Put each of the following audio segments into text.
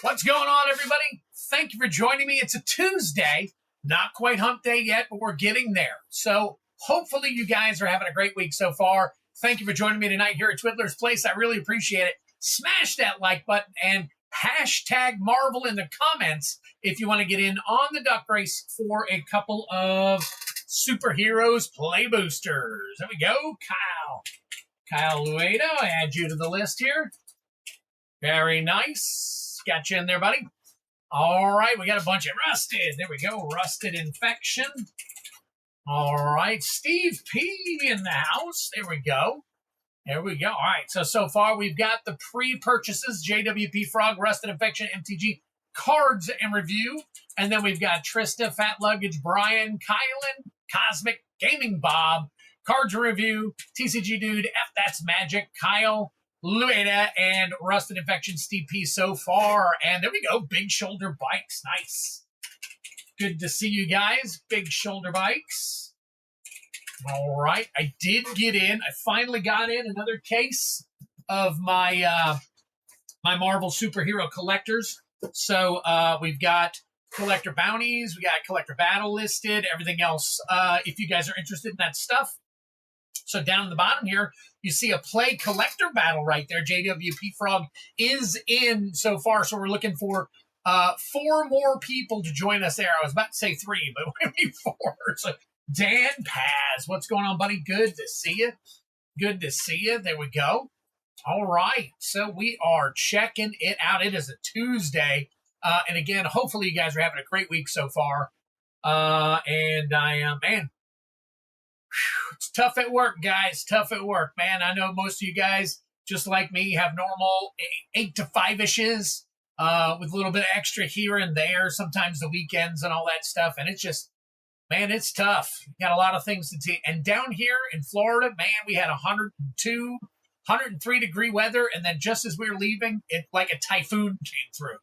What's going on, everybody? Thank you for joining me. It's a Tuesday, not quite hump day yet, but we're getting there. So hopefully you guys are having a great week so far. Thank you for joining me tonight here at Twiddler's Place. I really appreciate it. Smash that like button and hashtag Marvel in the comments if you want to get in on the duck race for a couple of superheroes play boosters. There we go. Kyle Luedo, add you to the list here. Very nice. Got you in there, buddy. All right, we got a bunch of Rusted. There we go. Rusted Infection. All right, Steve P in the house. There we go. There we go. All right, so far we've got the pre-purchases, JWP Frog, Rusted Infection, MTG, cards and review. And then we've got Trista, Fat Luggage, Brian, Kylan, Cosmic, Gaming Bob, cards and review, TCG Dude, F That's Magic, Kyle, Lueda, and Rusted Infection, Steve P so far. And there we go, Big Shoulder Bikes. Nice. Good to see you guys. Big Shoulder Bikes. All right, I did get in. I finally got in another case of my my Marvel superhero collectors. So we've got collector bounties, we got collector battle listed, everything else. If you guys are interested in that stuff. So down at the bottom here, you see a play collector battle right there. JWP Frog is in so far, so we're looking for 4 more people to join us there. I was about to say 3, but we're going to be 4. So Dan Paz, what's going on, buddy? Good to see you. Good to see you. There we go. All right, so we are checking it out. It is a Tuesday. And again, hopefully you guys are having a great week so far. And I am, man, it's tough at work, guys. Tough at work, man. I know most of you guys, just like me, have normal 8 to 5-ishes with a little bit of extra here and there, sometimes the weekends and all that stuff. And it's just, man, it's tough. You got a lot of things to do. And down here in Florida, man, we had 102, 103-degree weather. And then just as we were leaving, it like a typhoon came through.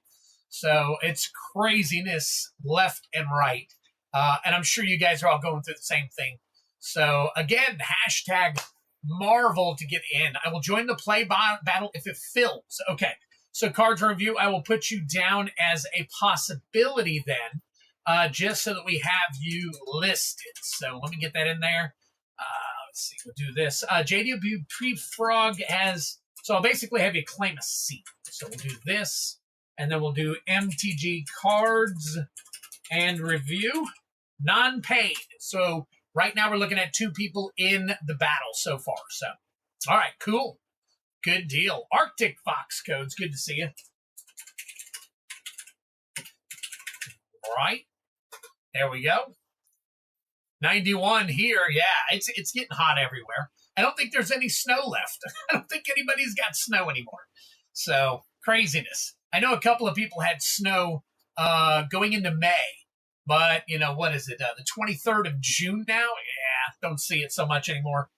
So it's craziness left and right. And I'm sure you guys are all going through the same thing. So, again, hashtag Marvel to get in. I will join the play battle if it fills. Okay, so cards review, I will put you down as a possibility then, just so that we have you listed. So let me get that in there. Let's see, we'll do this. JWP Frog has, so I'll basically have you claim a seat. So we'll do this, and then we'll do MTG cards and review, non-paid. So right now we're looking at 2 people in the battle so far. So, all right, cool. Good deal. Arctic Fox Codes, good to see you. All right, there we go. 91 here. Yeah, it's getting hot everywhere. I don't think there's any snow left. I don't think anybody's got snow anymore. So, craziness. I know a couple of people had snow going into May. But, you know, what is it? The 23rd of June now? Yeah, don't see it so much anymore.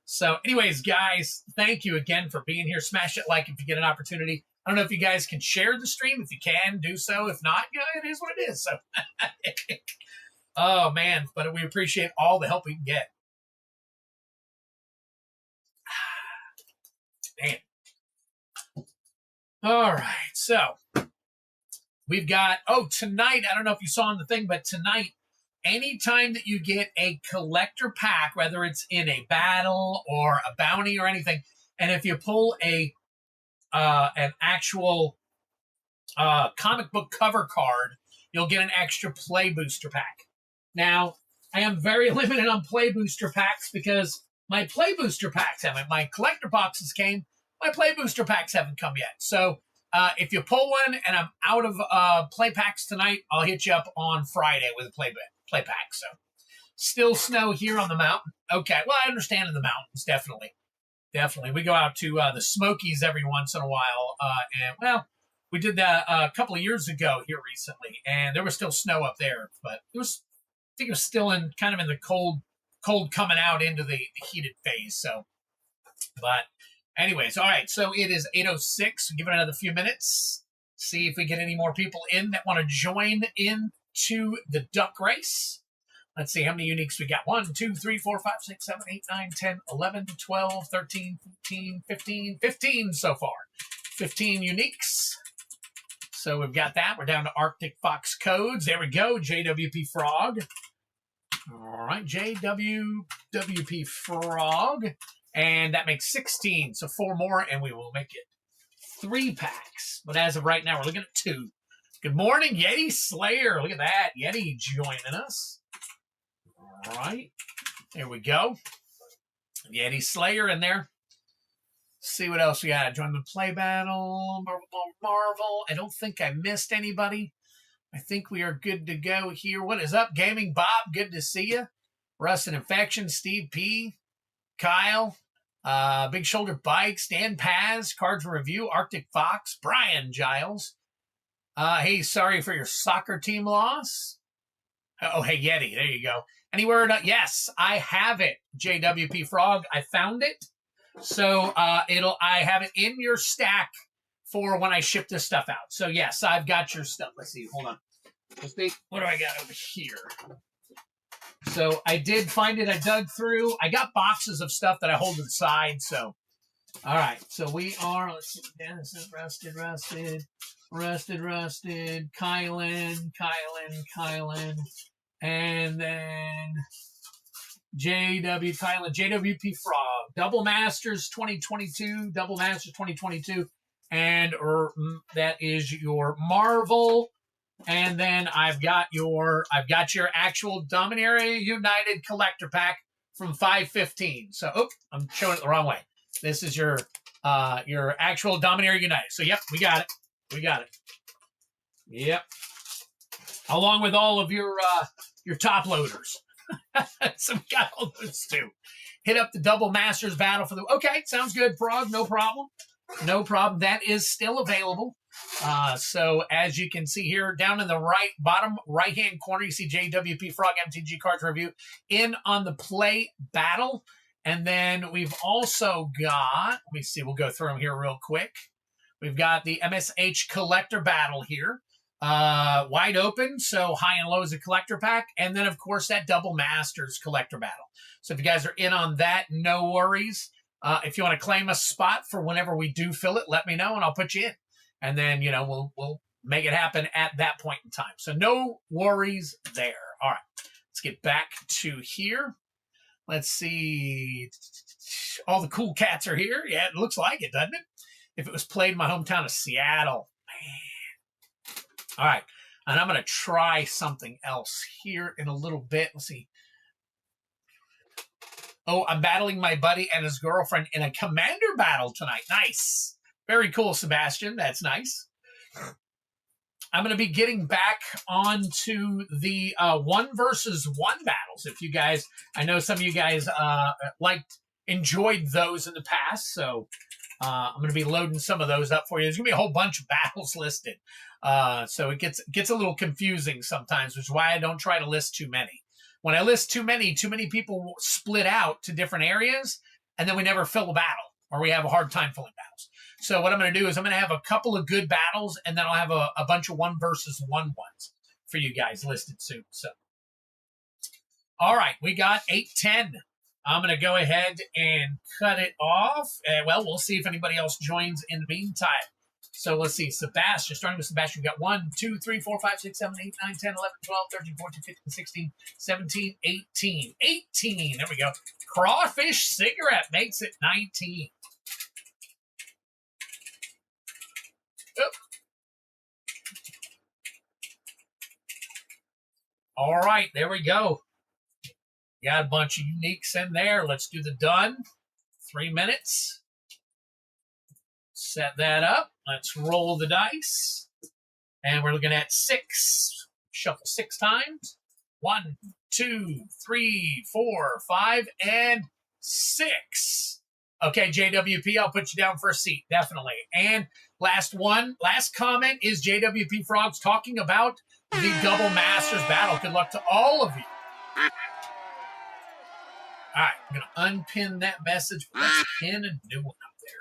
So, anyways, guys, thank you again for being here. Smash it like if you get an opportunity. I don't know if you guys can share the stream. If you can, do so. If not, you know, it is what it is. So, oh, man, but we appreciate all the help we can get. Man. All right, so we've got, tonight, I don't know if you saw on the thing, but tonight, anytime that you get a collector pack, whether it's in a battle or a bounty or anything, and if you pull an actual comic book cover card, you'll get an extra play booster pack. Now, I am very limited on play booster packs because my play booster packs haven't. My collector boxes came, my play booster packs haven't come yet. So, if you pull one and I'm out of play packs tonight, I'll hit you up on Friday with a play pack. So, still snow here on the mountain. Okay, well, I understand in the mountains, definitely. Definitely. We go out to the Smokies every once in a while. And, well, we did that a couple of years ago here recently, and there was still snow up there. But it was, I think it was still in kind of in the cold coming out into the heated phase. So, but anyways, all right, so it is 8:06. Give it another few minutes. See if we get any more people in that want to join in to the duck race. Let's see how many uniques we got. 1, 2, 3, 4, 5, 6, 7, 8, 9, 10, 11, 12, 13, 14, 15 so far. 15 uniques. So we've got that. We're down to Arctic Fox codes. There we go. JWP Frog. All right, JWP Frog. And that makes 16. So 4 more, and we will make it 3 packs. But as of right now, we're looking at 2. Good morning, Yeti Slayer. Look at that. Yeti joining us. All right. There we go. Yeti Slayer in there. See what else we got. Join the play battle. Marvel. I don't think I missed anybody. I think we are good to go here. What is up, Gaming Bob? Good to see you. Rust and Infection, Steve P, Kyle, Big Shoulder Bikes, Dan Paz, Cards Review, Arctic Fox, Brian Giles. Hey, sorry for your soccer team loss. Oh, hey, Yeti. There you go. Any word? Yes, I have it, JWP Frog. I found it. So I have it in your stack for when I ship this stuff out. So yes, I've got your stuff. Let's see. Hold on. Let's see. What do I got over here? So I did find it. I dug through. I got boxes of stuff that I hold to the side. So, all right. So we are. Let's see. This is rusted. Kylan, and then JWP Frog, Double Masters 2022, and that is your Marvel, and then I've got your actual Dominaria United collector pack from 515. So, I'm showing it the wrong way. This is your actual Dominaria United. So, yep, we got it. Yep, along with all of your top loaders. So we got all those too. Hit up the Double Masters battle for the. Okay, sounds good, Frog. No problem. That is still available. So as you can see here, down in the bottom right hand corner, you see JWP Frog MTG Cards Review in on the play battle, and then we've also got. Let me see. We'll go through them here real quick. We've got the MSH Collector Battle here. Wide open, so high and low is a collector pack, and then of course that Double Masters collector battle. So if you guys are in on that, no worries. If you want to claim a spot for whenever we do fill it, let me know and I'll put you in, and then we'll make it happen at that point in time. So no worries there. All right, let's get back to here. Let's see. All the cool cats are here. Yeah, it looks like it, doesn't it? If it was played in my hometown of Seattle, man. All right, and I'm going to try something else here in a little bit. Let's see. Oh, I'm battling my buddy and his girlfriend in a commander battle tonight. Nice. Very cool, Sebastian. That's nice. I'm going to be getting back onto the 1 versus 1 battles. If you guys, I know some of you guys enjoyed those in the past, so I'm going to be loading some of those up for you. There's going to be a whole bunch of battles listed. So it gets a little confusing sometimes, which is why I don't try to list too many. When I list too many people split out to different areas, and then we never fill a battle, or we have a hard time filling battles. So what I'm going to do is I'm going to have a couple of good battles, and then I'll have a bunch of 1 versus 1 ones for you guys listed soon. So, all right, we got 810. I'm going to go ahead and cut it off. Well, we'll see if anybody else joins in the meantime. So let's see. Sebastian, starting with Sebastian, we've got 1, 2, 3, 4, 5, 6, 7, 8, 9, 10, 11, 12, 13, 14, 15, 16, 17, 18. 18. There we go. Crawfish Cigarette makes it 19. Oop. All right, there we go. Got a bunch of uniques in there. Let's do the done. 3 minutes. Set that up. Let's roll the dice. And we're looking at 6. Shuffle 6 times. 1, 2, 3, 4, 5, and 6. Okay, JWP, I'll put you down for a seat, definitely. And last comment is JWP Frogs talking about the Double Masters battle. Good luck to all of you. All right, I'm going to unpin that message. Let's pin a new one up there.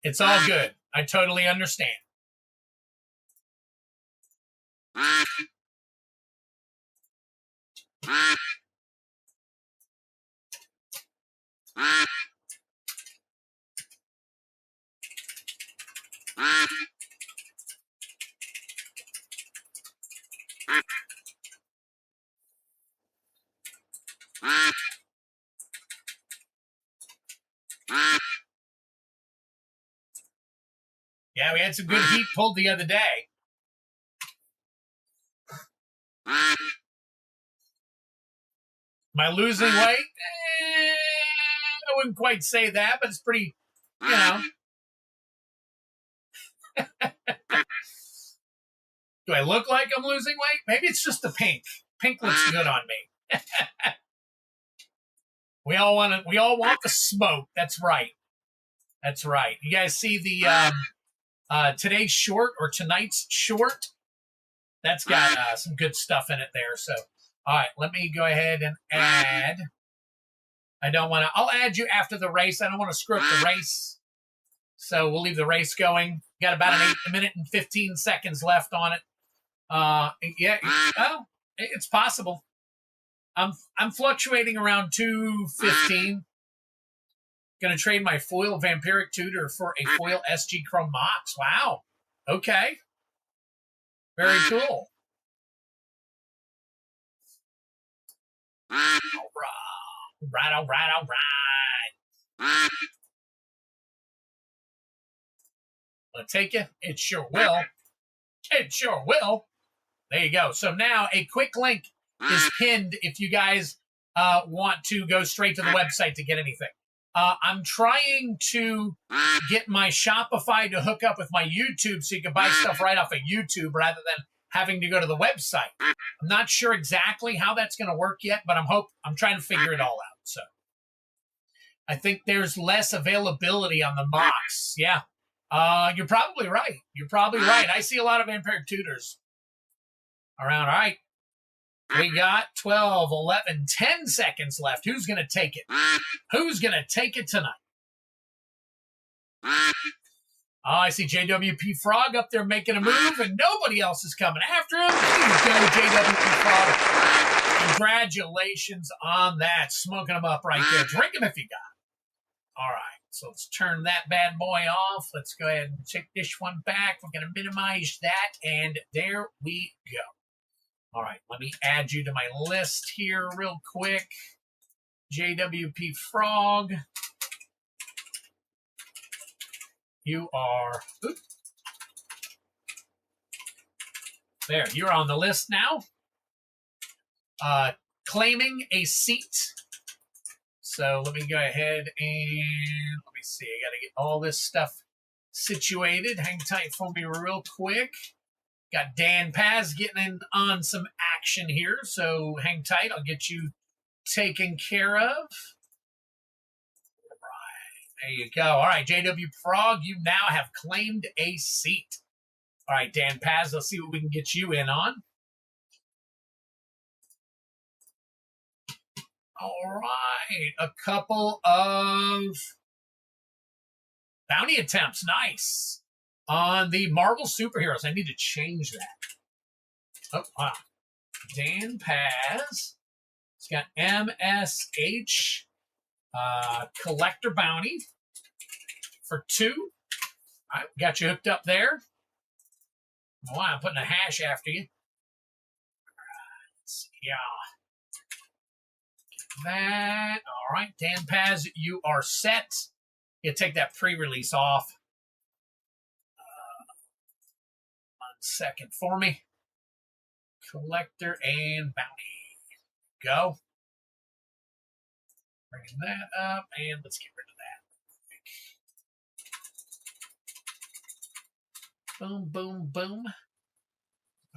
It's all good. I totally understand. Yeah, we had some good heat pulled the other day. Am I losing weight? I wouldn't quite say that, but it's pretty, you know. Do I look like I'm losing weight? Maybe it's just the pink. Pink looks good on me. We all want the smoke. That's right. That's right. You guys see the today's short or tonight's short? That's got some good stuff in it there. So, all right, let me go ahead and add. I'll add you after the race. I don't want to screw up the race. So we'll leave the race going. Got about a minute and 15 seconds left on it. Yeah, well, it's possible. I'm fluctuating around 215. Gonna trade my foil Vampiric Tutor for a foil SG Chrome Mox. Wow. Okay. Very cool. All right. Will it take you? It sure will. It sure will. There you go. So now a quick link is pinned if you guys want to go straight to the website to get anything. I'm trying to get my Shopify to hook up with my YouTube so you can buy stuff right off of YouTube rather than having to go to the website. I'm not sure exactly how that's going to work yet, but I'm trying to figure it all out. So I think there's less availability on the box. Yeah. You're probably right. You're probably right. I see a lot of Vampiric Tutors around. All right. We got 12, 11, 10 seconds left. Who's going to take it? Who's going to take it tonight? Oh, I see JWP Frog up there making a move, and nobody else is coming after him. There you go, JWP Frog. Congratulations on that. Smoking him up right there. Drink him if you got. All right. So let's turn that bad boy off. Let's go ahead and take this one back. We're going to minimize that, and there we go. All right, let me add you to my list here real quick. JWP Frog. You are... Oops. There, you're on the list now. Claiming a seat. So let me go ahead and... Let me see. I got to get all this stuff situated. Hang tight for me real quick. Got Dan Paz getting in on some action here, so hang tight. I'll get you taken care of. All right, there you go. All right, JW Frog, you now have claimed a seat. All right, Dan Paz, let's see what we can get you in on. All right, a couple of bounty attempts. Nice. On the Marvel Superheroes. I need to change that. Oh, wow. Dan Paz. It's got MSH Collector Bounty for 2. All right, got you hooked up there. Wow, I'm putting a hash after you. All right, let's see. Yeah. That. All right, Dan Paz, you are set. You take that pre-release off. 1 second for me. Collector and bounty. Go. Bringing that up, and let's get rid of that. Boom, boom, boom.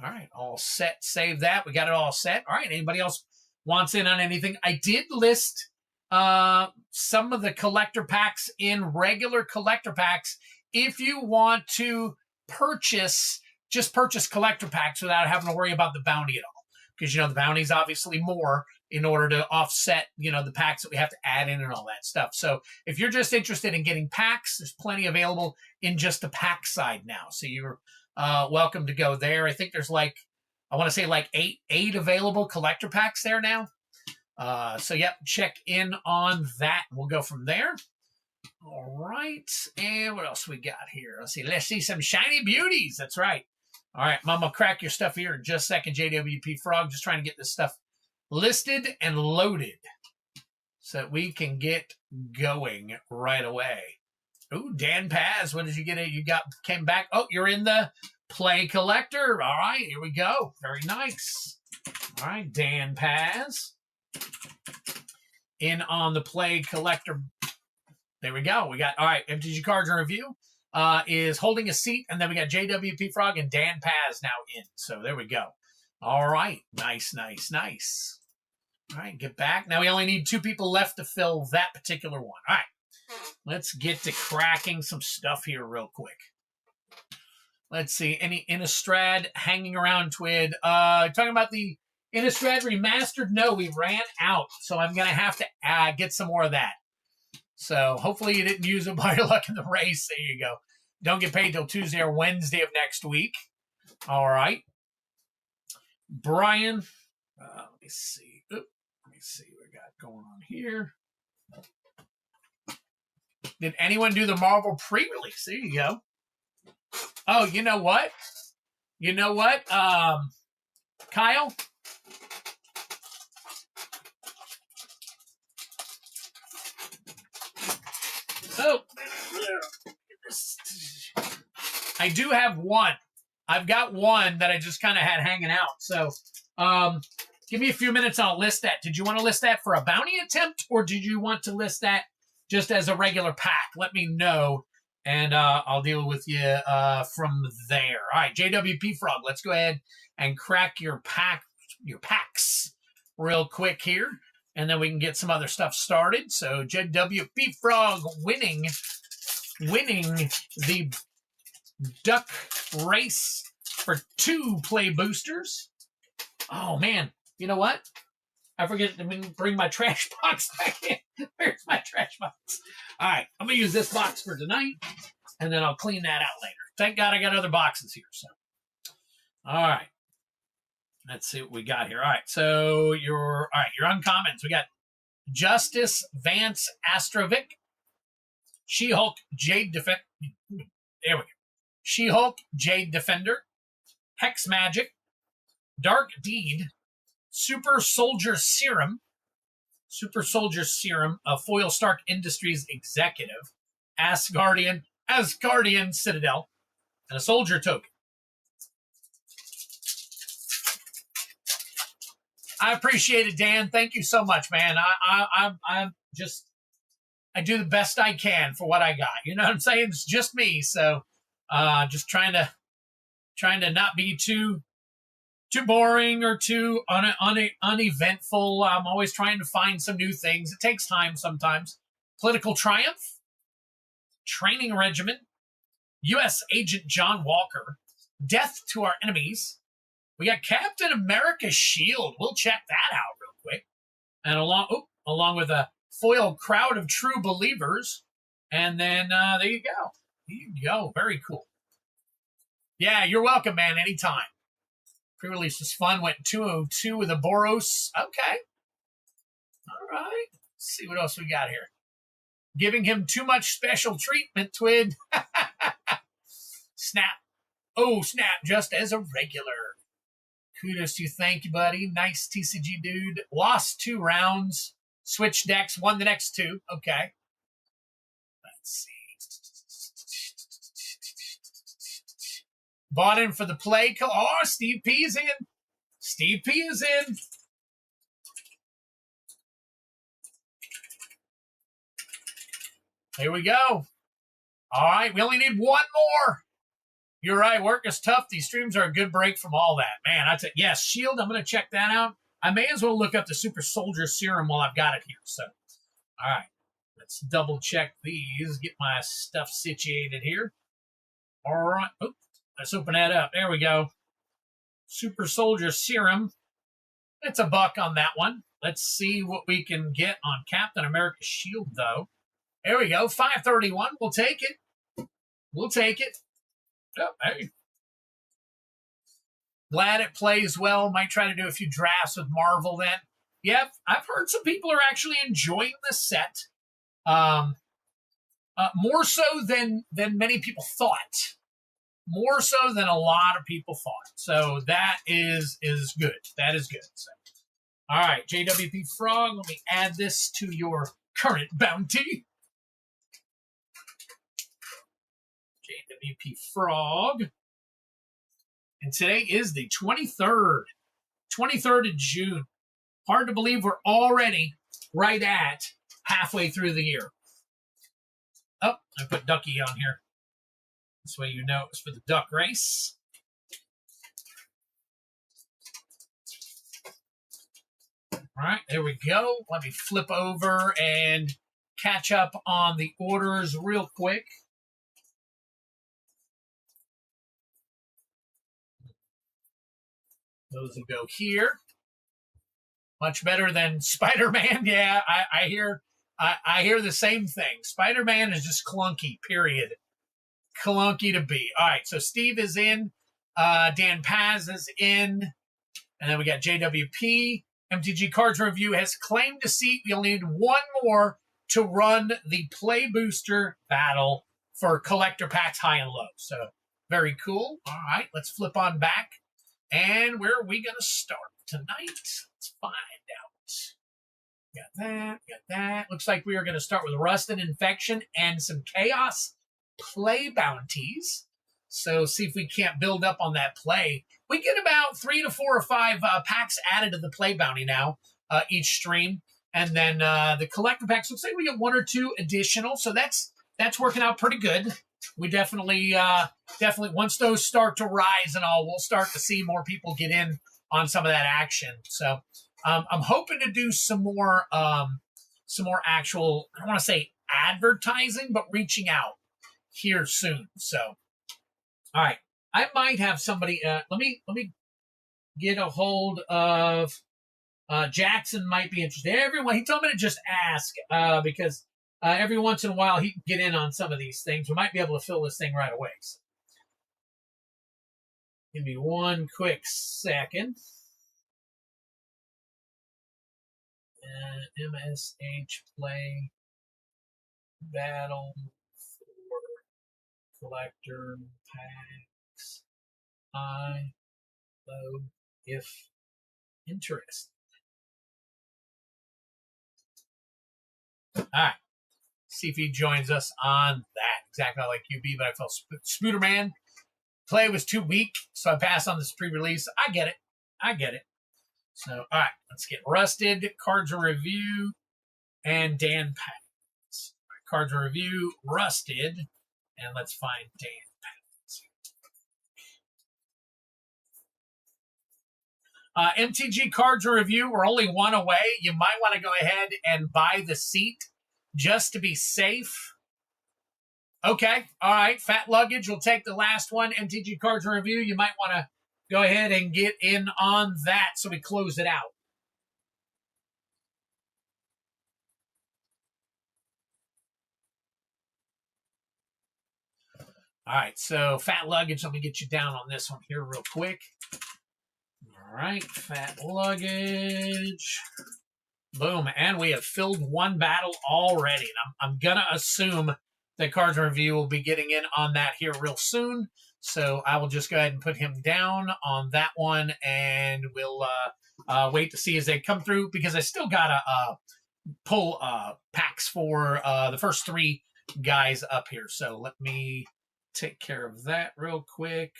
All right, all set. Save that. We got it all set. All right, anybody else wants in on anything? I did list some of the collector packs in regular collector packs if you want to purchase, just purchase collector packs without having to worry about the bounty at all. Because, you know, the bounty is obviously more in order to offset, you know, the packs that we have to add in and all that stuff. So if you're just interested in getting packs, there's plenty available in just the pack side now. So you're welcome to go there. I think there's like I want to say like eight available collector packs there now. So yep, check in on that. We'll go from there. All right, and what else we got here? Let's see some shiny beauties. That's right. All right, Mama, crack your stuff here in just a second. JWP Frog, just trying to get this stuff listed and loaded so that we can get going right away. Ooh, Dan Paz, what did you get? You came back. Oh, you're in the Play Collector. All right, here we go. Very nice. All right, Dan Paz in on the Play Collector. There we go. We got, all right, MTG Cards in Review is holding a seat, and then we got JWP Frog and Dan Paz now in. So there we go. All right, nice. All right, get back. Now we only need 2 people left to fill that particular one. All right, let's get to cracking some stuff here real quick. Let's see, any Innistrad hanging around, Twid? Talking about the Innistrad Remastered? No, we ran out, so I'm going to have to get some more of that. So hopefully you didn't use it by your luck in the race. There you go. Don't get paid till Tuesday or Wednesday of next week. All right. Brian, let me see. Let me see what we got going on here. Did anyone do the Marvel pre-release? There you go. Oh, you know what? You know what, Kyle? Oh, I do have one. I've got one that I just kind of had hanging out. So give me a few minutes and I'll list that. Did you want to list that for a bounty attempt, or did you want to list that just as a regular pack? Let me know, and I'll deal with you from there. All right, JWP Frog, let's go ahead and crack your packs real quick here, and then we can get some other stuff started. So JWP Frog winning the duck race for 2 play boosters. Oh man, you know what? I forget to bring my trash box back in. Where's my trash box? All right, I'm gonna use this box for tonight, and then I'll clean that out later. Thank God I got other boxes here. So, all right, let's see what we got here. All right, so your uncommons. We got Justice Vance Astrovic, She-Hulk Jade Defender. There we go. She-Hulk Jade Defender, Hex Magic, Dark Deed, Super Soldier Serum, a Foil Stark Industries executive, Asgardian Citadel, and a Soldier Token. I appreciate it, Dan. Thank you so much, man. I do the best I can for what I got. You know what I'm saying? It's just me, so just trying to not be too boring or too uneventful. I'm always trying to find some new things. It takes time sometimes. Political Triumph, Training Regiment, U.S. Agent John Walker, Death to Our Enemies. We got Captain America's Shield. We'll check that out real quick. And along with a foil Crowd of True Believers. And then there you go. There you go. Very cool. Yeah, you're welcome, man. Anytime. Pre-release was fun. Went 202 with a Boros. Okay. All right. Let's see what else we got here. Giving him too much special treatment, Twid. Snap. Oh, snap. Just as a regular. Kudos to you. Thank you, buddy. Nice TCG dude. Lost 2 rounds. Switch decks. Won the next 2. Okay. Let's see. Bought in for the play. Oh, Steve P is in. Steve P is in. Here we go. All right, we only need 1 more. You're right, work is tough. These streams are a good break from all that. Man, I said, yes, Shield, I'm going to check that out. I may as well look up the Super Soldier Serum while I've got it here. So, all right, let's double check these, get my stuff situated here. All right, oops, let's open that up. There we go. Super Soldier Serum. It's $1 on that one. Let's see what we can get on Captain America's Shield, though. There we go, 531. We'll take it. We'll take it. Oh, hey. Glad it plays well. Might try to do a few drafts with Marvel then. Yep, I've heard some people are actually enjoying the set. More so than many people thought. More so than a lot of people thought. So that is good. That is good. So, all right, JWP Frog, let me add this to your current bounty. JWP Frog. And today is the 23rd. 23rd of June. Hard to believe we're already right at halfway through the year. Oh, I put Ducky on here. This way you know it's for the duck race. All right, there we go. Let me flip over and catch up on the orders real quick. Those will go here. Much better than Spider-Man. Yeah, I hear the same thing. Spider-Man is just clunky, period. Clunky to be. All right, so Steve is in. Dan Paz is in. And then we got JWP. MTG Cards Review has claimed a seat. We only need one more to run the Play Booster battle for collector packs high and low. So very cool. All right, let's flip on back. And where are we going to start tonight? Let's find out. Got that. Looks like we are going to start with Rust and Infection and some Chaos Play Bounties. So see if we can't build up on that play. We get about 3 to 4 or 5 packs added to the Play Bounty now, each stream. And then the collector packs, looks like we get 1 or 2 additional. So that's working out pretty good. We definitely, once those start to rise and all, we'll start to see more people get in on some of that action. So I'm hoping to do some more actual, I don't want to say advertising, but reaching out here soon. So, all right, I might have somebody. Let me get a hold of Jackson. Might be interested. Everyone, he told me to just ask because. Every once in a while, he can get in on some of these things. We might be able to fill this thing right away. So. Give me one quick second. MSH Play Battle for Collector Packs. High, low, if interested. All right. See if he joins us on that. Exactly like QB, but I felt Spooderman play was too weak, so I passed on this pre-release. I get it. So, all right, let's get Rusted, Cards and Review, and Dan Paz. Right, Cards and Review, Rusted, and let's find Dan Paz. MTG Cards and Review, we're only one away. You might want to go ahead and buy the seat just to be safe. Okay, all right. Fat Luggage will take the last one. MTG Cards and Review, you might want to go ahead and get in on that so we close it out. All right, so Fat Luggage, let me get you down on this one here real quick. All right, Fat Luggage. Boom, and we have filled one battle already. And I'm going to assume that Cards and Review will be getting in on that here real soon. So I will just go ahead and put him down on that one, and we'll wait to see as they come through, because I still got to pull packs for the first 3 guys up here. So let me take care of that real quick.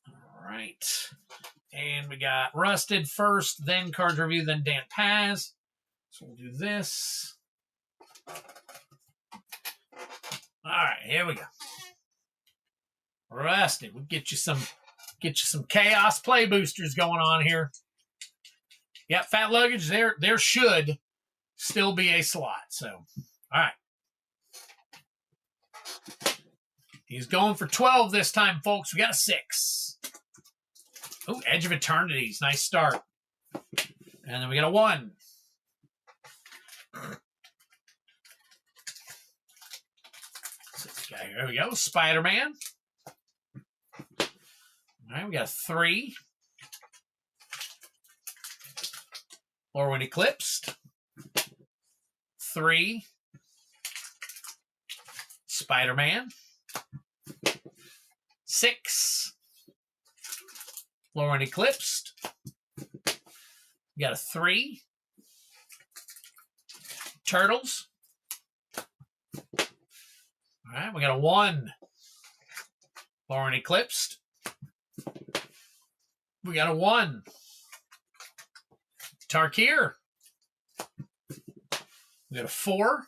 All right. And we got Rusted first, then Cards Review, then Dan Paz. So we'll do this. All right, here we go. Rusted, we'll get you some Chaos Play Boosters going on here. Yep, Fat Luggage, there should still be a slot. So, all right. He's going for 12 this time, folks. We got a 6. Oh, Edge of Eternities. Nice start. And then we got a 1. Here we go. Spider-Man. All right, we got a 3. Lorwyn Eclipsed. 3. Spider-Man. 6. Lorwyn Eclipsed. We got a 3. Turtles. All right, we got a 1. Lorwyn Eclipsed. We got a 1. Tarkir. We got a 4.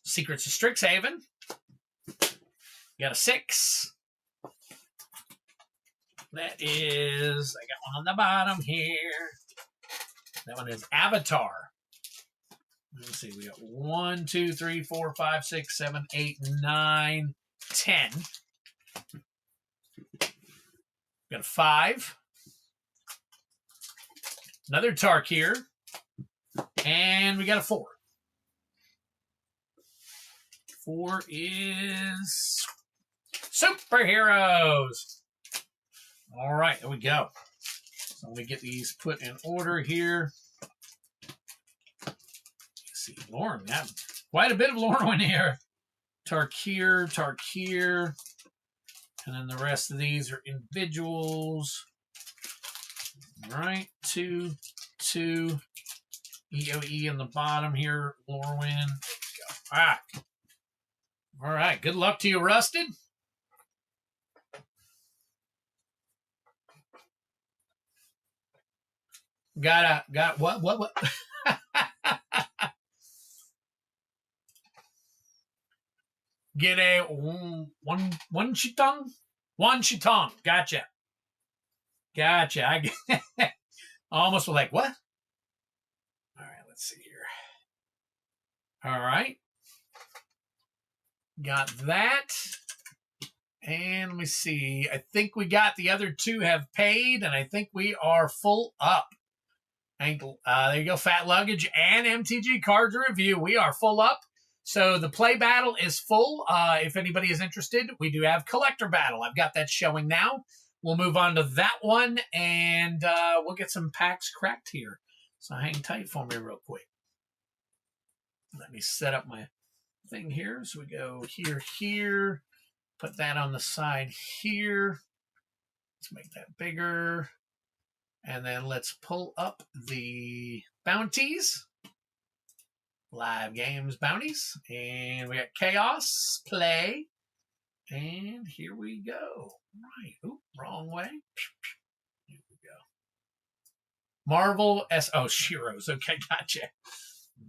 Secrets of Strixhaven. We got a 6. That is, I got one on the bottom here. That one is Avatar. Let's see, we got 1, 2, 3, 4, 5, 6, 7, 8, 9, 10. We got a 5. Another Tarkir. And we got a 4. 4 is Superheroes. All right, there we go. So let me get these put in order here. Let's see, Lauren, yeah, quite a bit of Lauren here. Tarkir. And then the rest of these are individuals. All right, 2, EOE on the bottom here, Lorwyn. There we go. All right, good luck to you, Rusted. Got what? Get a one chitong? One chitong. Gotcha. I almost was like, what? All right, let's see here. All right. Got that. And let me see. I think we got the other 2 have paid, and I think we are full up. There you go, Fat Luggage and MTG Cards Review. We are full up. So the play battle is full. If anybody is interested, we do have Collector Battle. I've got that showing now. We'll move on to that one, and we'll get some packs cracked here. So hang tight for me real quick. Let me set up my thing here. So we go here. Put that on the side here. Let's make that bigger. And then let's pull up the Bounties. Live Games Bounties. And we got Chaos Play. And here we go. Right. Oop, wrong way. Here we go. Marvel Shiro's. Okay, gotcha.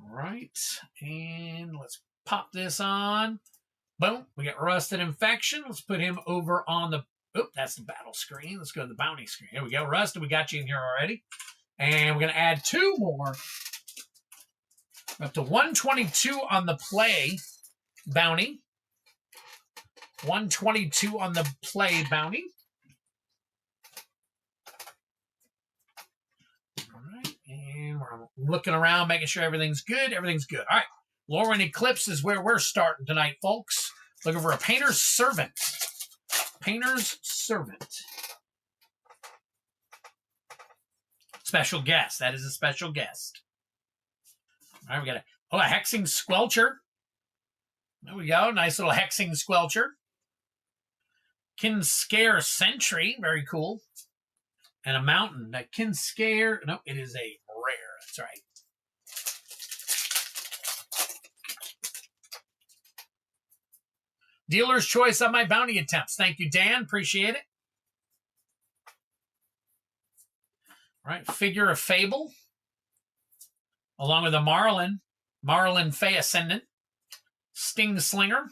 All right. And let's pop this on. Boom. We got Rusted Infection. Let's put him over on the... Oop, that's the battle screen. Let's go to the bounty screen. Here we go. Rusted, we got you in here already. And we're going to add 2 more. Up to 122 on the play bounty. 122 on the play bounty. All right. And we're looking around, making sure everything's good. Everything's good. All right. Lorwyn Eclipse is where we're starting tonight, folks. Looking for a Painter's Servant. Painter's Servant. Special guest. That is a special guest. All right, we got a Hexing Squelcher. There we go. Nice little Hexing Squelcher. Kinscare Sentry. Very cool. And a Mountain. That Kinscare. No, it is a rare. That's right. Dealer's choice on my bounty attempts. Thank you, Dan. Appreciate it. All right. Figure of Fable. Along with a Marlin Fey Ascendant. Sting Slinger.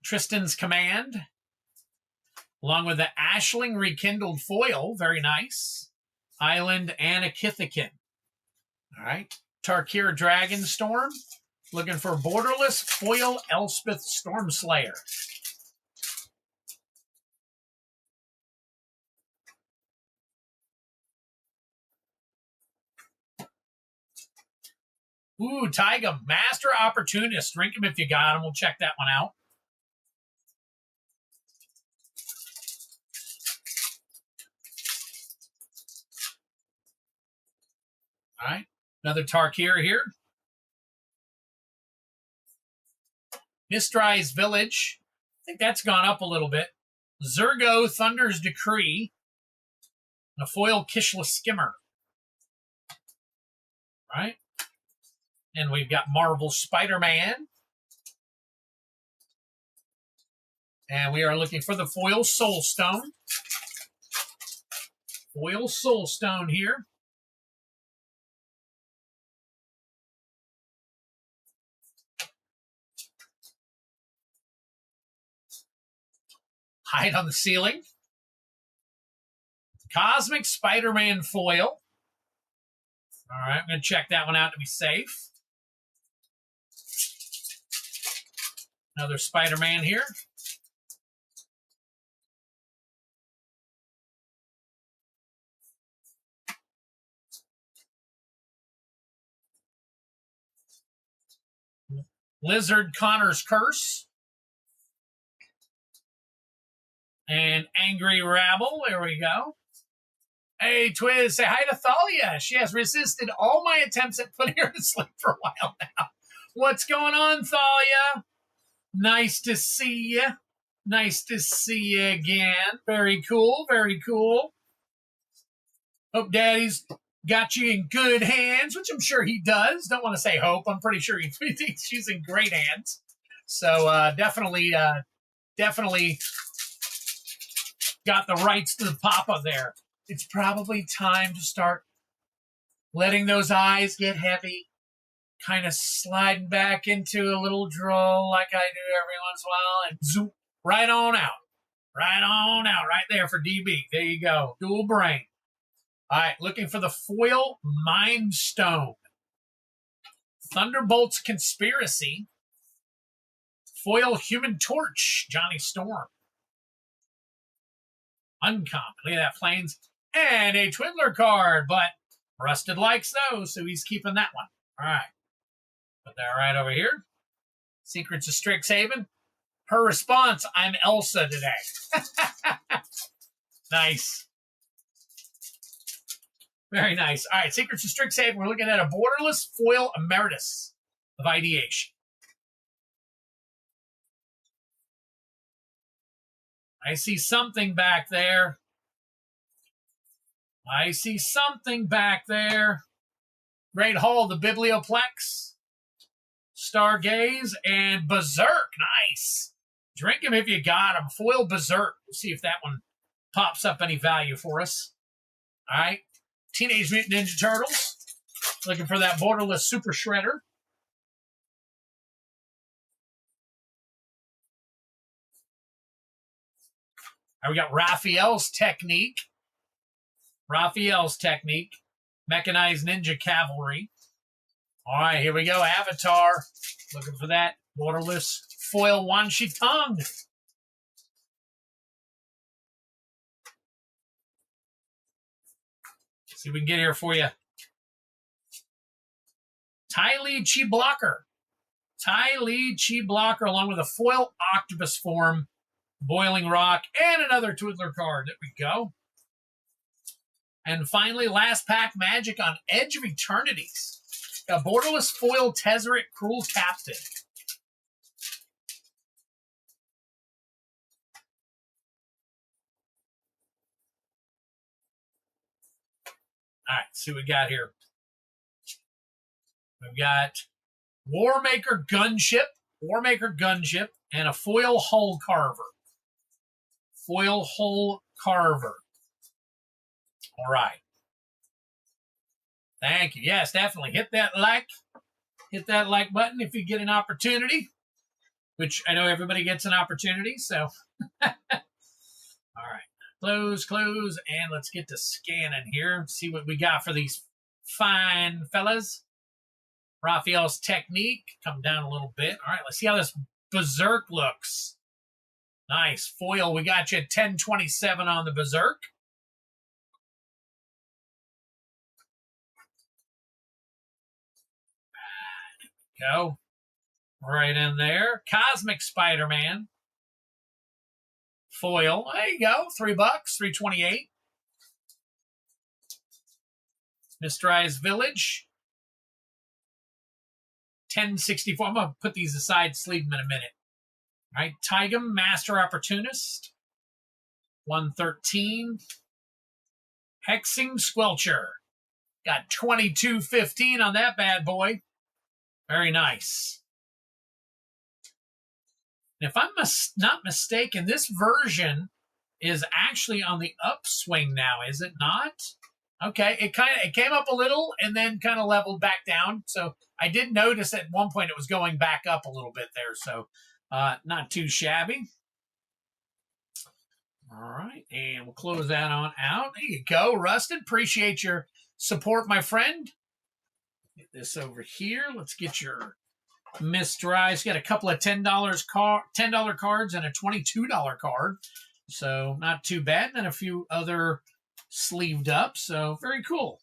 Tristan's Command. Along with the Ashling Rekindled Foil. Very nice. Island and a Kithicin. All right. Tarkir Dragonstorm. Looking for Borderless Foil Elspeth Stormslayer. Ooh, Tyga, Master Opportunist. Drink him if you got him. We'll check that one out. All right. Another Tarkir here. Mistrais Village. I think that's gone up a little bit. Zergo, Thunder's Decree. And a foil Kishla Skimmer. All right. And we've got Marvel Spider-Man. And we are looking for the foil Soul Stone. Foil Soul Stone here. Hide on the Ceiling. Cosmic Spider-Man foil. All right, I'm going to check that one out to be safe. Another Spider-Man here. Lizard Connor's Curse. And Angry Rabble. There we go. Hey, Twiz, say hi to Thalia. She has resisted all my attempts at putting her to sleep for a while now. What's going on, Thalia? Nice to see you. Nice to see you again. Very cool, very cool. Hope Daddy's got you in good hands, which I'm sure he does. Don't want to say hope. I'm pretty sure he thinks she's in great hands. So definitely got the rights to the papa there. It's probably time to start letting those eyes get heavy, kind of sliding back into a little drool like I do every once in a while, and zoom right on out. Right on out, right there for DB. There you go. Dual brain. All right, looking for the foil Mind Stone. Thunderbolt's Conspiracy. Foil Human Torch, Johnny Storm. Uncommon. Look at that, Plains. And a Twiddler card, but Rusted likes those, so he's keeping that one. All right. Put that right over here. Secrets of Strixhaven. Her response, I'm Elsa today. Nice. Very nice. All right, Secrets of Strixhaven. We're looking at a borderless foil Emeritus of Ideation. I see something back there. I see something back there. Great Hall, the Biblioplex. Stargaze and Berserk. Nice. Drink him if you got him. Foil Berserk. We'll see if that one pops up any value for us. All right. Teenage Mutant Ninja Turtles. Looking for that borderless Super Shredder. All right, we got Raphael's Technique. Raphael's Technique. Mechanized Ninja Cavalry. All right, here we go. Avatar. Looking for that borderless foil Wan Shi Tong. See what we can get here for you. Ty Lee Chi Blocker. Ty Lee Chi Blocker along with a foil octopus form, Boiling Rock, and another Twiddler card. There we go. And finally, last pack magic on Edge of Eternities. A borderless foil Tezzeret Cruel Captain. All right, see what we got here. We've got Warmaker Gunship, and a foil Hull Carver. Foil Hull Carver. All right. Thank you. Yes, definitely. Hit that like button if you get an opportunity, which I know everybody gets an opportunity, so. All right. Close, and let's get to scanning here. See what we got for these fine fellas. Raphael's Technique. Come down a little bit. All right, let's see how this Berserk looks. Nice. Foil, we got you at 1027 on the Berserk. Go. Right in there. Cosmic Spider-Man. Foil. There you go. $3, $3.28. Mysterized Village. $10.64. I'm going to put these aside, sleeve them in a minute. All right. Tigum, Master Opportunist. $113. Hexing Squelcher. Got $22.15 on that bad boy. Very nice. And if I'm not mistaken, this version is actually on the upswing now, is it not? Okay, it came up a little and then kind of leveled back down. So I did notice at one point it was going back up a little bit there. So not too shabby. All right, and we'll close that on out. There you go, Rusted. Appreciate your support, my friend. Get this over here. Let's get your Mysterized. Got a couple of $10 cards and a $22 card. So not too bad. And then a few other sleeved up. So very cool.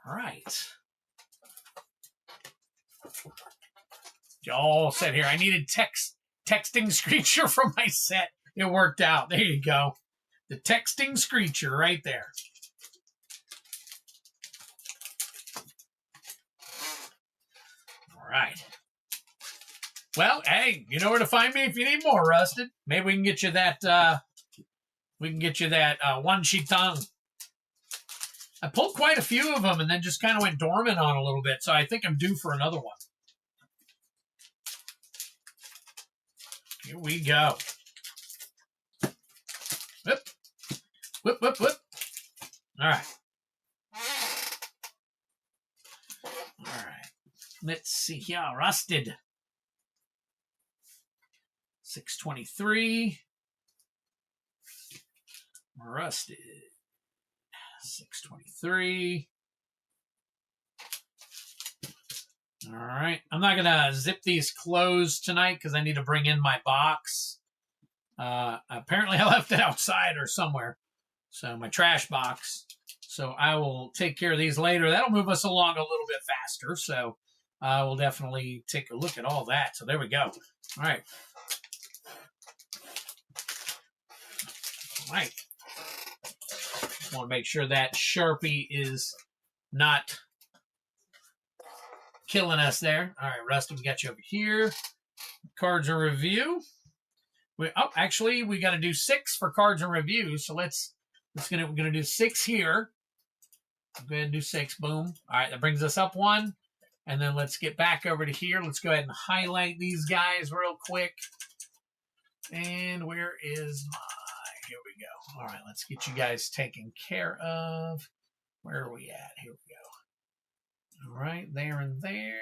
All right. All set here. I needed texting Screecher from my set. It worked out. There you go. The texting Screecher right there. All right. Well, hey, you know where to find me if you need more, Rusted. Maybe we can get you that. One sheet tongue. I pulled quite a few of them and then just kind of went dormant on a little bit, so I think I'm due for another one. Here we go. Whip. Whip, whip, whip. All right. All right. Let's see here. Rusted. 623. Rusted. 623. All right. I'm not going to zip these closed tonight because I need to bring in my box. Apparently I left it outside or somewhere. So my trash box. So I will take care of these later. That'll move us along a little bit faster. So we'll definitely take a look at all that. So there we go. All right. All right. Just want to make sure that Sharpie is not killing us there. All right, Rusty, we got you over here. Cards and review. Actually, we got to do 6 for cards and review. So we're gonna do 6 here. Go ahead and do 6. Boom. All right, that brings us up 1. And then let's get back over to here. Let's go ahead and highlight these guys real quick. And where is my? Here we go. All right, let's get you guys taken care of. Where are we at? Here we go. All right, there and there.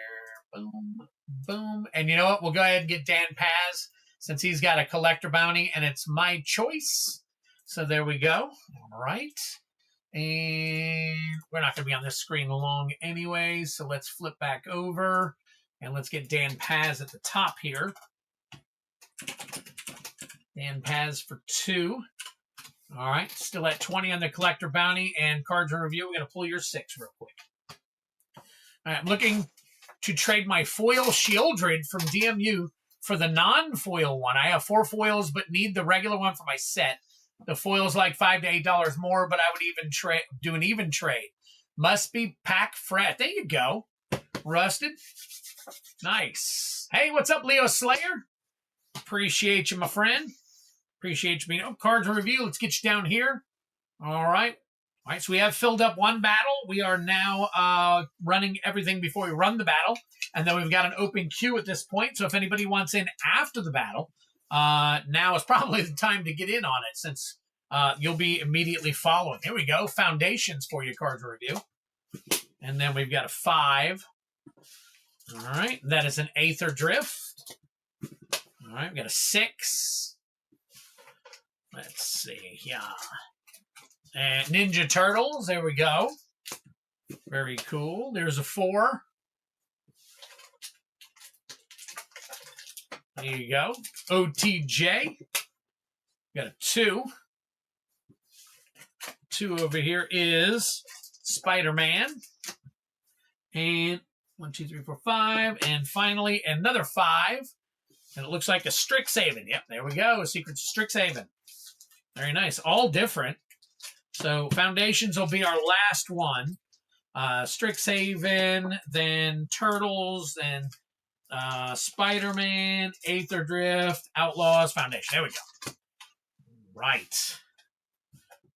Boom, boom. And you know what? We'll go ahead and get Dan Paz since he's got a collector bounty and it's my choice. So there we go. All right. And we're not going to be on this screen long anyway. So let's flip back over and let's get Dan Paz at the top here. Dan Paz for 2. All right. Still at 20 on the collector bounty and cards and review. We're going to pull your 6 real quick. All right, I'm looking to trade my foil Shieldred from DMU for the non-foil one. I have 4 foils, but need the regular one for my set. The foil's like $5 to $8 more, but I would even do an even trade. Must be pack fret. There you go. Rusted. Nice. Hey, what's up, Leo Slayer? Appreciate you, my friend. Appreciate you being. Oh, cards and review. Let's get you down here. All right. All right, so we have filled up 1 battle. We are now running everything before we run the battle. And then we've got an open queue at this point. So if anybody wants in after the battle, now is probably the time to get in on it since you'll be immediately following. Here we go. Foundations for your cards review. And then we've got a 5. All right. That is an Aether Drift. All right. We've got a 6. Let's see. Yeah. And Ninja Turtles, there we go. Very cool. There's a 4. There you go. OTJ. Got a 2. 2 over here is Spider-Man. And 1, 2, 3, 4, 5. And finally, another 5. And it looks like a Strixhaven. Yep, there we go. Secrets of Strixhaven. Very nice. All different. So Foundations will be our last one. Strixhaven, then Turtles, then Spider-Man, Aether Drift, Outlaws, Foundation. There we go. Right.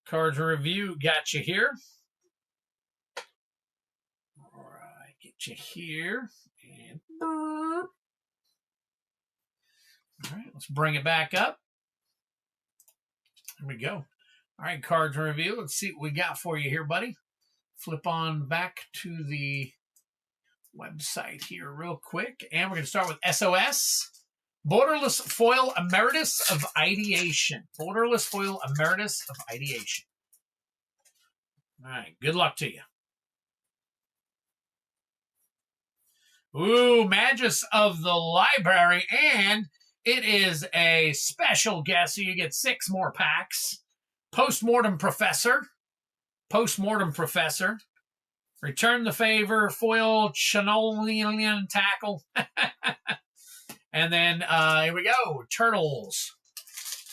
Cards review got you here. All right, get you here. And all right, let's bring it back up. There we go. All right, cards review. Let's see what we got for you here, buddy. Flip on back to the website here real quick. And we're going to start with SOS. Borderless Foil Emeritus of Ideation. Borderless Foil Emeritus of Ideation. All right, good luck to you. Ooh, Magus of the Library. And it is a special guest, so you get 6 more packs. Postmortem Professor. Postmortem Professor. Return the Favor. Foil Chanolian Tackle. And then, here we go. Turtles.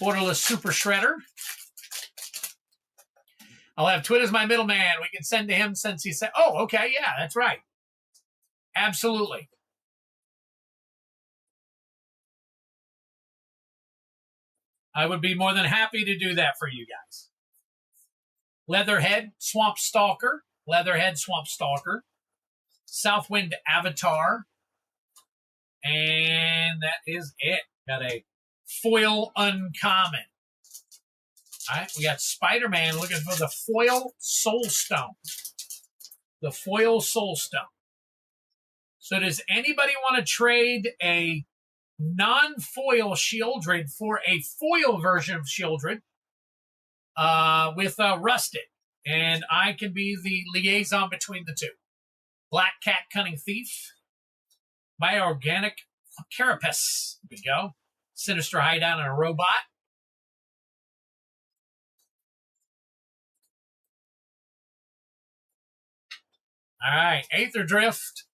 Borderless Super Shredder. I'll have Twit as my middleman. We can send to him since he said, oh, okay, yeah, that's right. Absolutely. I would be more than happy to do that for you guys. Leatherhead, Swamp Stalker. Leatherhead, Swamp Stalker. Southwind Avatar. And that is it. Got a foil uncommon. All right, we got Spider-Man looking for the foil Soul Stone. The foil Soul Stone. So does anybody want to trade a non-foil Shieldred for a foil version of Shieldred with Rusted? And I can be the liaison between the two. Black Cat Cunning Thief. Bioorganic Carapace. There we go. Sinister Hideout and a Robot. All right. Aether Drift.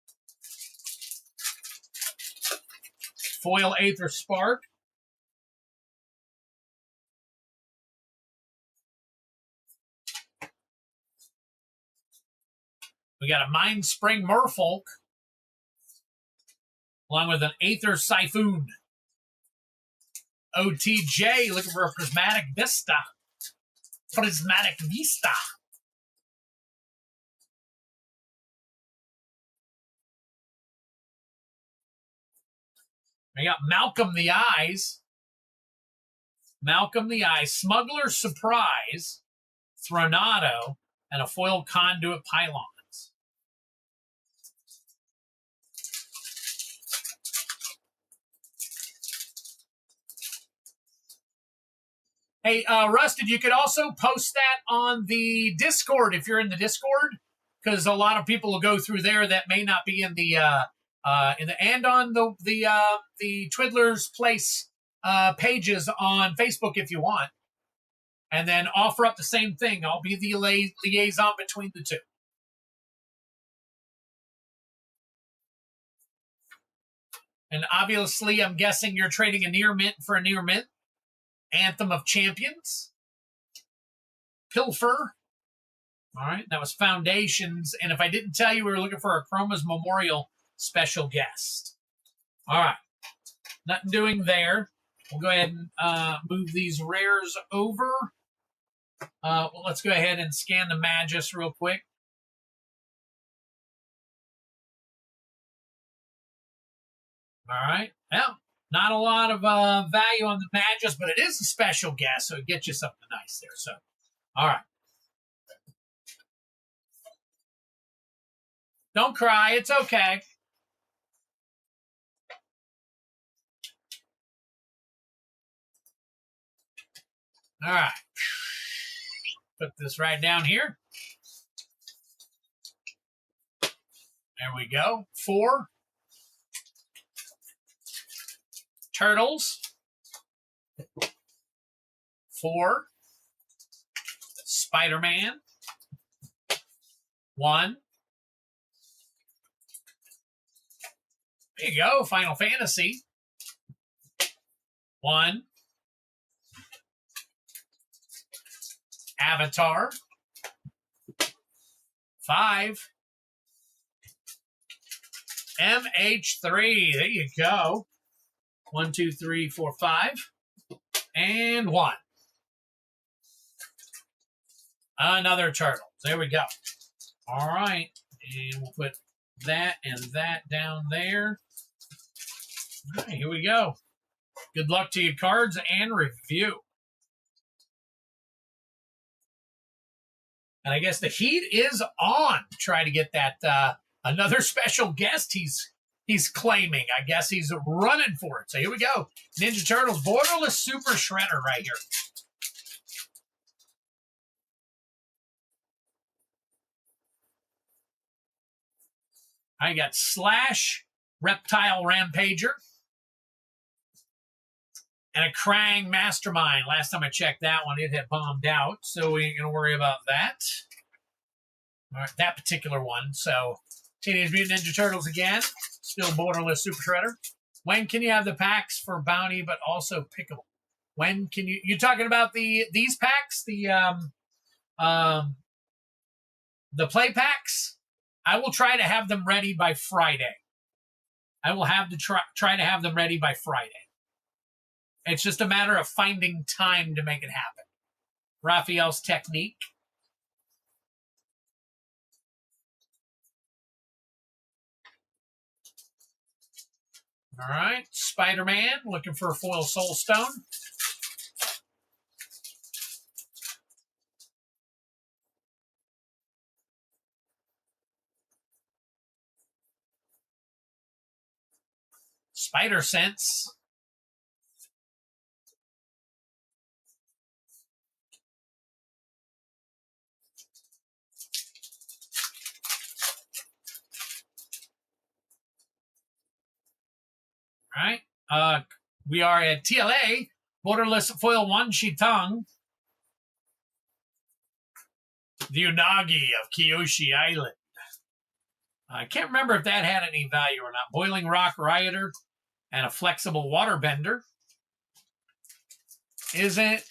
Foil Aether Spark. We got a Mind Spring Merfolk. Along with an Aether Siphon. OTJ looking for a Prismatic Vista. Prismatic Vista. We got Malcolm the Eyes. Malcolm the Eyes. Smuggler Surprise. Thronado. And a foil Conduit Pylons. Hey, Rusted, you could also post that on the Discord if you're in the Discord, because a lot of people will go through there that may not be in the and on the Twiddler's Place pages on Facebook if you want, and then offer up the same thing. I'll be the liaison between the two. And obviously, I'm guessing you're trading a near mint for a near mint. Anthem of Champions. Pilfer. All right, that was Foundations. And if I didn't tell you, we were looking for a Chroma's Memorial special guest. All right, nothing doing there. We'll go ahead and move these rares over. Well, let's go ahead and scan the Magus real quick. All right, well, not a lot of value on the Magus, but it is a special guest, so it gets you something nice there. So, all right. Don't cry. It's okay. All right. Put this right down here. There we go. 4. Turtles. 4. Spider-Man. 1. There you go. Final Fantasy. 1. Avatar. 5. MH3. There you go. 1, 2, 3, 4, 5. And 1. Another turtle. There we go. All right. And we'll put that and that down there. All right, here we go. Good luck to you, cards and review. And I guess the heat is on. Try to get that another special guest he's claiming. I guess he's running for it. So here we go. Ninja Turtles Borderless Super Shredder right here. I got Slash, Reptile Rampager, and a Krang Mastermind. Last time I checked that one, it had bombed out, so we ain't going to worry about that. All right, that particular one. So, Teenage Mutant Ninja Turtles again. Still Borderless Super Shredder. When can you have the packs for Bounty, but also Pickable? When can you... You're talking about these packs? The play packs? I will try to have them ready by Friday. I will have to try to have them ready by Friday. It's just a matter of finding time to make it happen. Raphael's Technique. All right. Spider-Man, looking for a foil Soul Stone. Spider Sense. All right. We are at TLA, Borderless Foil 1 Shitang. The Unagi of Kyoshi Island. I can't remember if that had any value or not. Boiling Rock Rioter and a Flexible Waterbender. Is a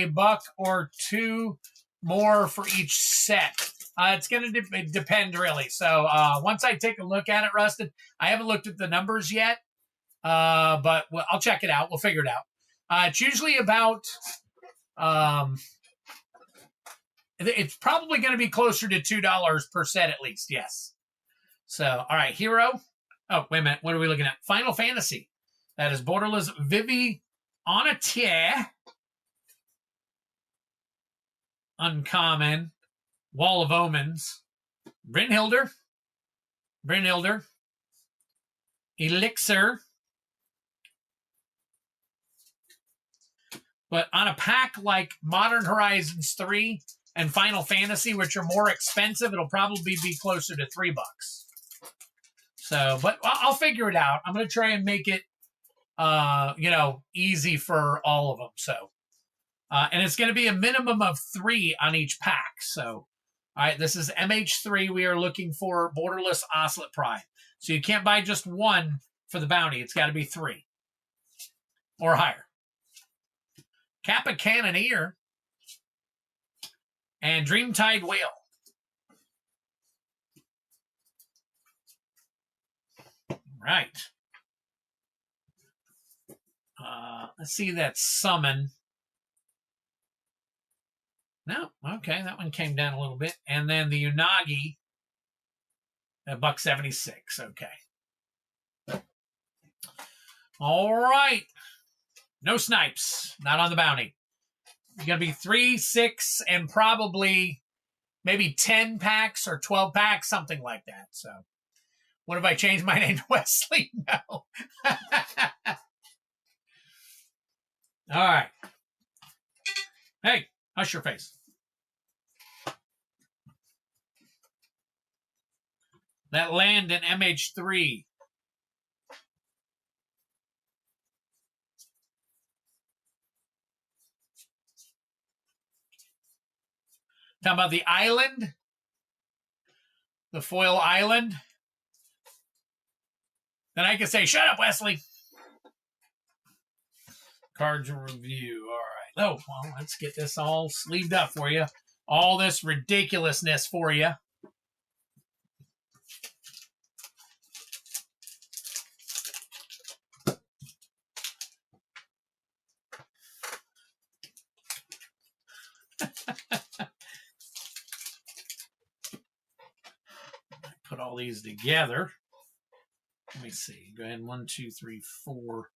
buck or two more for each set? It's going to depend, really. So once I take a look at it, Rusted, I haven't looked at the numbers yet, but I'll check it out. We'll figure it out. It's usually about... it's probably going to be closer to $2 per set at least, yes. So, all right, Hero. Oh, wait a minute. What are we looking at? Final Fantasy. That is Borderless Vivi Onatier. Uncommon. Wall of Omens. Brynhilder. Elixir. But on a pack like Modern Horizons 3 and Final Fantasy, which are more expensive, it'll probably be closer to $3. So, but I'll figure it out. I'm going to try and make it, easy for all of them. So, and it's going to be a minimum of 3 on each pack. So, all right, this is MH3. We are looking for Borderless Oscillate Prime. So you can't buy just 1 for the bounty. It's got to be 3 or higher. Kappa Cannoneer and Dreamtide Whale. Right. Let's see that Summon. No, okay, that one came down a little bit. And then the Unagi at $1.76. Okay. All right. No snipes. Not on the bounty. It's going to be 3, 6, and probably maybe 10 packs or 12 packs, something like that. So, what if I change my name to Wesley? No. All right. Hey, hush your face. That land in MH3. Talking about the island. The foil island. Then I can say, shut up, Wesley. Cards review. All right. Oh, well, let's get this all sleeved up for you. All this ridiculousness for you. Put all these together. Let me see. Go ahead. 1, 2, 3, 4,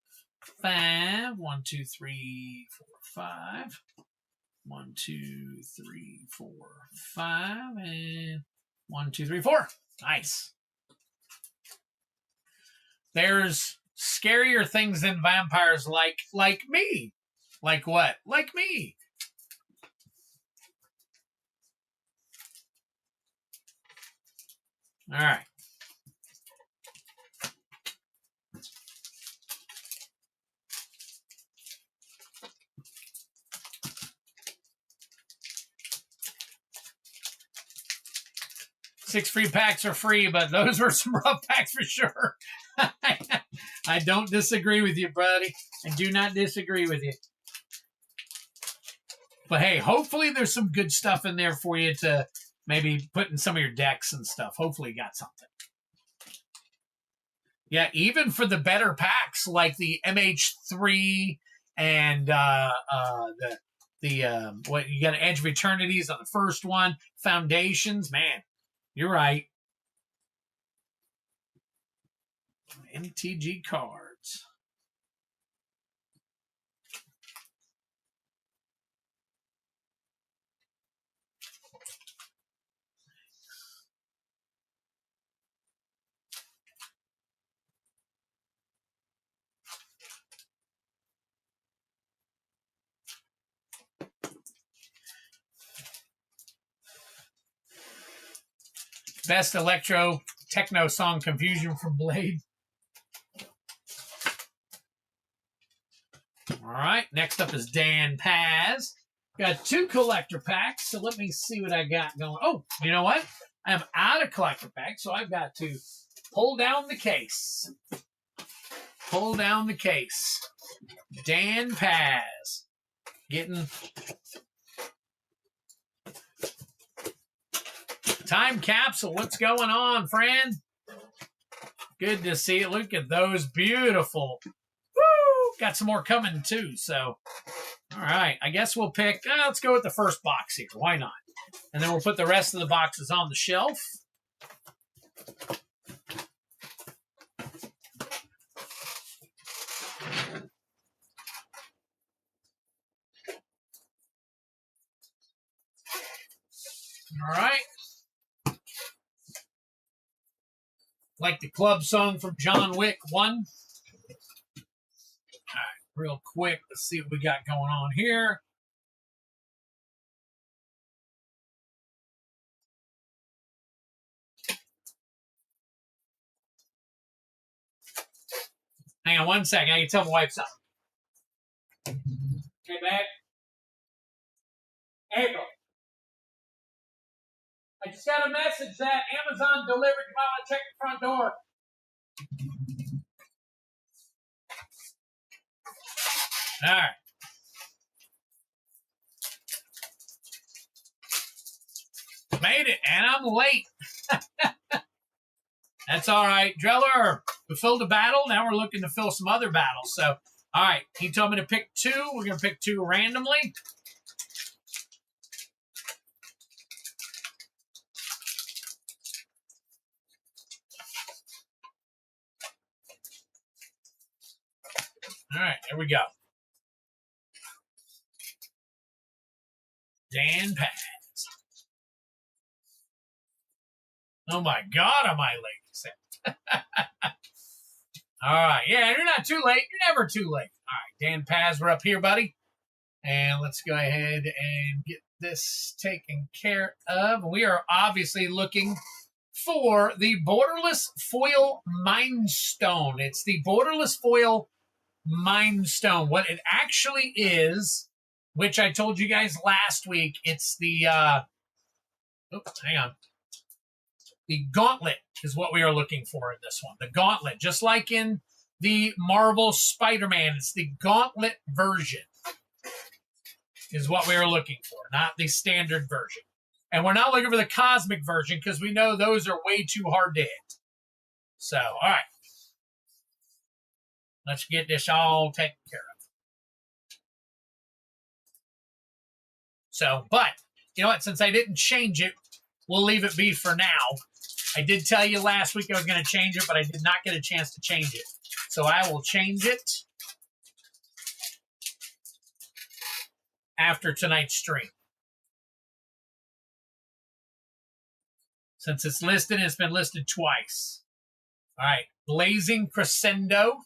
5. 1, 2, 3, 4, 5. 1, 2, 3, 4, 5. And 1, 2, 3, 4. Nice. There's scarier things than vampires like me. Like what? Like me. All right. Six free packs are free, but those were some rough packs for sure. I don't disagree with you, buddy. I do not disagree with you. But hey, hopefully there's some good stuff in there for you to maybe put in some of your decks and stuff. Hopefully you got something. Yeah, even for the better packs like the MH3 and what you got, Edge of Eternities on the first one, Foundations, man. You're right. MTG cards. Best electro techno song, Confusion from Blade. All right, next up is Dan Paz. Got 2 collector packs, so let me see what I got going. Oh, you know what? I'm out of collector packs, so I've got to pull down the case. Pull down the case. Dan Paz. Getting time capsule. What's going on, friend? Good to see you. Look at those beautiful. Woo! Got some more coming too. So, all right. I guess we'll pick. Let's go with the first box here. Why not? And then we'll put the rest of the boxes on the shelf. All right. Like the club song from John Wick 1. All right, real quick, let's see what we got going on here. Hang on 1 second. I can tell my wife something. Okay, babe. April. I just got a message that Amazon delivered. You might want to check the front door. All right. Made it, and I'm late. That's all right. Driller, we filled a battle. Now we're looking to fill some other battles. So, all right. He told me to pick 2. We're going to pick 2 randomly. All right, here we go. Dan Paz. Oh my God, am I late? All right, yeah, you're not too late. You're never too late. All right, Dan Paz, we're up here, buddy. And let's go ahead and get this taken care of. We are obviously looking for the Borderless Foil Mind Stone. It's the Borderless Foil Mind Stone. What it actually is, which I told you guys last week, it's the oops, hang on. The Gauntlet is what we are looking for in this one. The Gauntlet, just like in the Marvel Spider-Man, it's the Gauntlet version is what we are looking for, not the standard version. And we're not looking for the Cosmic version because we know those are way too hard to hit. So, all right. Let's get this all taken care of. So, but, you know what? Since I didn't change it, we'll leave it be for now. I did tell you last week I was going to change it, but I did not get a chance to change it. So I will change it after tonight's stream. Since it's listed, it's been listed twice. All right. Blazing Crescendo.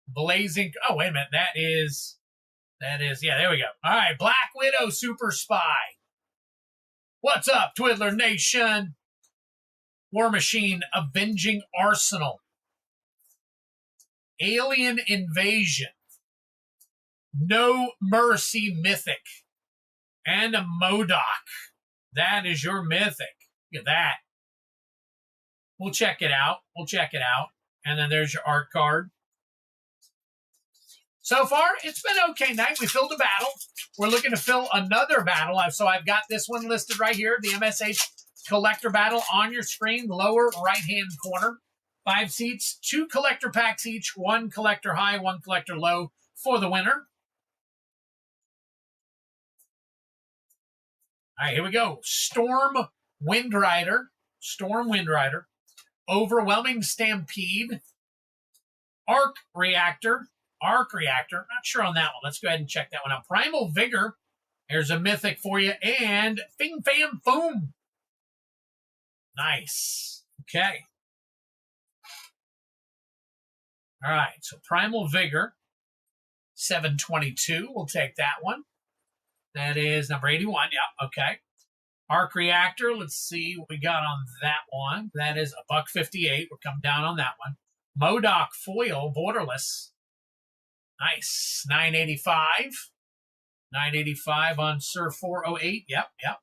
Blazing. Oh, wait a minute. That is. Yeah, there we go. All right. Black Widow Super Spy. What's up, Twiddler Nation? War Machine Avenging Arsenal. Alien Invasion. No Mercy Mythic. And a MODOK. That is your Mythic. Look at that. We'll check it out. And then there's your art card. So far, it's been okay night. We filled a battle. We're looking to fill another battle. So I've got this one listed right here, the MSH Collector Battle on your screen, lower right-hand corner. 5 seats, 2 collector packs each, 1 collector high, 1 collector low for the winner. All right, here we go. Storm Wind Rider. Overwhelming Stampede. Arc Reactor. Not sure on that one. Let's go ahead and check that one out. Primal Vigor. There's a Mythic for you. And Fing Fam Foom. Nice. Okay. All right. So Primal Vigor. 722. We'll take that one. That is number 81. Yeah. Okay. Arc Reactor. Let's see what we got on that one. That is $158. We'll come down on that one. MODOK Foil Borderless. Nice. 985. 985 on Sir 408. Yep. All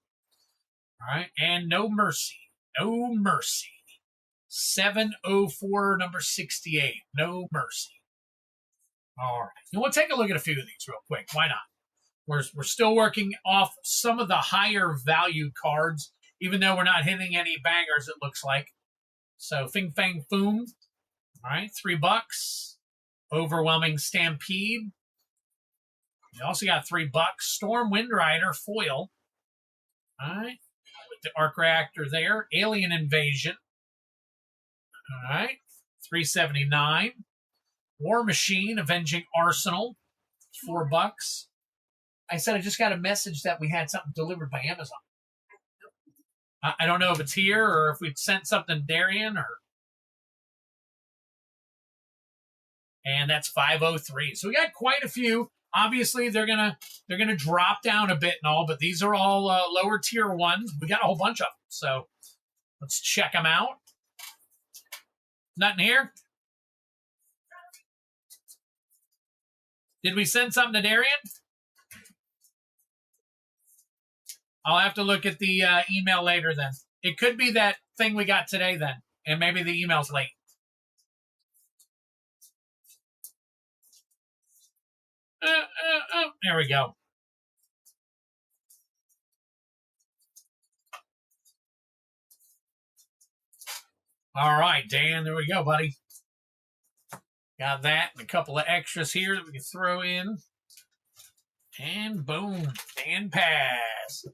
right. And No Mercy. 704, number 68. No Mercy. All right. And we'll take a look at a few of these real quick. Why not? We're still working off some of the higher value cards, even though we're not hitting any bangers, it looks like. So Fing Fang Foom. All right. $3. Overwhelming Stampede. We also got $3. Storm Wind Rider Foil. All right. With the Arc Reactor there. Alien Invasion. All right. $3.79. War Machine Avenging Arsenal. $4. I said I just got a message that we had something delivered by Amazon. I don't know if it's here or if we'd sent something Darian or. And that's 503. So we got quite a few. Obviously, they're gonna drop down a bit and all, but these are all lower tier ones. We got a whole bunch of them. So let's check them out. Nothing here. Did we send something to Darian? I'll have to look at the email later then. It could be that thing we got today then, and maybe the email's late. There we go. All right, Dan, there we go, buddy. Got that and a couple of extras here that we can throw in. And boom, Dan Pass.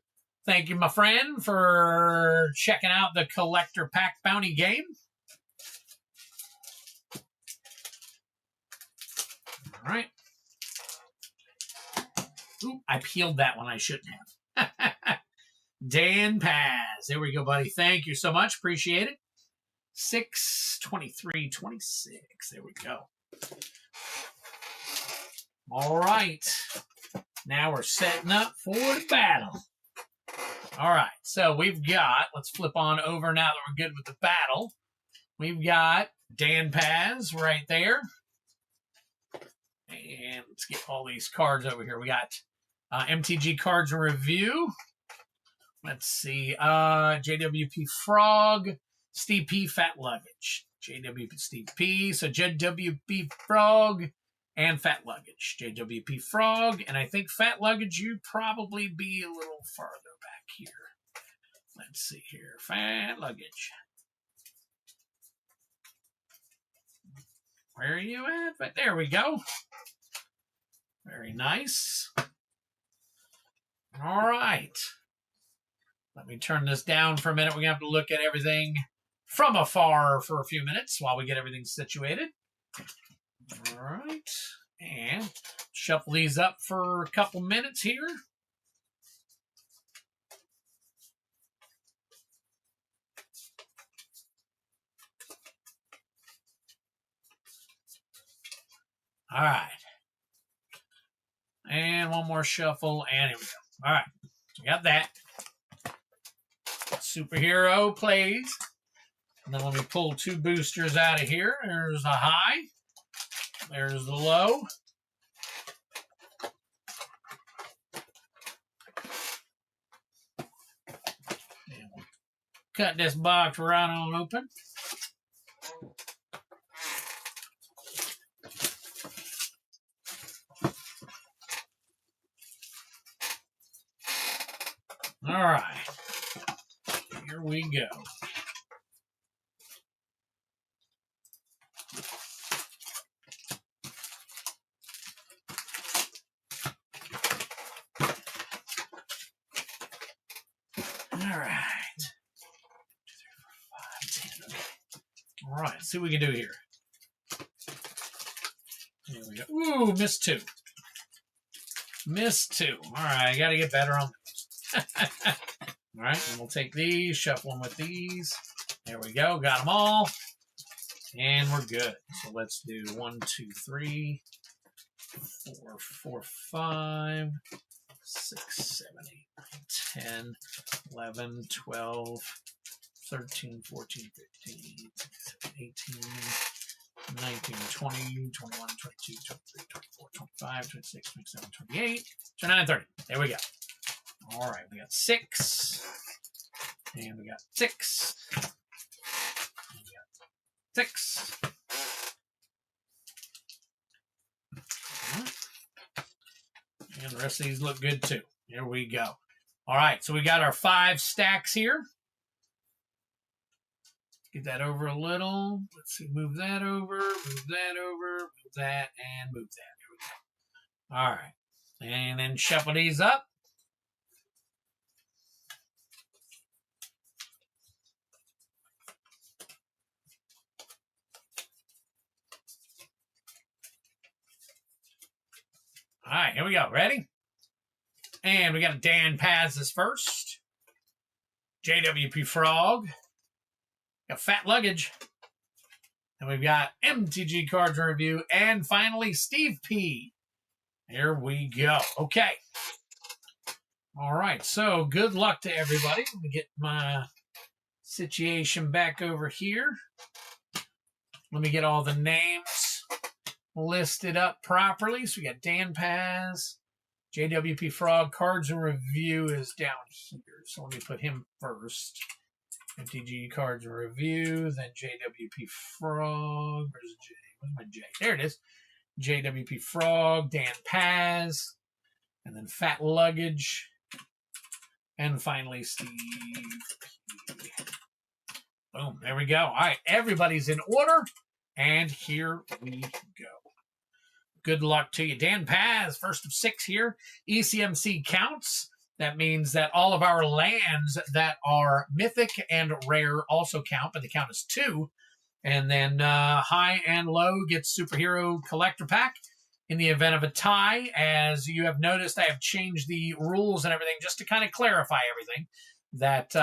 Thank you, my friend, for checking out the Collector Pack Bounty game. All right. Ooh, I peeled that one. I shouldn't have. Dan Paz. There we go, buddy. Thank you so much. Appreciate it. 6/23/26. There we go. All right. Now we're setting up for the battle. All right. So we've got, let's flip on over now that we're good with the battle. We've got Dan Paz right there. And let's get all these cards over here. We got MTG Cards in Review. Let's see. JWP Frog, Steve P, Fat Luggage. JWP Steve P. So JWP Frog and Fat Luggage. JWP Frog, and I think Fat Luggage, you'd probably be a little farther back here. Let's see here. Fat Luggage. Where are you at? But there we go. Very nice. All right. Let me turn this down for a minute. We're going to have to look at everything from afar for a few minutes while we get everything situated. All right. And shuffle these up for a couple minutes here. All right. And one more shuffle, and here we go. All right. We got that. Superhero plays. And then let me pull two boosters out of here. There's the high. There's the low. And we'll cut this box right on open. All right. Here we go. All right. 2, 3, 4, 5, 10. All right. Let's see what we can do here. Here we go. Ooh, missed 2. Missed 2. All right. I got to get better on this. All right. And we'll take these, shuffle them with these. There we go. Got them all. And we're good. So let's do 1, 2, 3, 4, 4, 5, 6, 7, 8, 9, 10, 11, 12, 13, 14, 15, 16, 17, 18, 19, 20, 21, 22, 23, 24, 25, 26, 27, 28, 29, 30. There we go. All right. We got 6. And we got 6. 6. And the rest of these look good too. Here we go. All right, so we got our 5 stacks here. Get that over a little. Let's see, move that over, move that over, move that, and move that. Here we go. All right, and then shuffle these up. All right, here we go. Ready? And we got Dan Paz's first. JWP Frog. Got Fat Luggage. And we've got MTG Cards and Review. And finally, Steve P. Here we go. Okay. All right, so good luck to everybody. Let me get my situation back over here. Let me get all the names listed up properly. So we got Dan Paz, JWP Frog, Cards and Review is down here. So let me put him first. MTG Cards and Review, then JWP Frog. Where's J? Where's my J? There it is. JWP Frog, Dan Paz, and then Fat Luggage, and finally Steve P. Boom, there we go. All right, everybody's in order, and here we go. Good luck to you. Dan Paz, first of 6 here. ECMC counts. That means that all of our lands that are mythic and rare also count, but the count is 2. And then high and low gets superhero collector pack. In the event of a tie, as you have noticed, I have changed the rules and everything just to kind of clarify everything. That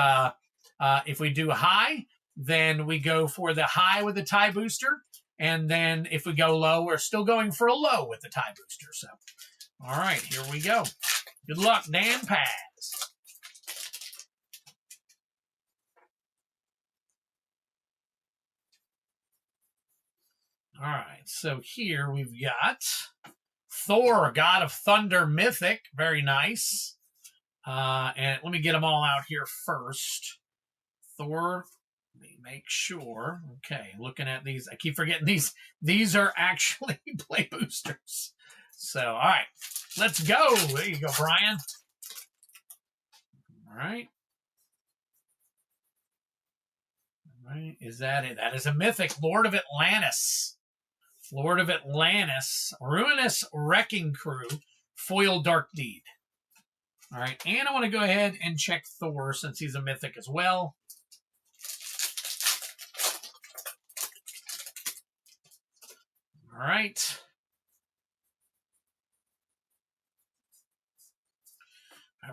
if we do high, then we go for the high with the tie booster. And then if we go low, we're still going for a low with the tie booster. So, all right, here we go. Good luck, Dan Paz. All right, so here we've got Thor, God of Thunder Mythic. Very nice. And let me get them all out here first. Thor, let me make sure. Okay, looking at these. I keep forgetting these are actually play boosters. So, all right, let's go. There you go, Brian. All right. All right, is that it? That is a Mythic, Lord of Atlantis. Lord of Atlantis, Ruinous Wrecking Crew, Foil Dark Deed. All right, and I want to go ahead and check Thor since he's a Mythic as well. All right.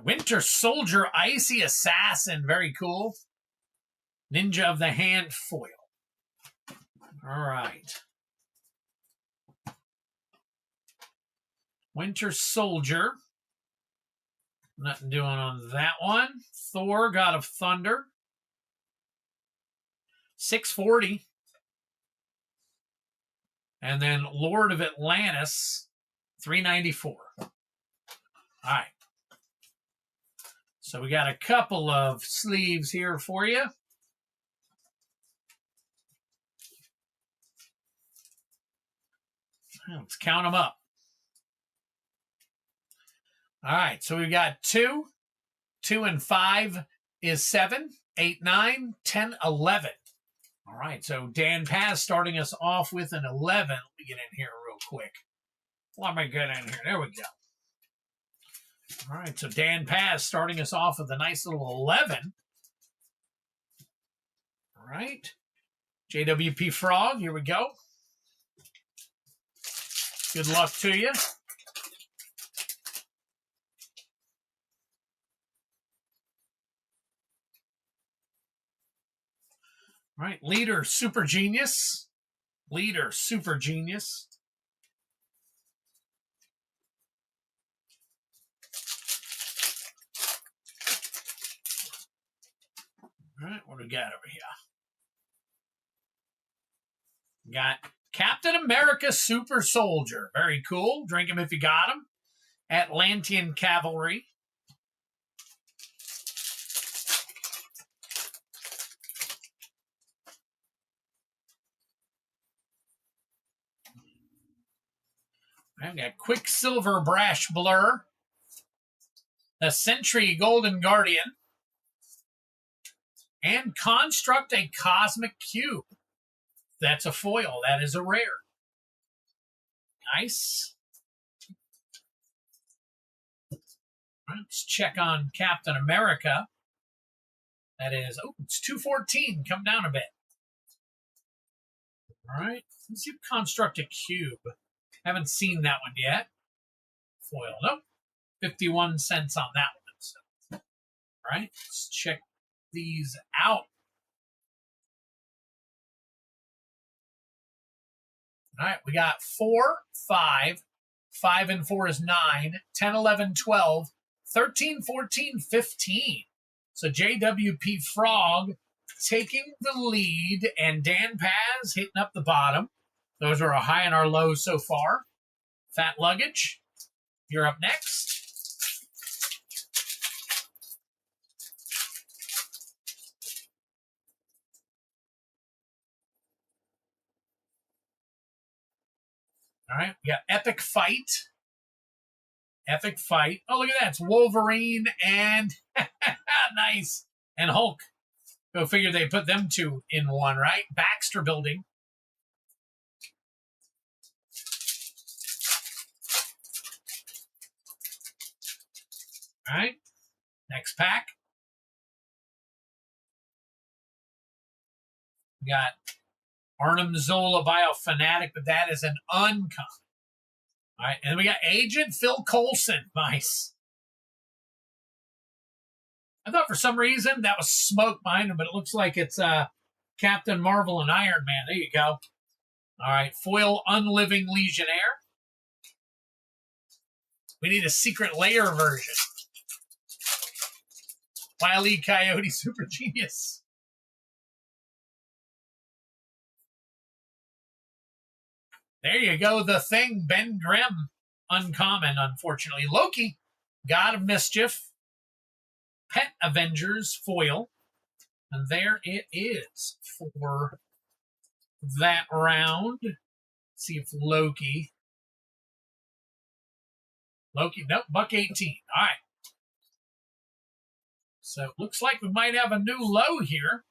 Winter Soldier, Icy Assassin, very cool. Ninja of the Hand foil. All right. Winter Soldier. Nothing doing on that one. Thor, God of Thunder. 640. And then Lord of Atlantis, 394. All right. So we got a couple of sleeves here for you. Let's count them up. All right, so we've got 2. 2 and 5 is 7, 8, 9, 10, 11. All right, so Dan Paz starting us off with an 11. Let me get in here real quick. Let me get in here. There we go. All right, so Dan Paz starting us off with a nice little 11. All right. JWP Frog, here we go. Good luck to you. All right, Leader Super Genius. Leader Super Genius. All right, what do we got over here? Got Captain America Super Soldier. Very cool. Drink him if you got him. Atlantean Cavalry. I've got Quicksilver Brash Blur. The Sentry Golden Guardian. And Construct a Cosmic Cube. That's a foil. That is a rare. Nice. Let's check on Captain America. That is, oh, it's 214. Come down a bit. All right. Let's see if Construct a Cube. Haven't seen that one yet. Foil. Nope. 51 cents on that one. So, all right. Let's check these out. All right. We got 4, 5. 5 and 4 is 9. 10, 11, 12. 13, 14, 15. So JWP Frog taking the lead and Dan Paz hitting up the bottom. Those are our high and our low so far. Fat Luggage, you're up next. All right, we got Epic Fight. Epic Fight. Oh, look at that. It's Wolverine and nice. And Hulk. Go figure they put them two in one, right? Baxter Building. All right. Next pack. We got Arnim Zola Biofanatic, but that is an uncommon. All right, and then we got Agent Phil Coulson. Nice. I thought for some reason that was smoke behind him, but it looks like it's Captain Marvel and Iron Man. There you go. All right, foil Unliving Legionnaire. We need a secret layer version. Wile E. Coyote Super Genius. There you go. The Thing, Ben Grimm. Uncommon, unfortunately. Loki, God of Mischief. Pet Avengers foil. And there it is for that round. Let's see if Loki, nope, buck 18. All right. So it looks like we might have a new low here.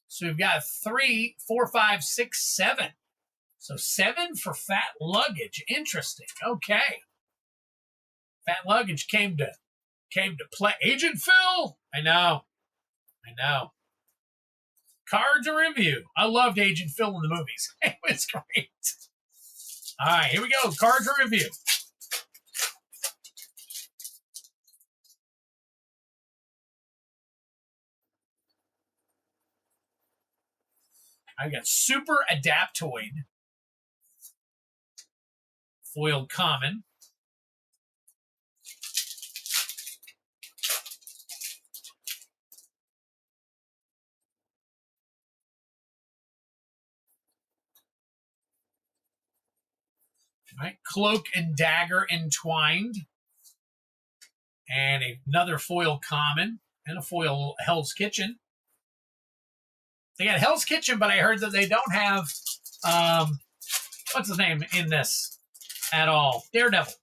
So we've got 3, 4, 5, 6, 7. So 7 for Fat Luggage. Interesting. Okay. Fat Luggage came to play. Agent Phil. I know. Cards and review. I loved Agent Phil in the movies. It was great. All right, here we go. Cards and review. I got Super Adaptoid. Foiled common. All right, Cloak and Dagger Entwined. And another foil common. And a foil Hell's Kitchen. They got Hell's Kitchen, but I heard that they don't have, what's his name in this at all? Daredevil.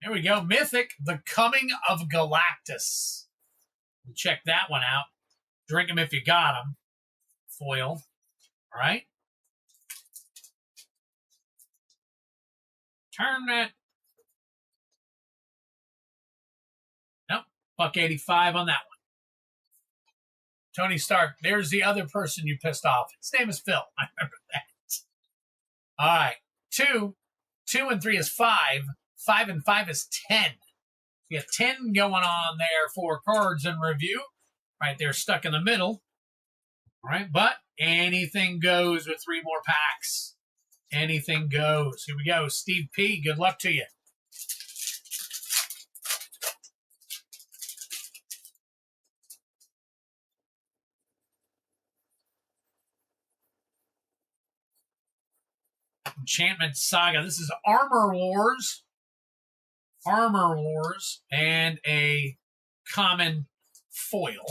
There we go. Mythic, The Coming of Galactus. Check that one out. Drink them if you got them. Foil. All right. Turn that. Nope. Buck 85 on that one. Tony Stark. There's the other person you pissed off. His name is Phil. I remember that. All right. 2 and 3 is 5. 5 and 5 is 10. You got 10 going on there for cards and review. Right there, stuck in the middle. All right, but anything goes with 3 more packs. Anything goes. Here we go. Steve P., good luck to you. Enchantment Saga. This is Armor Wars. Armor Wars. And a common foil.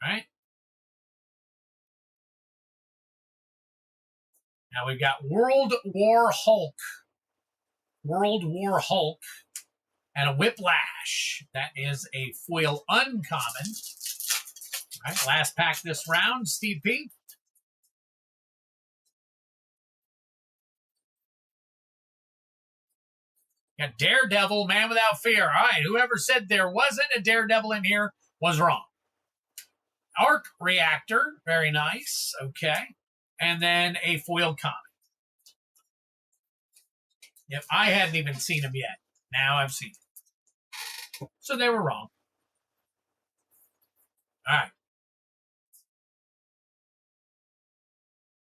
All right. Now we've got World War Hulk. World War Hulk. And a Whiplash. That is a foil uncommon. All right, last pack this round, Steve P. Got Daredevil, Man Without Fear. All right, whoever said there wasn't a Daredevil in here was wrong. Arc Reactor, very nice. Okay. And then a foil comic. Yep, I hadn't even seen him yet. Now I've seen him. So they were wrong. All right.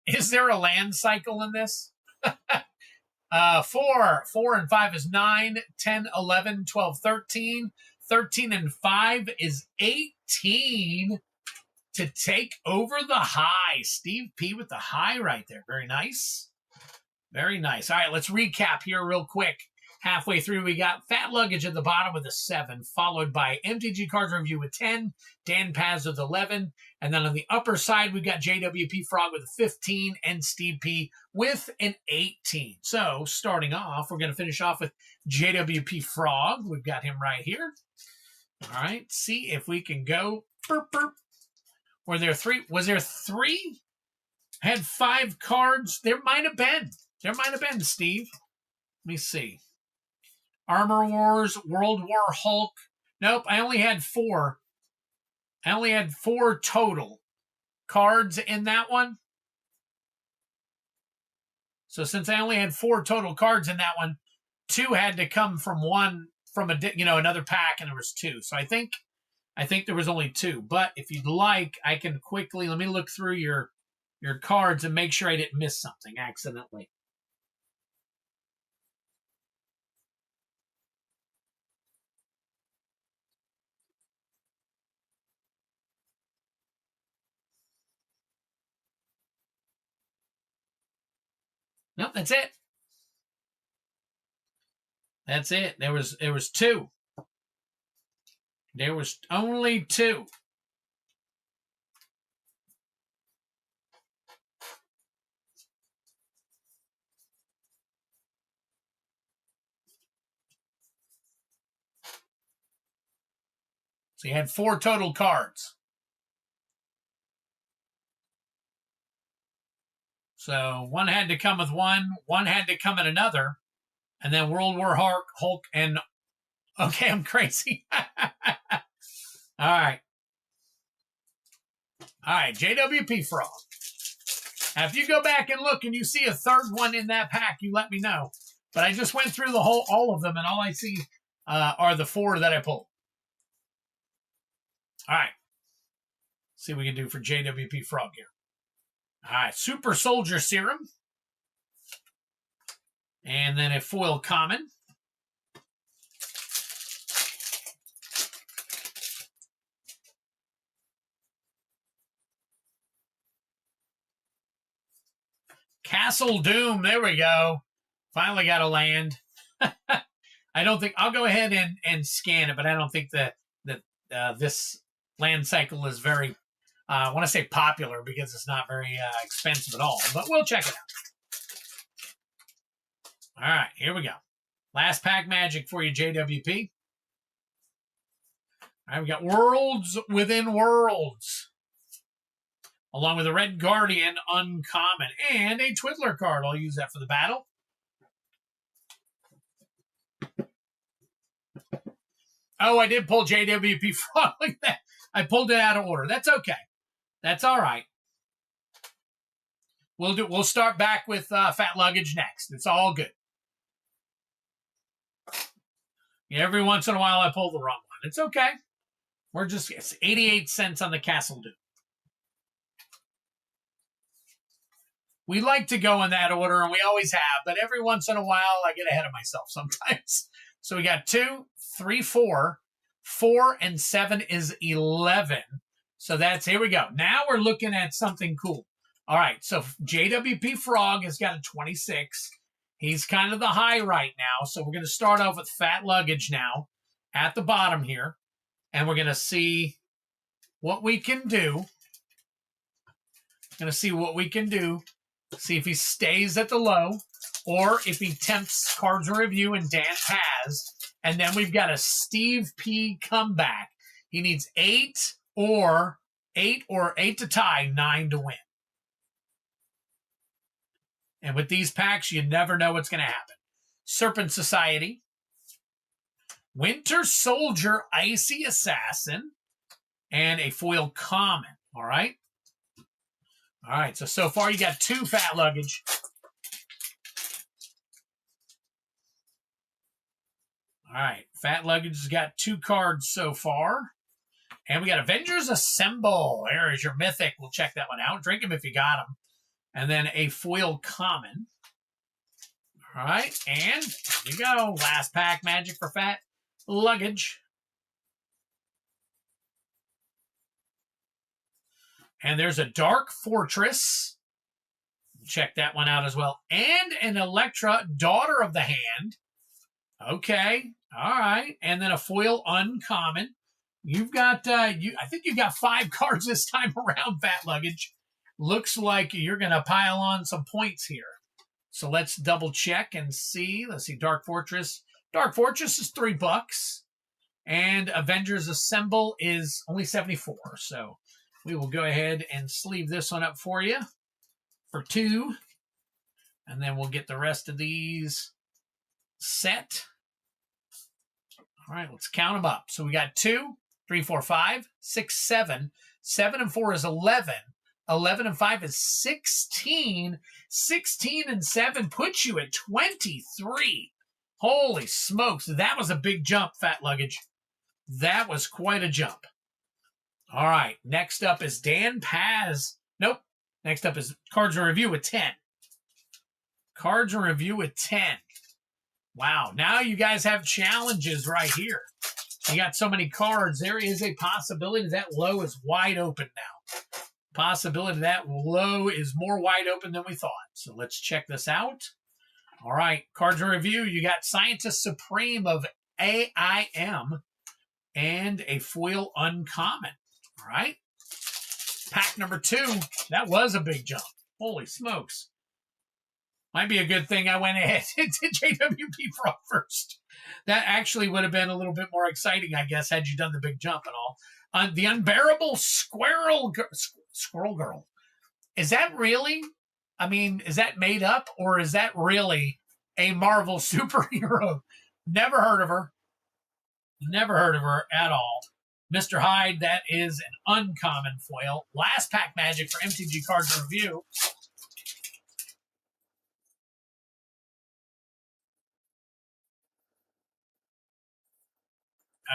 Is there a land cycle in this? 4 and 5 is 9, 10, 11, 12, 13. 13 and 5 is 18 to take over the high. Steve P with the high right there. Very nice. Very nice. All right, let's recap here real quick. Halfway through, we got Fat Luggage at the bottom with a 7, followed by MTG Cards Review with 10, Dan Paz with 11, and then on the upper side, we've got JWP Frog with a 15, and Steve P with an 18. So, starting off, we're going to finish off with JWP Frog. We've got him right here. All right, see if we can go. Burp, burp. Were there 3? Was there 3? I had 5 cards. There might have been. There might have been, Steve. Let me see. Armor Wars, World War Hulk. Nope, I only had 4. I only had 4 total cards in that one. So since I only had 4 total cards in that one, 2 had to come from another pack, and there was 2. So I think there was only 2. But if you'd like, I can quickly let me look through your cards and make sure I didn't miss something accidentally. Nope, that's it. That's it. There was 2. There was only 2. So you had 4 total cards. So one had to come with one had to come in another, and then World War Hulk, and okay, I'm crazy. All right. All right, JWP Frog. Now, if you go back and look and you see a third one in that pack, you let me know. But I just went through all of them, and all I see are the 4 that I pulled. All right. See what we can do for JWP Frog here. All right, Super Soldier Serum. And then a foil common. Castle Doom, there we go. Finally got a land. I don't think, I'll go ahead and scan it, but I don't think that this land cycle is very, I want to say popular because it's not very expensive at all, but we'll check it out. All right, here we go. Last pack magic for you, JWP. All right, we got Worlds Within Worlds, along with a Red Guardian uncommon and a Twiddler card. I'll use that for the battle. Oh, I did pull JWP Frog like that. I pulled it out of order. That's okay. That's all right. We'll start back with Fat Luggage next. It's all good. Every once in a while I pull the wrong one. It's okay. It's 88 cents on the Castle Doom. We like to go in that order, and we always have, but every once in a while I get ahead of myself sometimes. So we got 2, 3, 4. 4 and 7 is 11. So here we go. Now we're looking at something cool. All right, so JWP Frog has got a 26. He's kind of the high right now. So we're going to start off with Fat Luggage now at the bottom here. And we're going to see what we can do. Going to see what we can do. See if he stays at the low or if he tempts Cards and Review and Dan Paz. And then we've got a Steve P comeback. He needs 8 or 8 to tie, 9 to win. And with these packs, you never know what's going to happen. Serpent Society. Winter Soldier, Icy Assassin. And a foil common. All right. All right. So far you got 2 Fat Luggage. All right. Fat Luggage has got 2 cards so far. And we got Avengers Assemble. There is your Mythic. We'll check that one out. Drink them if you got them. And then a foil common. All right. And here you go. Last pack magic for Fat Luggage. And there's a Dark Fortress. Check that one out as well. And an Elektra, Daughter of the Hand. Okay. All right. And then a foil uncommon. You've got, I think you've got 5 cards this time around, Fat Luggage. Looks like you're going to pile on some points here. So let's double check and see. Let's see. Dark Fortress. Dark Fortress is $3. And Avengers Assemble is only 74. So we will go ahead and sleeve this one up for you for 2. And then we'll get the rest of these set. All right, let's count them up. So we got 2, 3, 4, 5, 6, 7. 7 and 4 is 11. 11 and 5 is 16. 16 and 7 puts you at 23. Holy smokes. That was a big jump, Fat Luggage. That was quite a jump. All right. Next up is Dan Paz. Nope. Next up is Cards and Review with 10. Cards and Review with 10. Wow. Now you guys have challenges right here. You got so many cards. There is a possibility that low is wide open now. Possibility that low is more wide open than we thought. So let's check this out. All right, cards in review. You got Scientist Supreme of AIM and a foil uncommon. All right. Pack number 2. That was a big jump. Holy smokes. Might be a good thing I went ahead and did JWP Frog first. That actually would have been a little bit more exciting, I guess, had you done the big jump and all. The Unbearable Squirrel Girl. Is that really? I mean, is that made up or is that really a Marvel superhero? Never heard of her. Never heard of her at all. Mr. Hyde, that is an uncommon foil. Last pack magic for MTG Cards Review.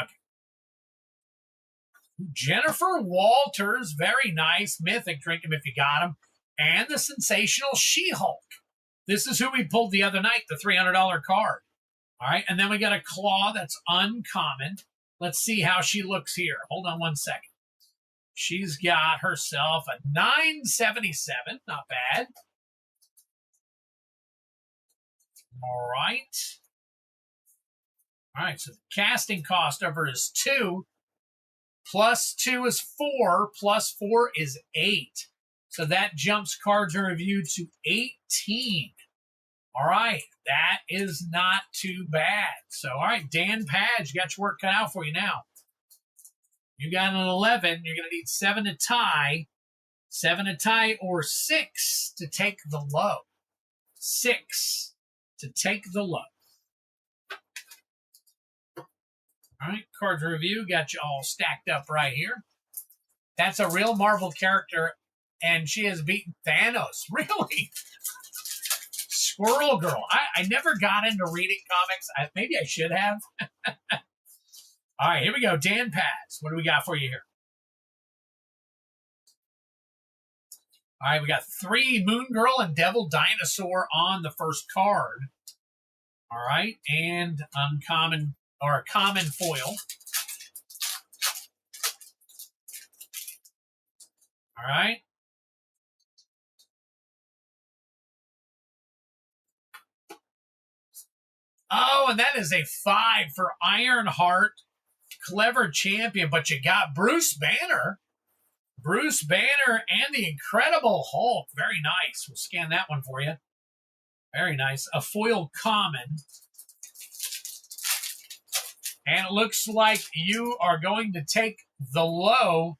Okay. Jennifer Walters, very nice. Mythic, drink him if you got him. And the sensational She-Hulk. This is who we pulled the other night, the $300 card. All right, and then we got a Claw that's uncommon. Let's see how she looks here. Hold on one second. She's got herself a 977. Not bad. All right. All right, so the casting cost of her is 2. Plus 2 is 4. Plus 4 is 8. So that jumps Cards in Review to 18. All right, that is not too bad. So, all right, Dan Page, got your work cut out for you now. You got an 11. You're going to need 7 to tie. 7 to tie or 6 to take the low. 6 to take the low. All right, Cards Review, got you all stacked up right here. That's a real Marvel character, and she has beaten Thanos. Really? Squirrel Girl. I never got into reading comics. Maybe I should have. All right, here we go. Dan Paz. What do we got for you here? All right, we got 3 Moon Girl and Devil Dinosaur on the first card. All right, and uncommon or a common foil. All right. Oh, and that is a 5 for Ironheart. Clever champion, but you got Bruce Banner. Bruce Banner and the Incredible Hulk. Very nice. We'll scan that one for you. Very nice. A foil common. And it looks like you are going to take the low.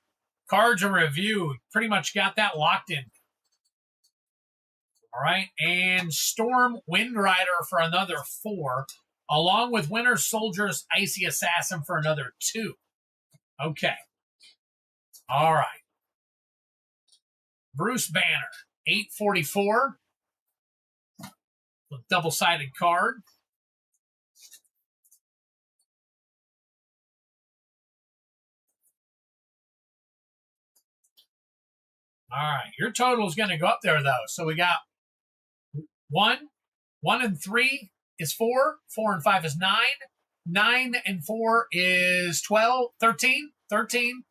Cards in Review. Pretty much got that locked in. All right. And Storm Windrider for another 4. Along with Winter Soldier's Icy Assassin for another 2. Okay. All right. Bruce Banner, 844. Double-sided card. All right. Your total is going to go up there, though. So we got 1. 1 and 3 is 4. 4 and 5 is 9. 9 and 4 is 12. 13. 13.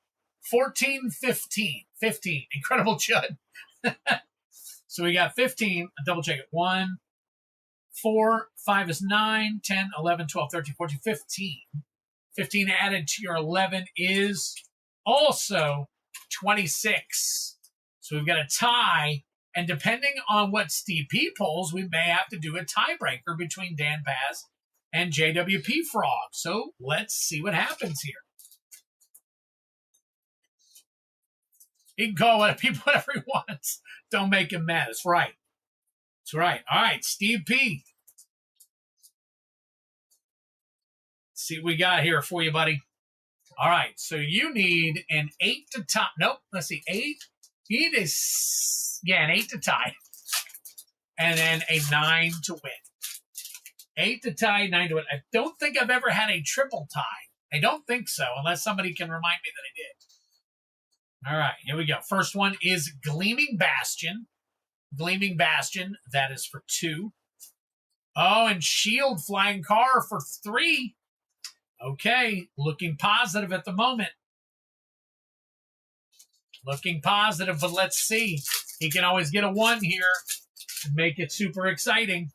14, 15. 15. Incredible Chud. So we got 15. Double check it. 1, 4, 5 is 9, 10, 11, 12, 13, 14, 15. 15 added to your 11 is also 26. So we've got a tie. And depending on what Steve P pulls, we may have to do a tiebreaker between Dan Paz and JWP Frog. So let's see what happens here. He can call whatever he wants. Don't make him mad. That's right. That's right. All right, Steve P. Let's see what we got here for you, buddy. All right, so you need an 8 to tie. Nope, let's see, 8. You need an 8 to tie. And then a 9 to win. 8 to tie, 9 to win. I don't think I've ever had a triple tie. I don't think so, unless somebody can remind me that I did. All right, here we go. First one is Gleaming Bastion. Gleaming Bastion, that is for 2. Oh, and Shield Flying Car for 3. Okay, looking positive at the moment. Looking positive, but let's see. He can always get a 1 here and make it super exciting.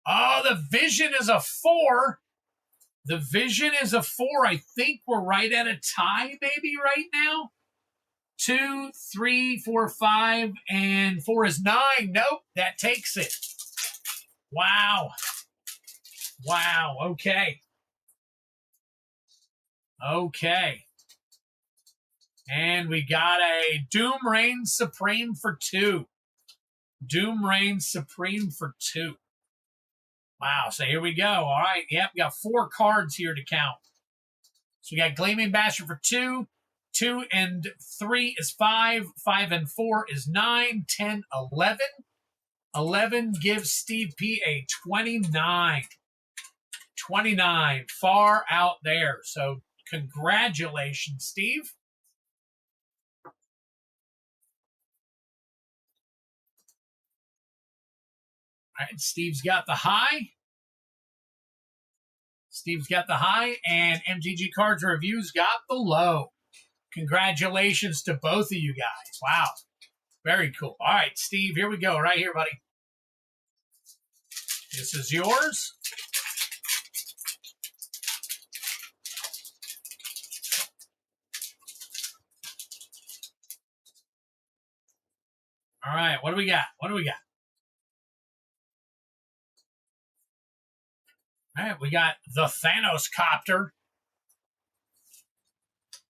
Oh, the vision is a 4. The vision is a 4. I think we're right at a tie maybe right now. 2, 3, 4, 5, and 4 is 9. Nope, that takes it. Wow. Wow, okay. Okay. And we got a Doom Reigns Supreme for 2. Doom Reigns Supreme for 2. Wow, so here we go. All right, yep, we got 4 cards here to count. So we got Gleaming Bastard for 2. 2 and 3 is 5. 5 and 4 is 9. 10, 11. 11 gives Steve P a 29. 29, far out there. So congratulations, Steve. All right, Steve's got the high. Steve's got the high, and MTG Cards Reviews got the low. Congratulations to both of you guys. Wow. Very cool. All right, Steve, here we go. Right here, buddy. This is yours. All right, what do we got? What do we got? All right, we got the Thanos Copter.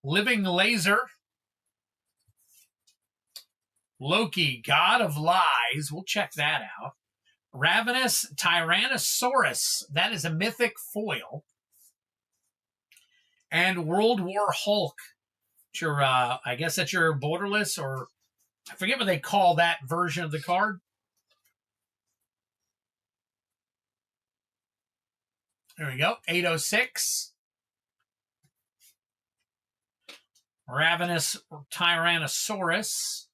Living Laser. Loki, God of Lies. We'll check that out. Ravenous Tyrannosaurus. That is a Mythic foil. And World War Hulk. It's your, I guess that's your borderless, or I forget what they call that version of the card. There we go. 806. Ravenous Tyrannosaurus.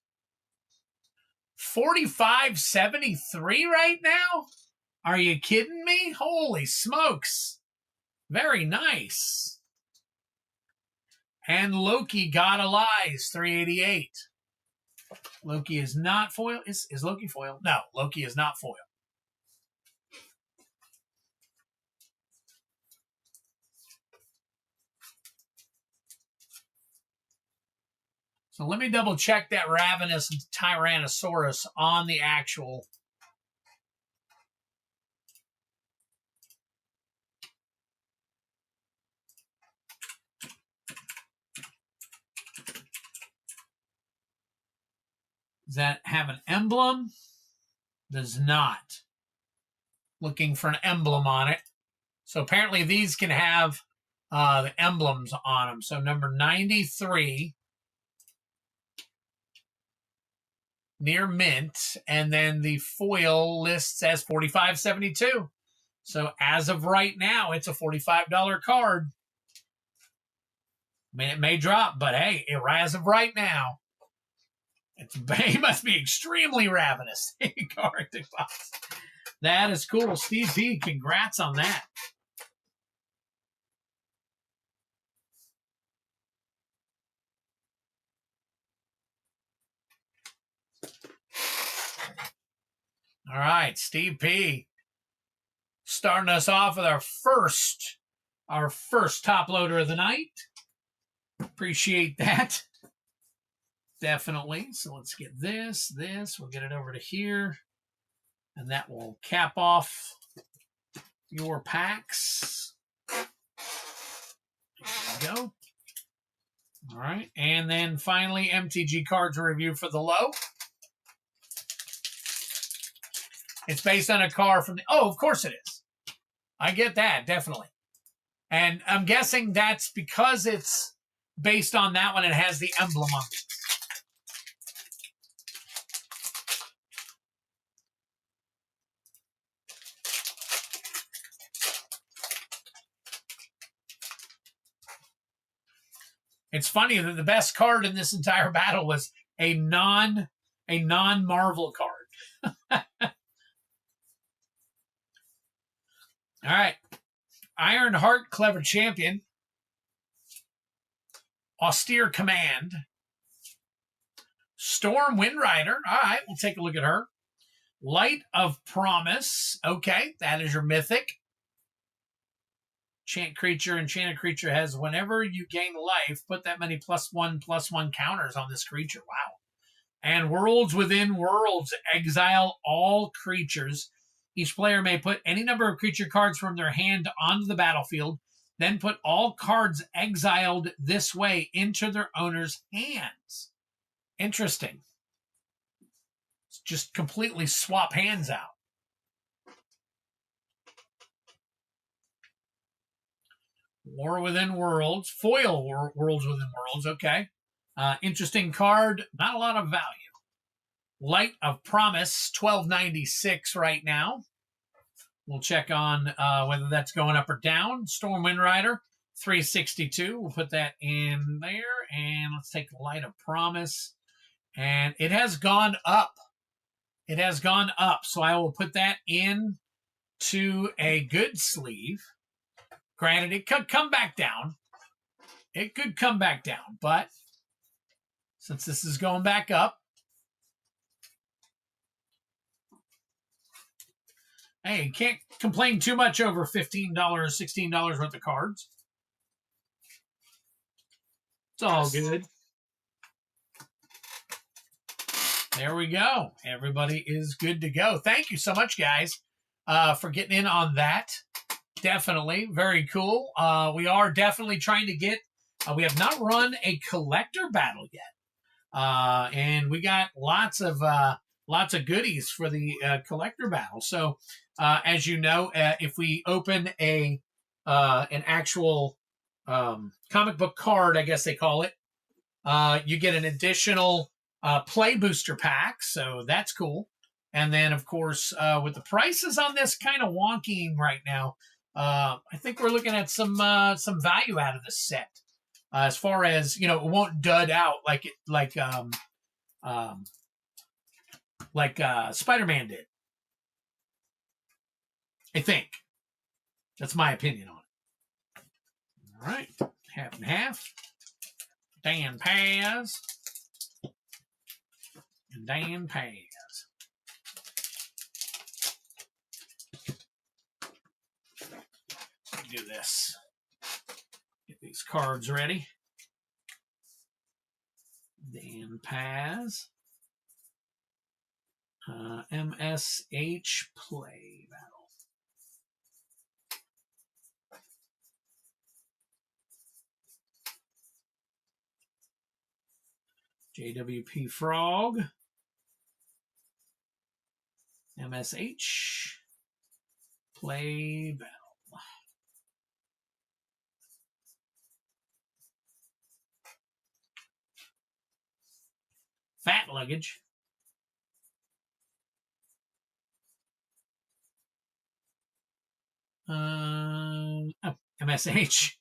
45.73 right now? Are you kidding me? Holy smokes. Very nice. And Loki, God of Lies, 388. Loki is not foil. Is Loki foil? No, Loki is not foil. So let me double check that Ravenous Tyrannosaurus on the actual. Does that have an emblem? Does not. Looking for an emblem on it. So apparently these can have the emblems on them. So number 93. Near mint, and then the foil lists as 45.72. So as of right now, it's a $45 card. I mean, it may drop, but hey, as of right now, he must be extremely ravenous. That is cool. Steve B, congrats on that. All right, Steve P. Starting us off with our first top loader of the night. Appreciate that. Definitely. So let's get this. We'll get it over to here. And that will cap off your packs. There we go. All right. And then finally, MTG Cards Review for the low. It's based on a card from the... Oh, of course it is. I get that, definitely. And I'm guessing that's because it's based on that one. It has the emblem on it. It's funny that the best card in this entire battle was a non-Marvel card. Ironheart, Clever Champion. Austere Command. Storm Windrider. All right, we'll take a look at her. Light of Promise. Okay, that is your Mythic. Enchanted creature has whenever you gain life, put that many +1/+1 counters on this creature. Wow. And Worlds Within Worlds. Exile all creatures. Each player may put any number of creature cards from their hand onto the battlefield, then put all cards exiled this way into their owner's hands. Interesting. Just completely swap hands out. War Within Worlds. Foil Worlds Within Worlds. Okay. Interesting card. Not a lot of value. Light of Promise. $12.96 right now. We'll check on whether that's going up or down. Storm Windrider. $3.62. We'll put that in there. And let's take Light of Promise. And it has gone up. It has gone up. So I will put that in to a good sleeve. Granted, it could come back down. It could come back down. But since this is going back up, hey, you can't complain too much over $15, $16 worth of cards. It's all good. There we go. Everybody is good to go. Thank you so much, guys, for getting in on that. Definitely. Very cool. We are definitely trying to get, we have not run a collector battle yet. And we got lots of goodies for the collector battle. So, as you know, if we open an actual comic book card, I guess they call it, you get an additional play booster pack, so that's cool. And then, of course, with the prices on this kind of wonky right now, I think we're looking at some value out of this set. As far as, you know, it won't dud out like Spider-Man did. I think. That's my opinion on it. All right, half and half. Dan Paz. And Dan Paz. Do this. Get these cards ready. Dan Paz. MSH Play Battle. JWP Frog. MSH Play Battle. Fat Luggage. MSH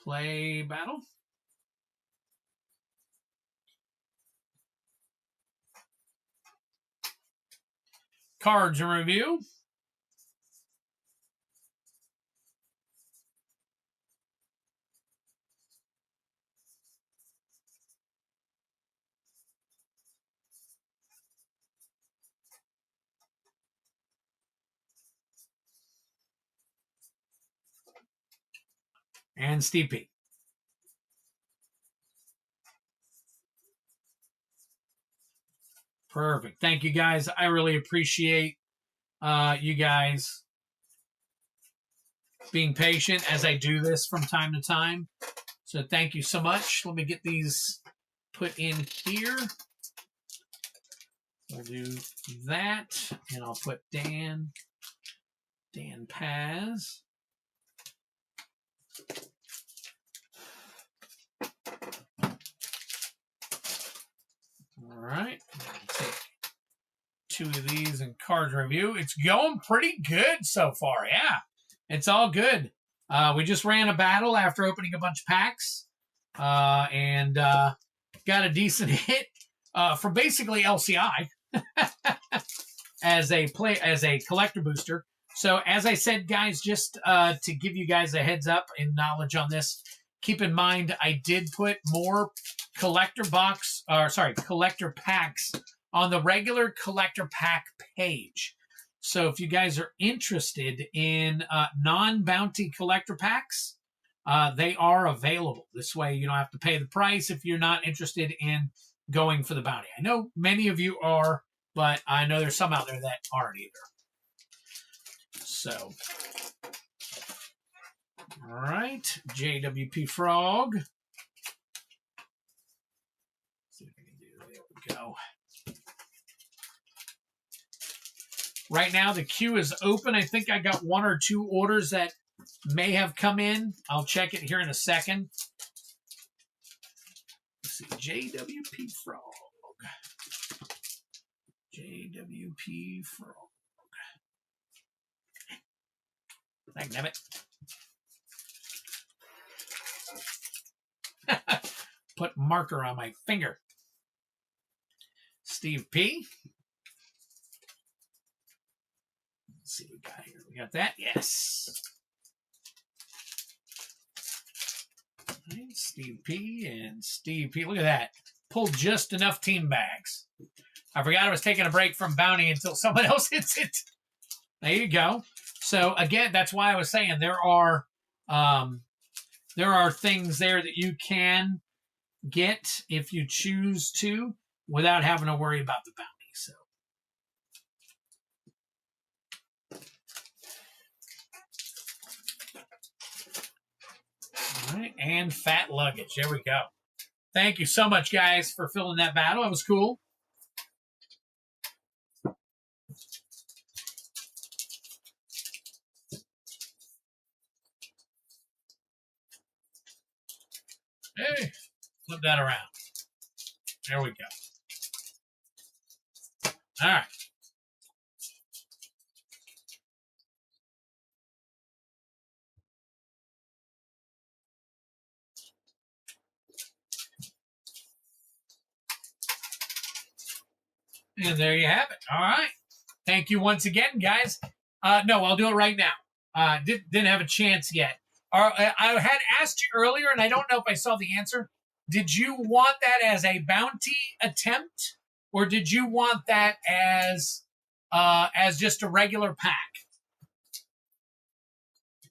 Play Battle. Cards in review. And Steve P. Perfect. Thank you, guys. I really appreciate you guys being patient as I do this from time to time. So thank you so much. Let me get these put in here. We'll do that. And I'll put Dan Paz. All right, take 2 of these in card review. It's going pretty good so far. Yeah, it's all good. We just ran a battle after opening a bunch of packs, and got a decent hit for basically LCI as a collector booster. So as I said, guys, just to give you guys a heads up and knowledge on this, keep in mind I did put more collector packs on the regular collector pack page. So if you guys are interested in non-bounty collector packs, they are available. This way you don't have to pay the price if you're not interested in going for the bounty. I know many of you are, but I know there's some out there that aren't either. So, all right, JWP Frog. Let's see what I can do. There we go. Right now, the queue is open. I think I got 1 or 2 orders that may have come in. I'll check it here in a second. Let's see, JWP Frog. JWP Frog. Damn it. Put marker on my finger. Steve P. Let's see what we got here. We got that? Yes. Right, Steve P and Steve P. Look at that. Pulled just enough team bags. I forgot I was taking a break from Bounty until someone else hits it. There you go. So again, that's why I was saying there are things there that you can get if you choose to without having to worry about the bounty. So all right, and fat luggage. There we go. Thank you so much, guys, for filling that battle. It was cool. Hey, flip that around. There we go. All right. And there you have it. All right. Thank you once again, guys. No, I'll do it right now. Didn't have a chance yet. I had asked you earlier, and I don't know if I saw the answer. Did you want that as a bounty attempt, or did you want that as just a regular pack?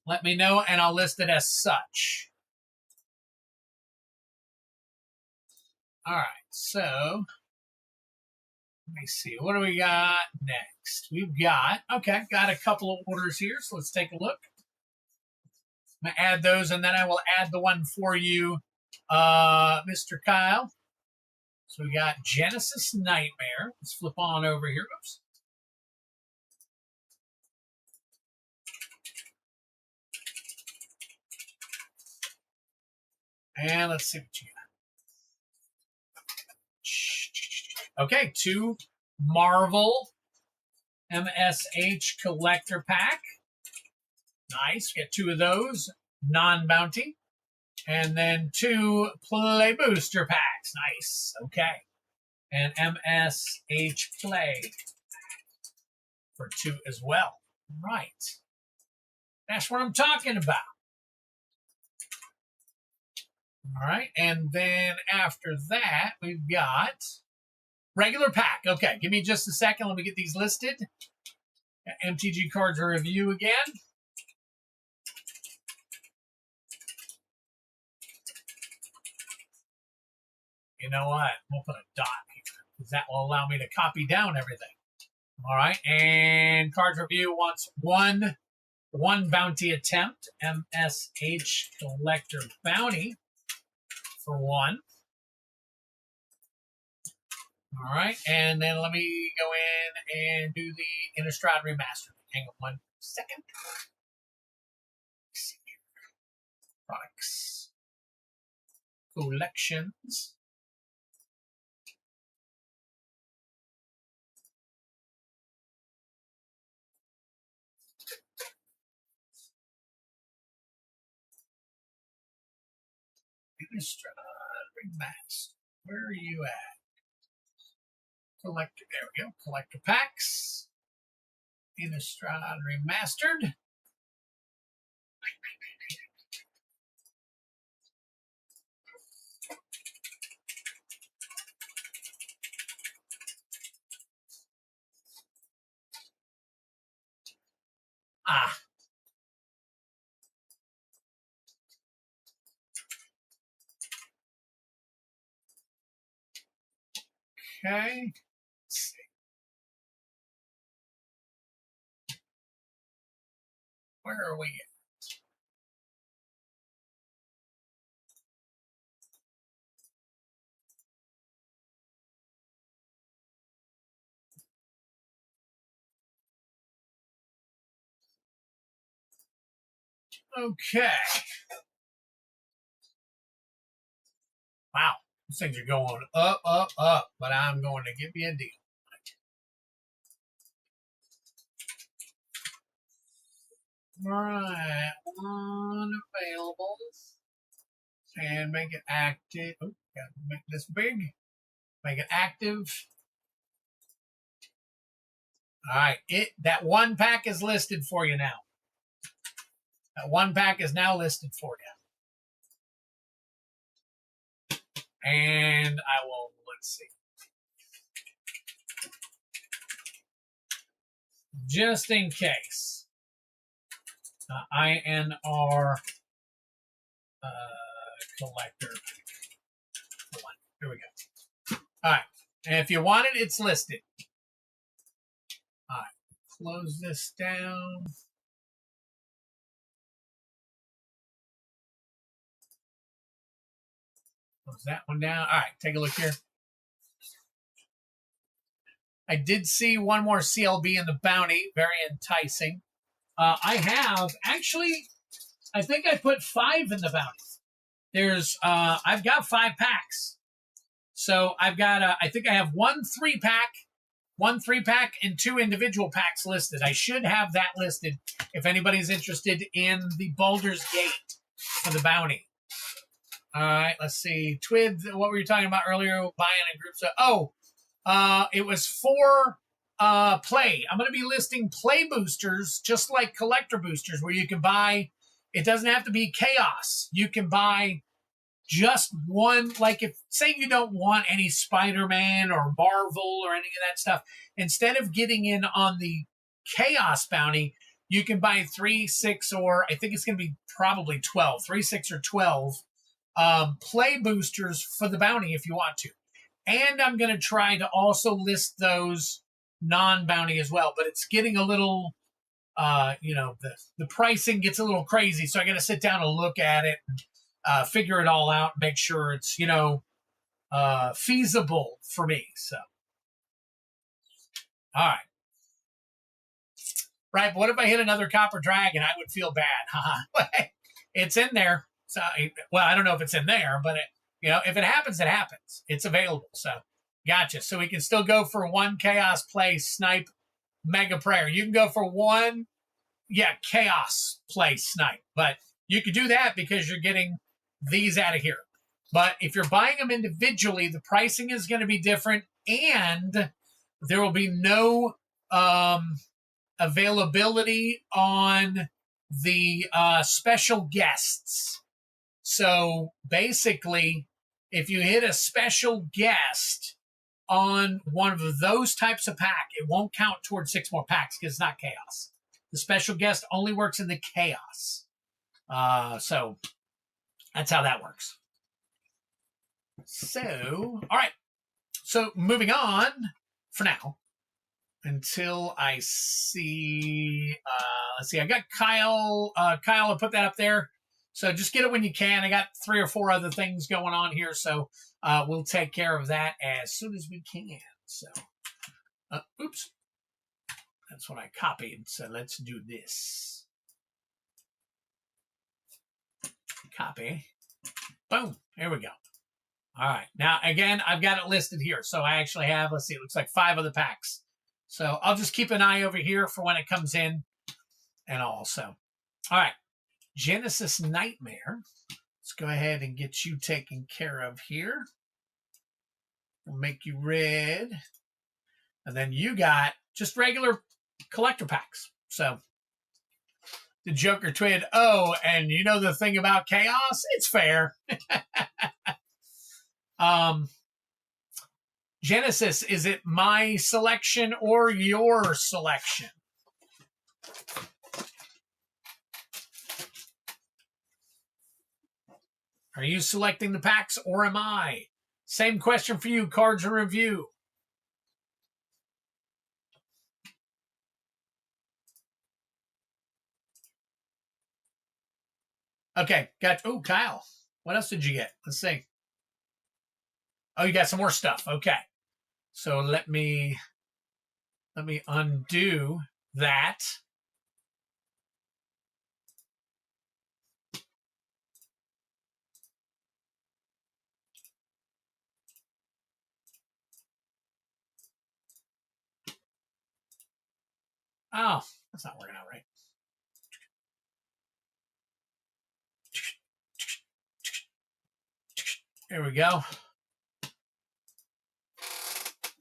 Let me know, and I'll list it as such. All right, so let me see. What do we got next? We've got a couple of orders here, so let's take a look. I'm going to add those, and then I will add the one for you, Mr. Kyle. So we got Genesis Nightmare. Let's flip on over here. Oops. And let's see what you got. Okay, 2 Marvel MSH Collector Pack. Nice. Get 2 of those. Non-bounty. And then 2 Play Booster Packs. Nice. Okay. And MSH Play for 2 as well. Right. That's what I'm talking about. All right. And then after that, we've got regular pack. Okay. Give me just a second. Let me get these listed. Got MTG cards to review again. You know what? We'll put a dot here because that will allow me to copy down everything. All right. And card review wants one bounty attempt. MSH Collector Bounty for 1. All right. And then let me go in and do the Innistrad Remastered. Hang on 1 second. Let's see here. Products. Collections. Innistrad Remastered. Where are you at? Collector. There we go. Collector packs. Innistrad Remastered. Ah. Okay. Let's see. Where are we at? Okay. Wow. These things are going up, up, up, but I'm going to give you a deal. All right. Unavailable. And make it active. Oh, gotta make this big. Make it active. All right. That one pack is listed for you now. That one pack is now listed for you. And I will, let's see. Just in case. INR collector. Here we go. All right. And if you want it, it's listed. All right. Close this down. Close that one down. All right. Take a look here. I did see one more CLB in the bounty. Very enticing. I have, actually, I think I put 5 in the bounty. There's, I've got 5 packs. So I've got, I think I have 1 3-pack, and 2 individual packs listed. I should have that listed if anybody's interested in the Baldur's Gate for the bounty. All right, let's see. Twid, what were you talking about earlier? Buying in groups. It was for play. I'm going to be listing play boosters, just like collector boosters, where you can buy, it doesn't have to be chaos. You can buy just one, like if, say you don't want any Spider-Man or Marvel or any of that stuff, instead of getting in on the chaos bounty, you can buy 3, 6, or I think it's going to be probably 12, 3, 6, or 12 play boosters for the bounty if you want to. And I'm going to try to also list those non-bounty as well, but it's getting a little, the pricing gets a little crazy, so I got to sit down and look at it and figure it all out, make sure it's, feasible for me. So, all right. Right, but what if I hit another Copper Dragon? I would feel bad. It's in there. So, well, I don't know if it's in there, but if it happens, it happens. It's available. So, gotcha. So we can still go for 1 Chaos Play Snipe Mega Prayer. You can go for 1, Chaos Play Snipe. But you could do that because you're getting these out of here. But if you're buying them individually, the pricing is going to be different, and there will be no availability on the special guests. So basically, if you hit a special guest on one of those types of pack, it won't count towards 6 more packs because it's not chaos. The special guest only works in the chaos. So that's how that works. So, all right. So moving on for now until I see, let's see, I got Kyle. Kyle, I'll put that up there. So just get it when you can. I got 3 or 4 other things going on here, so we'll take care of that as soon as we can. So, oops. That's what I copied, so let's do this. Copy. Boom. Here we go. All right. Now, again, I've got it listed here. So I actually have, let's see, it looks like 5 of the packs. So I'll just keep an eye over here for when it comes in and all. So, all right. Genesis Nightmare. Let's go ahead and get you taken care of here. We'll make you red. And then you got just regular collector packs. So the Joker tweeted, "Oh, and you know the thing about chaos? It's fair." Genesis, is it my selection or your selection? Are you selecting the packs or am I? Same question for you, Cards and Review. Okay, got. Oh, Kyle, what else did you get? Let's see. Oh, you got some more stuff. Okay, so let me undo that. Oh, that's not working out right. There we go.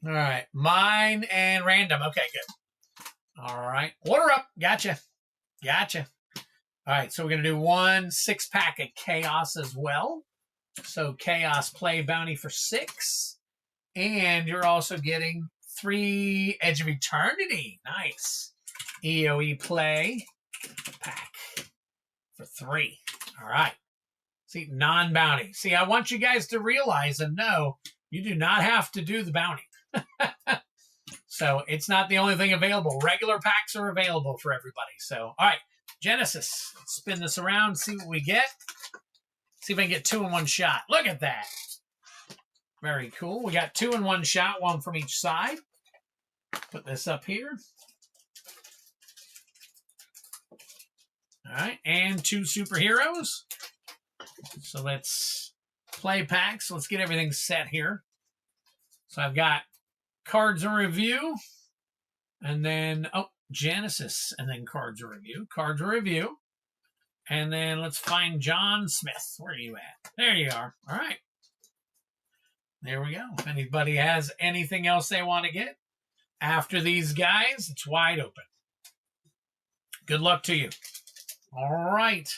All right, mine and random. Okay, good. All right, order up. Gotcha. All right, so we're going to do 1 6-pack of Chaos as well. So Chaos play bounty for 6. And you're also getting 3 Edge of Eternity. Nice. EOE play pack for 3. All right. See, non-bounty. See, I want you guys to realize and know you do not have to do the bounty. So it's not the only thing available. Regular packs are available for everybody. So, all right, Genesis. Let's spin this around, see what we get. See if I can get 2 in one shot. Look at that. Very cool. We got 2 in one shot, 1 from each side. Put this up here. All right, and 2 superheroes. So let's play packs. Let's get everything set here. So I've got Cards and Review, and then, oh, Genesis, and then Cards and Review. Cards and Review. And then let's find John Smith. Where are you at? There you are. All right. There we go. If anybody has anything else they want to get after these guys, it's wide open. Good luck to you. All right.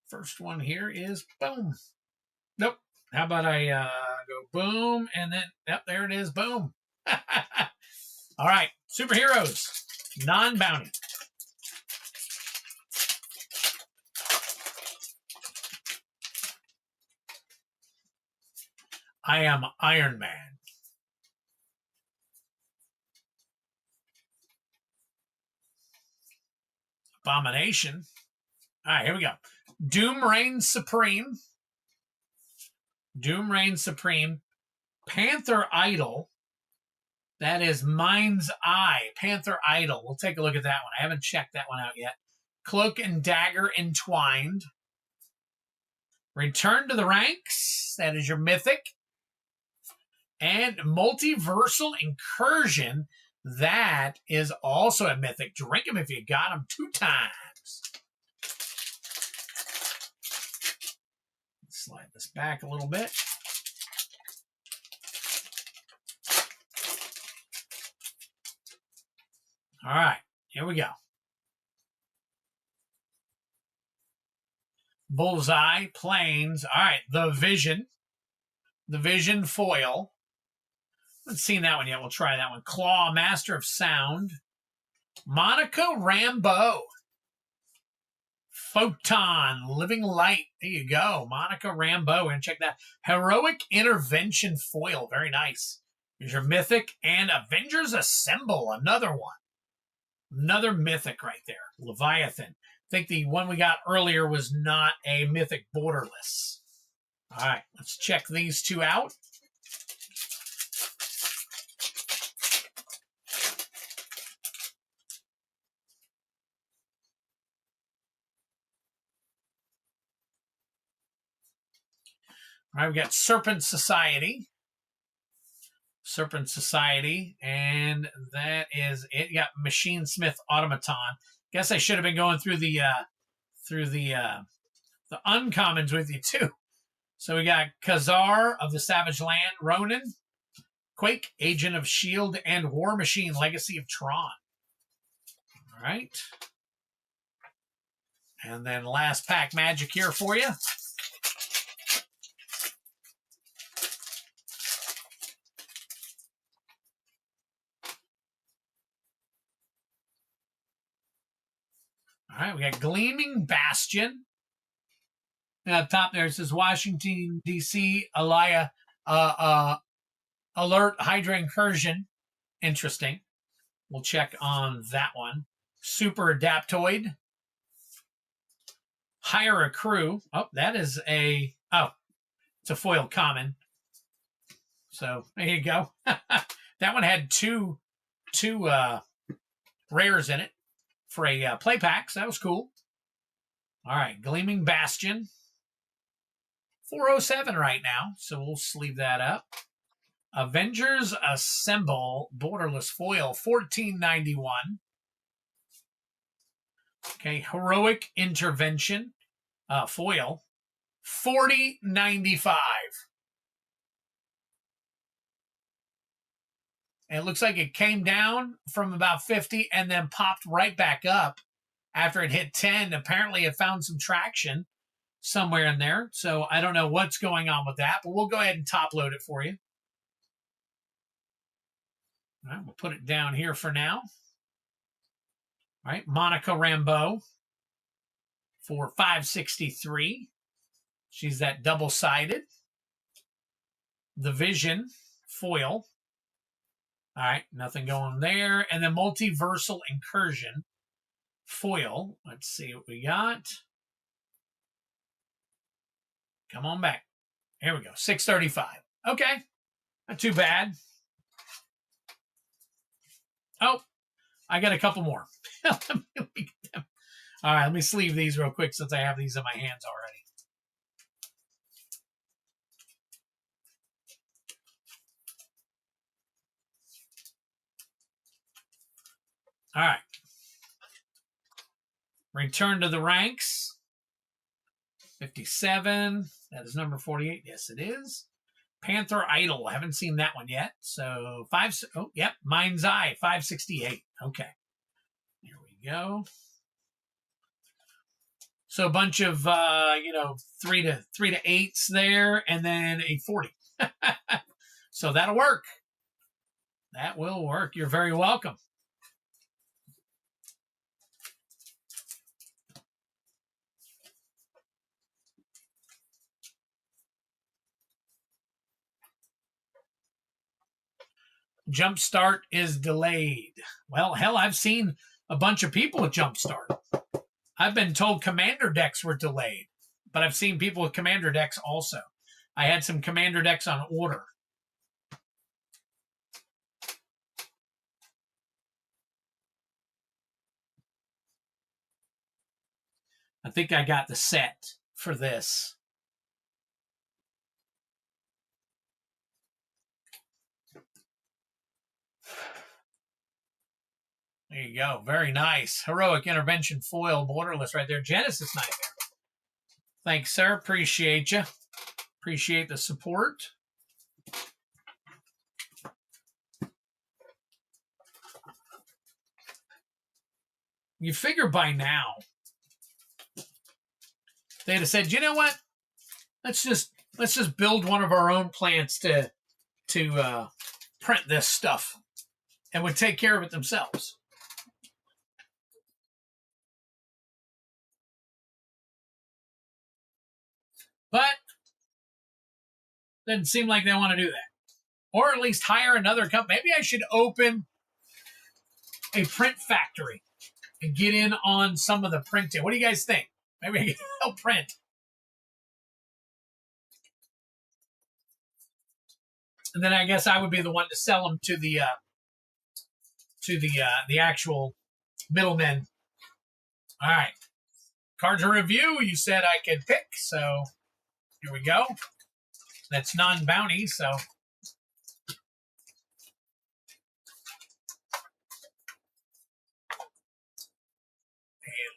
First one here is boom. Nope. How about I go boom and then, yep, there it is. Boom. All right. Superheroes. Non-bounty. I am Iron Man. Abomination. All right, here we go. Doom reigns supreme. Doom reigns supreme. Panther Idol. That is Mind's Eye. Panther Idol. We'll take a look at that one. I haven't checked that one out yet. Cloak and Dagger Entwined. Return to the Ranks. That is your Mythic. And Multiversal Incursion. That is also a Mythic. Drink them if you got them 2 times. Slide this back a little bit. All right, here we go. Bullseye, Planes. All right, the Vision. The Vision foil. Haven't seen that one yet. We'll try that one. Claw, Master of Sound. Monica Rambeau. Photon, Living Light. There you go. Monica Rambeau. And check that. Heroic Intervention foil. Very nice. Here's your Mythic. And Avengers Assemble. Another one. Another Mythic right there. Leviathan. I think the one we got earlier was not a Mythic borderless. All right. Let's check these 2 out. All right, we've got Serpent Society. Serpent Society, and that is it. You got Machine Smith Automaton. Guess I should have been going through the uncommons with you too. So we got Khazar of the Savage Land, Ronin, Quake, Agent of S.H.I.E.L.D., and War Machine, Legacy of Tron. All right. And then last pack magic here for you. All right, we got Gleaming Bastion. Up top there it says Washington, D.C., Alaya, Alert, Hydra Incursion. Interesting. We'll check on that one. Super Adaptoid. Hire a Crew. Oh, that is a... Oh, it's a foil common. So, there you go. That one had two rares in it for a play pack, so that was cool. All right, Gleaming Bastion. 407 right now, so we'll sleeve that up. Avengers Assemble, borderless foil, 1491. Okay, Heroic Intervention, foil, 4095. And it looks like it came down from about 50 and then popped right back up after it hit 10. Apparently it found some traction somewhere in there. So I don't know what's going on with that, but we'll go ahead and top load it for you. All right, we'll put it down here for now. All right, Monica Rambeau for 563. She's that double-sided. The Vision foil. All right, nothing going there. And then Multiversal Incursion foil. Let's see what we got. Come on back. Here we go, 635. Okay, not too bad. Oh, I got a couple more. All right, let me sleeve these real quick since I have these in my hands already. All right. Return to the ranks. 57. That is number 48. Yes, it is. Panther Idol. I haven't seen that one yet. So, oh, yep. Mind's Eye, 568. Okay. Here we go. So, a bunch of, 3 to 8s there, and then a 40. So, that'll work. That will work. You're very welcome. Jumpstart is delayed. Well, hell, I've seen a bunch of people with Jumpstart. I've been told Commander decks were delayed, but I've seen people with Commander decks also. I had some Commander decks on order. I think I got the set for this. There you go. Very nice. Heroic Intervention foil borderless right there. Genesis Nightmare. Thanks, sir. Appreciate you. Appreciate the support. You figure by now they'd have said, you know what? Let's just build one of our own plants to print this stuff, and would take care of it themselves. But doesn't seem like they want to do that. Or at least hire another company. Maybe I should open a print factory and get in on some of the printing. What do you guys think? Maybe I can help print. And then I guess I would be the one to sell them to the actual middlemen. All right. Cards to review, you said I could pick, so here we go. That's non-bounty, so. And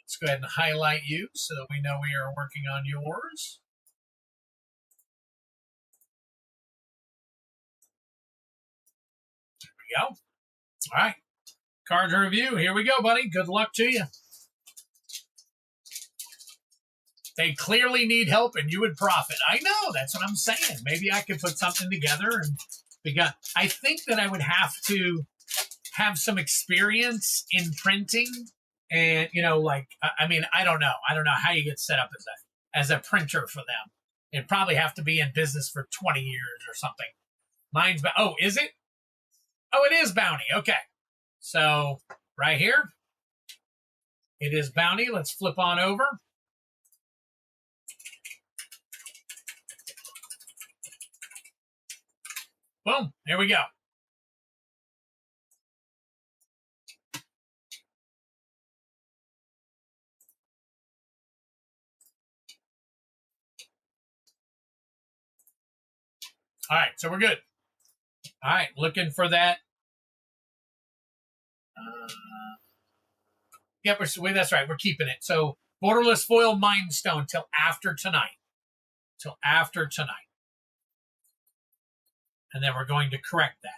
let's go ahead and highlight you so that we know we are working on yours. go. All right. Card review. Here we go, buddy. Good luck to you. They clearly need help and you would profit. I know. That's what I'm saying. Maybe I could put something together. And because I think that I would have to have some experience in printing. And, you know, like, I mean, I don't know. I don't know how you get set up as a printer for them. It'd probably have to be in business for 20 years or something. Mine's, oh, is it? Oh, it is Bounty. Okay. So right here, it is Bounty. Let's flip on over. Boom. There we go. All right. So we're good. All right. Looking for that. Yep. That's right. We're keeping it. So borderless foil Mind Stone till after tonight. Till after tonight. And then we're going to correct that.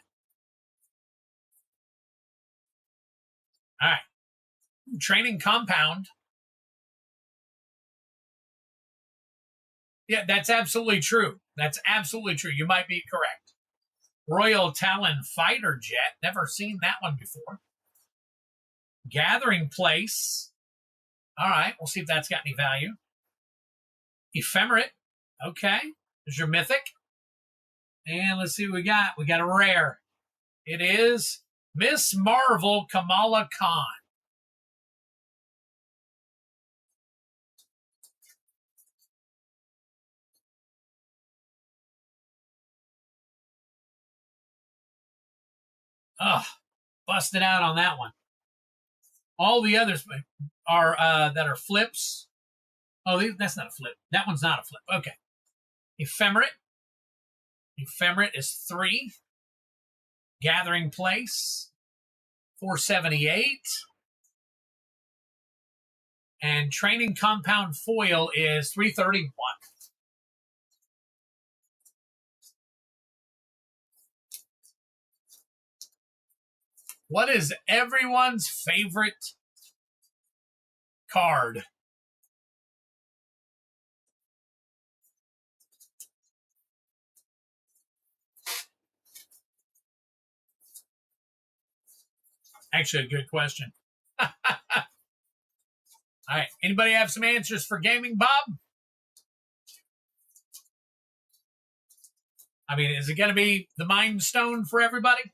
All right. Training Compound. Yeah, that's absolutely true. That's absolutely true. You might be correct. Royal Talon Fighter Jet. Never seen that one before. Gathering Place. All right. We'll see if that's got any value. Ephemerate. Okay. There's your Mythic. And let's see what we got. We got a rare. It is Miss Marvel Kamala Khan. Oh, busted out on that one. All the others are that are flips. Oh, that's not a flip. That one's not a flip. Okay. Ephemerate. Ephemerate is 3. Gathering Place, 478. And Training Compound Foil is 331. What is everyone's favorite card? Actually, a good question. All right. Anybody have some answers for Gaming Bob? I mean, is it going to be the Mind Stone for everybody?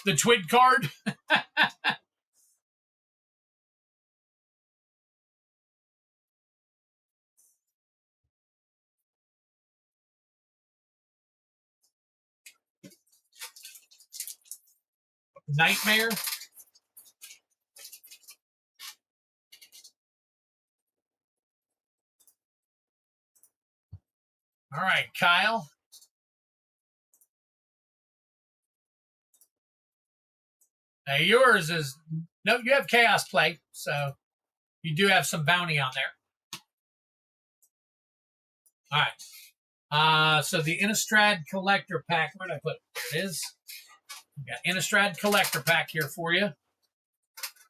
The Twid card? Nightmare? All right, Kyle. Now yours is, no, you have Chaos Play, so you do have some bounty on there. All right. So the Innistrad Collector Pack, where did I put it? There it is. We got Innistrad Collector Pack here for you.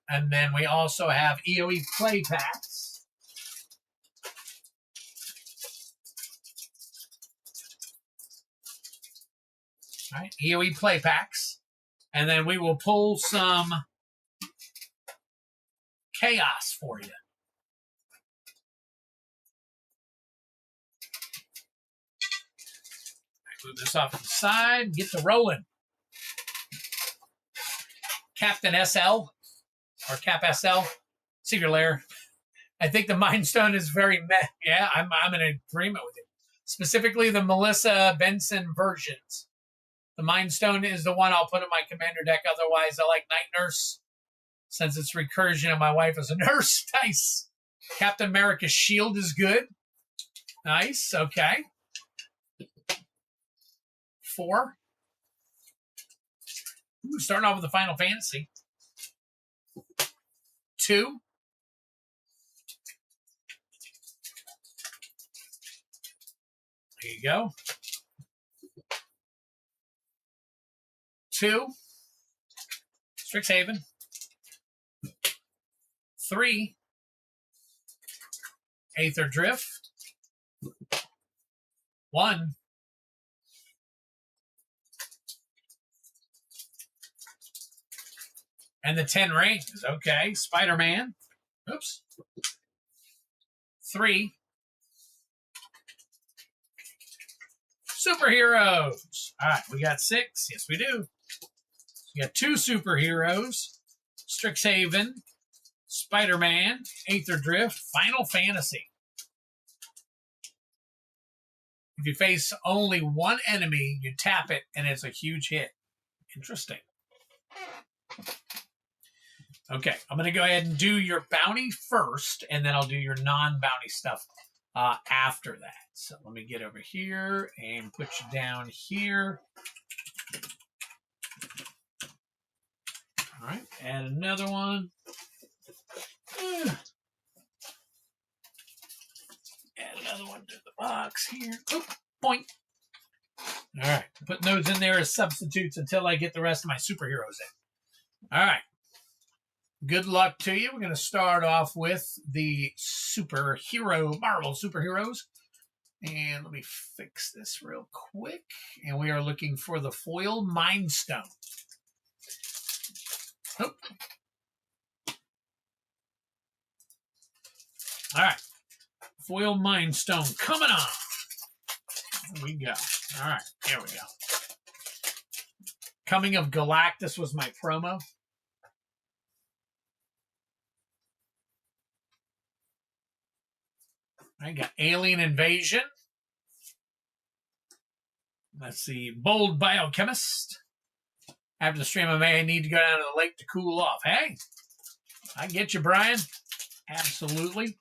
And then we also have EOE Play Packs. All right, EOE Play Packs. And then we will pull some Chaos for you. Move this off to the side, get to rolling. Captain SL, or Cap SL, Secret Lair. I think the Mind Stone is very meh. Yeah, I'm in agreement with you. Specifically the Melissa Benson versions. The Mind Stone is the one I'll put in my commander deck. Otherwise, I like Night Nurse, since it's recursion and my wife is a nurse. Nice. Captain America's Shield is good. Nice. Okay. 4. Ooh, starting off with the Final Fantasy. 2. you go. 2, Strixhaven. 3, Aether Drift. 1, and the 10 rings. Okay, Spider-Man. Oops. 3, superheroes. All right, we got 6. Yes, we do. We got 2 superheroes. Strixhaven, Spider-Man, Aether Drift, Final Fantasy. If you face only one enemy, you tap it, and it's a huge hit. Interesting. Okay, I'm going to go ahead and do your bounty first, and then I'll do your non-bounty stuff after that. So let me get over here and put you down here. All right, add another one. Add another one to the box here. Oop, point. All right, putting those in there as substitutes until I get the rest of my superheroes in. All right. Good luck to you. We're going to start off with the superhero, Marvel superheroes. And let me fix this real quick. And we are looking for the foil Mind Stone. Oh. All right. Foil Mind Stone coming on. There we go. All right. Here we go. Coming of Galactus was my promo. I got Alien Invasion. Let's see. Bold Biochemist. After the stream, I may need to go down to the lake to cool off. Hey, I get you, Brian. Absolutely.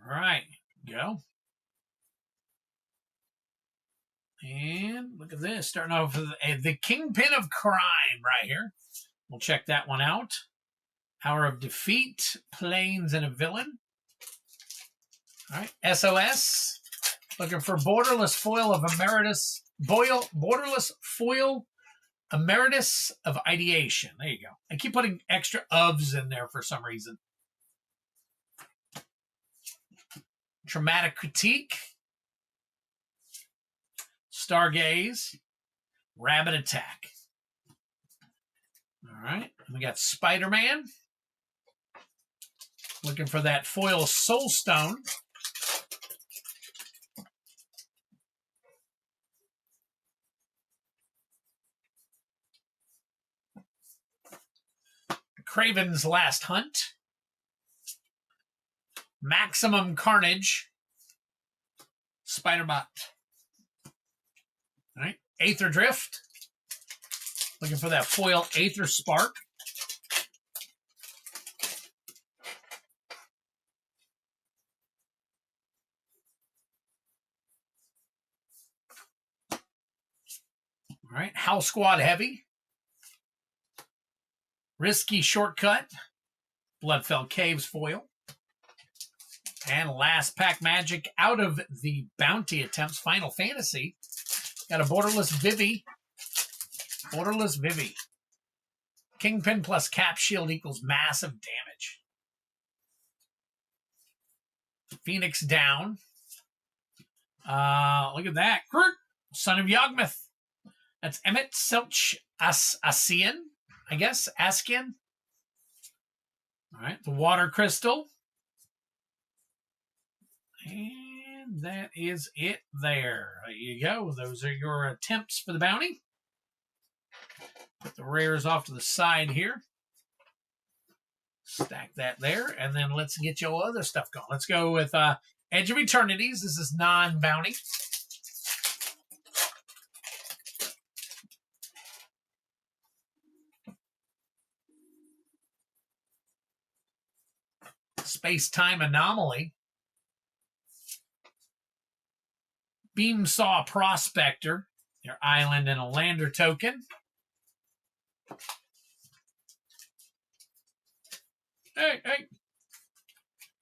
All right. Go. And look at this. Starting off with the Kingpin of Crime right here. We'll check that one out. Hour of Defeat, Planes, and a Villain. All right, SOS. Looking for Borderless Foil of Emeritus. Borderless Foil Emeritus of Ideation. There you go. I keep putting extra ofs in there for some reason. Traumatic Critique. Stargaze. Rabbit Attack. All right, we got Spider-Man. Looking for that foil Soul Stone. Kraven's Last Hunt. Maximum Carnage. Spider-Bot. All right, Aether Drift. Looking for that foil Aether Spark. All right, House Squad Heavy. Risky Shortcut. Bloodfell Caves foil. And last pack magic out of the bounty attempts, Final Fantasy. Got a Borderless Vivi. Borderless Vivi. Kingpin plus Cap Shield equals massive damage. Phoenix down. Look at that. Son of Yawgmoth. That's Emmett Silch Asian, I guess. Askian. All right. The Water Crystal. And that is it there. There you go. Those are your attempts for the bounty. Put the rares off to the side here. Stack that there. And then let's get your other stuff going. Let's go with Edge of Eternities. This is non-bounty. Space-Time Anomaly. Beamsaw Prospector. Your island and a lander token. Hey.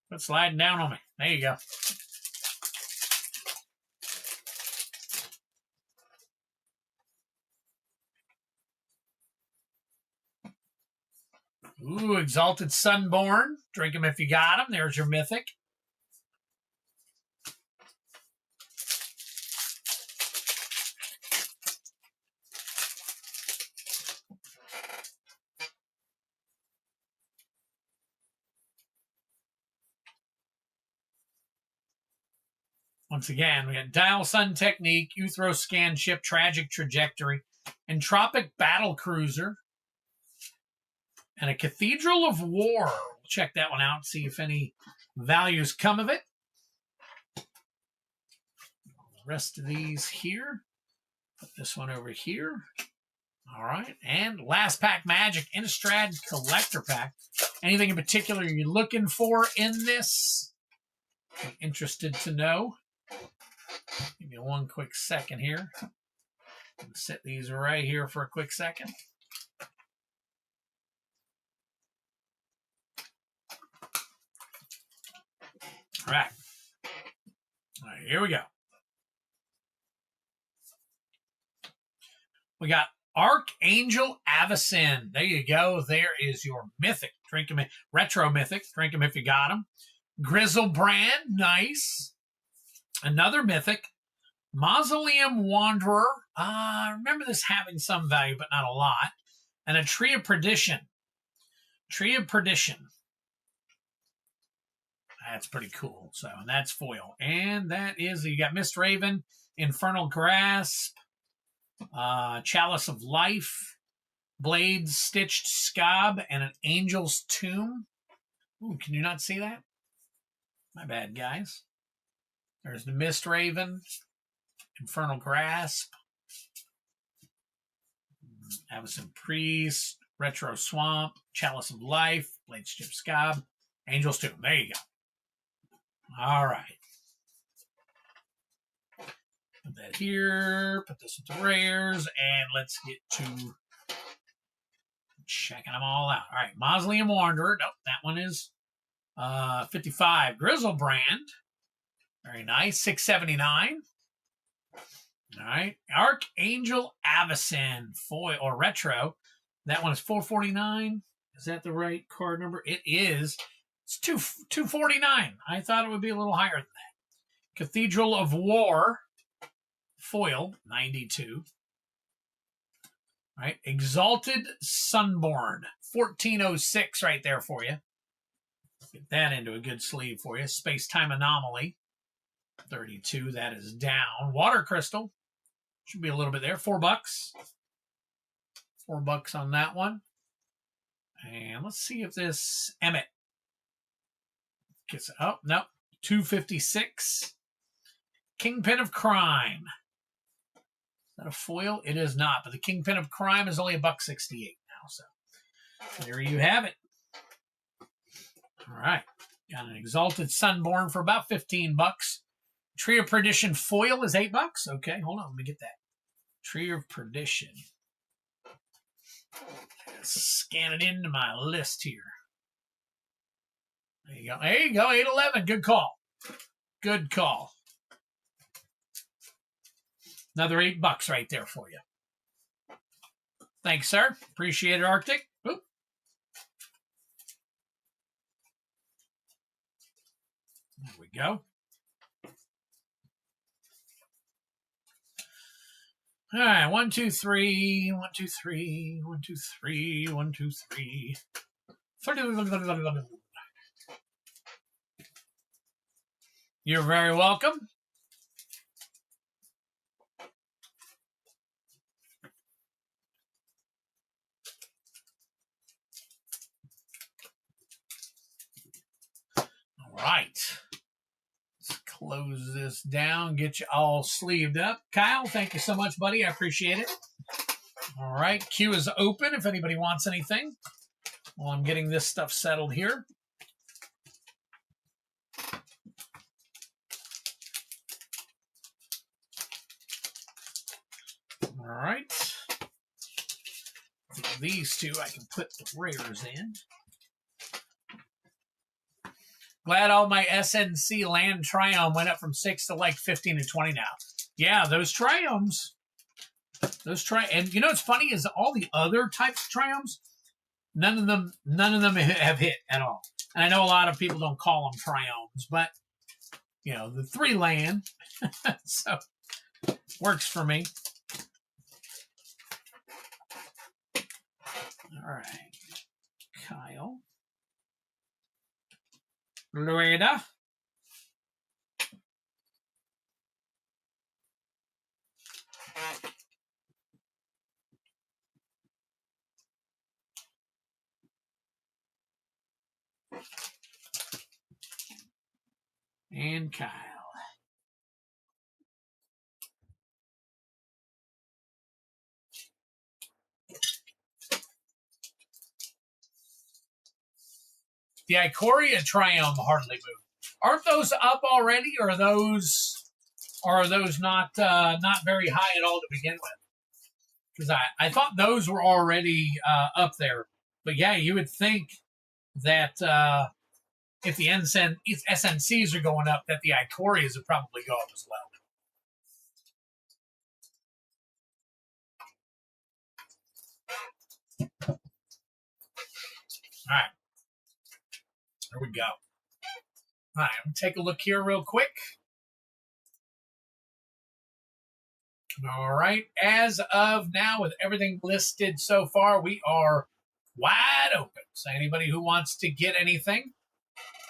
Quit sliding down on me. There you go. Ooh, Exalted Sunborn. Drink them if you got them. There's your Mythic. Once again, we got Dial Sun Technique, Uthro Scan Ship, Tragic Trajectory, Entropic Battle Cruiser, and a Cathedral of War. We'll check that one out, see if any values come of it. The rest of these here. Put this one over here. All right. And last pack magic, Innistrad Collector Pack. Anything in particular you're looking for in this? I'm interested to know. Give me one quick second here. Set these right here for a quick second. All right. All right, here we go. We got Archangel Avacyn. There you go. There is your Mythic. Drink them, Retro Mythic. Drink them if you got them. Grizzlebrand. Nice. Another Mythic. Mausoleum Wanderer. Remember this having some value, but not a lot. And a Tree of Perdition. Tree of Perdition. That's pretty cool. So, and that's foil. And that is, you got Mist Raven, Infernal Grasp, Chalice of Life, Blades Stitched Scob, and an Angel's Tomb. Ooh, can you not see that? My bad, guys. There's the Mist Raven, Infernal Grasp, Avacyn Priest, Retro Swamp, Chalice of Life, Blade Stitched Scob, Angel's Tomb. There you go. All right. Put that here. Put this with the rares. And let's get to checking them all out. All right. Mausoleum Wanderer. Nope, that one is 55. Grizzlebrand. Very nice. 679. All right. Archangel Avacyn. Foil or retro. That one is 449. Is that the right card number? It is. It's 249. I thought it would be a little higher than that. Cathedral of War. Foil. 92. All right. Exalted Sunborn. 1406 right there for you. Get that into a good sleeve for you. Space-Time Anomaly. 32. That is down. Water Crystal. Should be a little bit there. $4. $4 on that one. And let's see if this Emmett gets it. Oh, no. 256. Kingpin of Crime. Is that a foil? It is not, but the Kingpin of Crime is only $1.68 now. So there you have it. All right. Got an Exalted Sunborn for about $15. Tree of Perdition foil is $8. Okay, hold on. Let me get that. Tree of Perdition. Scan it into my list here. There you go. There you go. 811. Good call. Good call. Another $8 right there for you. Thanks, sir. Appreciate it, Arctic. Oop. There we go. All right, 1, 2, 3, 1, 2, 3, 1, 2, 3, 1, 2, 3. You're very welcome. All right. Let's close this down, get you all sleeved up. Kyle, thank you so much, buddy. I appreciate it. All right. Queue is open if anybody wants anything while I'm getting this stuff settled here. All right. These two I can put the rares in. Glad all my SNC land Triome went up from 6 to like 15 to 20 now. Yeah, those Triomes. And you know what's funny is all the other types of Triomes, None of them have hit at all. And I know a lot of people don't call them triomes, but you know, the 3 land, so works for me. All right, Kyle, Loretta, and Kyle. The Ikoria Triumph hardly moved. Aren't those up already, or are those not very high at all to begin with? Because I thought those were already up there. But yeah, you would think that if the SNCs are going up, that the Ikorias would probably go up as well. All right. There we go. All right, I'm going to take a look here real quick. All right, as of now, with everything listed so far, we are wide open. So anybody who wants to get anything,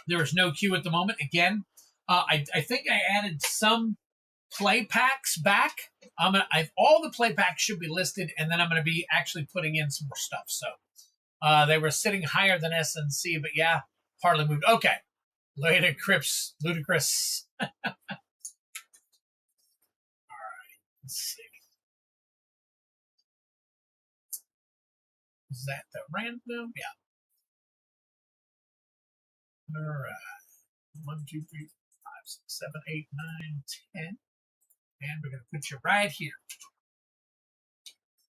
there is no queue at the moment. Again, I think I added some play packs back. All the play packs should be listed, and then I'm going to be actually putting in some more stuff. So they were sitting higher than SNC, but yeah, hardly moved. Okay, ludicrous. All right, let's see. Is that the random? Yeah. All right. 1, 2, 3, 4, 5, 6, 7, 8, 9, 10. And we're going to put you right here.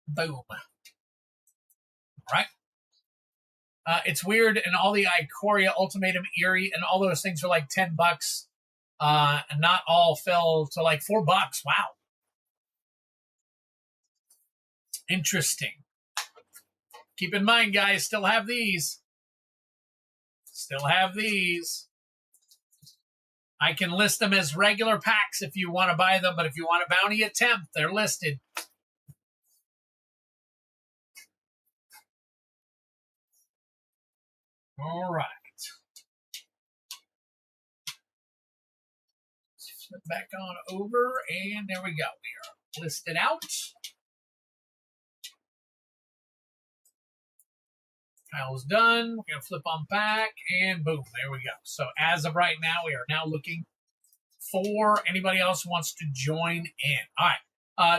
Boom. All right. It's weird, and all the Ikoria, Ultimatum, Eerie, and all those things are like $10. And not all fell to like $4. Wow. Interesting. Keep in mind, guys, still have these. Still have these. I can list them as regular packs if you want to buy them, but if you want a bounty attempt, they're listed. All right. Flip back on over, and there we go. We are listed out. Kyle's done. We're going to flip on back, and boom, there we go. So as of right now, we are now looking for anybody else who wants to join in. All right.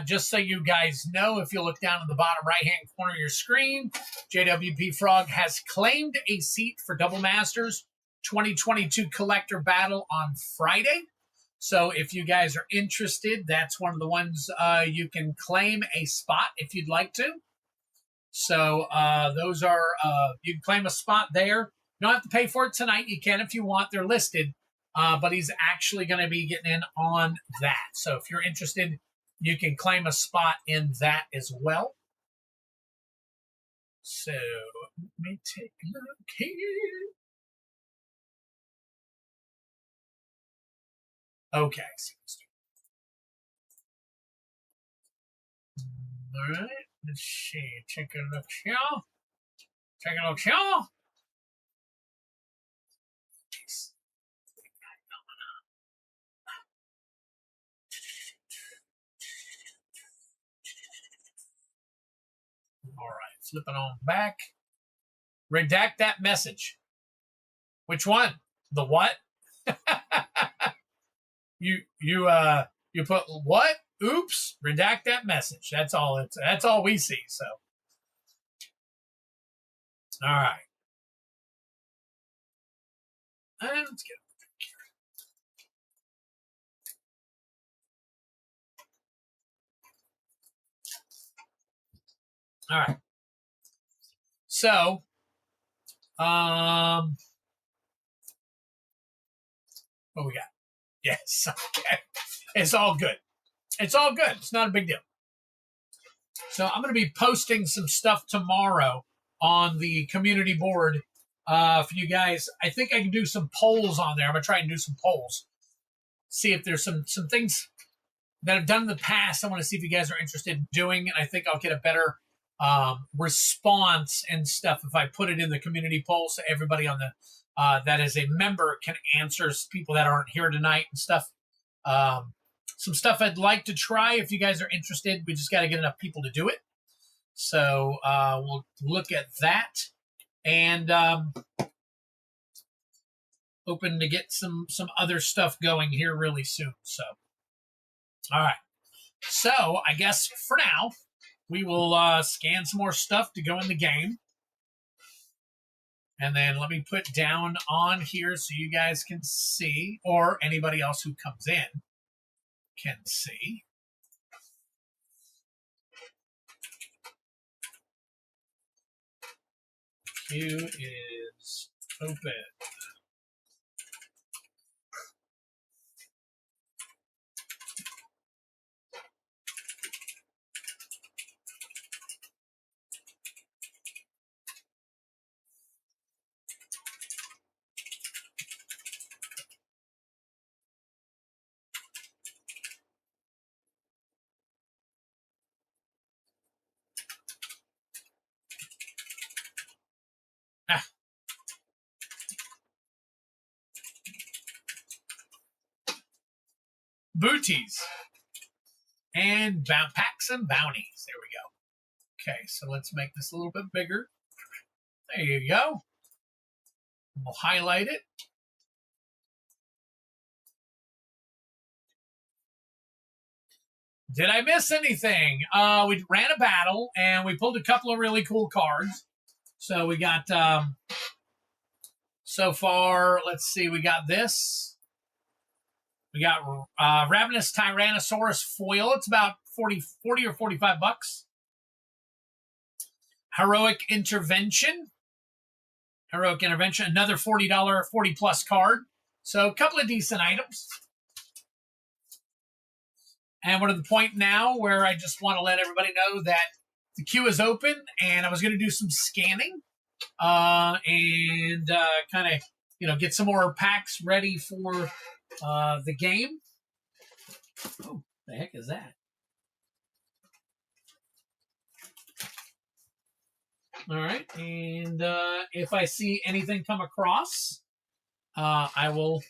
Just so you guys know, if you look down in the bottom right-hand corner of your screen, JWP Frog has claimed a seat for Double Masters 2022 Collector Battle on Friday. So if you guys are interested, that's one of the ones you can claim a spot if you'd like to. So those are, you can claim a spot there. You don't have to pay for it tonight. You can if you want. They're listed. But he's actually going to be getting in on that. So if you're interested, you can claim a spot in that as well. So let me take a look here. Okay. All right. Let's see. Take a look here. Take a look here. All right, flipping on back. Redact that message. Which one? The what? you put what? Oops. Redact that message. That's all. That's all we see. So, all right. And let's get a picture. All right. So, what we got? Yes. Okay. It's all good. It's all good. It's not a big deal. So I'm going to be posting some stuff tomorrow on the community board for you guys. I think I can do some polls on there. I'm gonna try and do some polls, see if there's some things that I've done in the past. I want to see if you guys are interested in doing, and I think I'll get a better response and stuff if I put it in the community poll, so everybody on the that is a member can answer, people that aren't here tonight and stuff. Some stuff I'd like to try if you guys are interested. We just got to get enough people to do it. So we'll look at that, and hoping to get some other stuff going here really soon. So, all right. So I guess for now, we will scan some more stuff to go in the game. And then let me put down on here so you guys can see, or anybody else who comes in can see. Queue is open. Booties and packs and bounties. There we go. Okay, so let's make this a little bit bigger. There you go. We'll highlight it. Did I miss anything? We ran a battle and we pulled a couple of really cool cards. So we got so far, let's see, we got this. We got Ravenous Tyrannosaurus foil. It's about 40 or 45 bucks. Heroic Intervention. Another $40, 40 plus card. So a couple of decent items. And we're at the point now where I just want to let everybody know that the queue is open, and I was going to do some scanning and kind of, get some more packs ready for the game. Oh, the heck is that? All right, and if I see anything come across, I will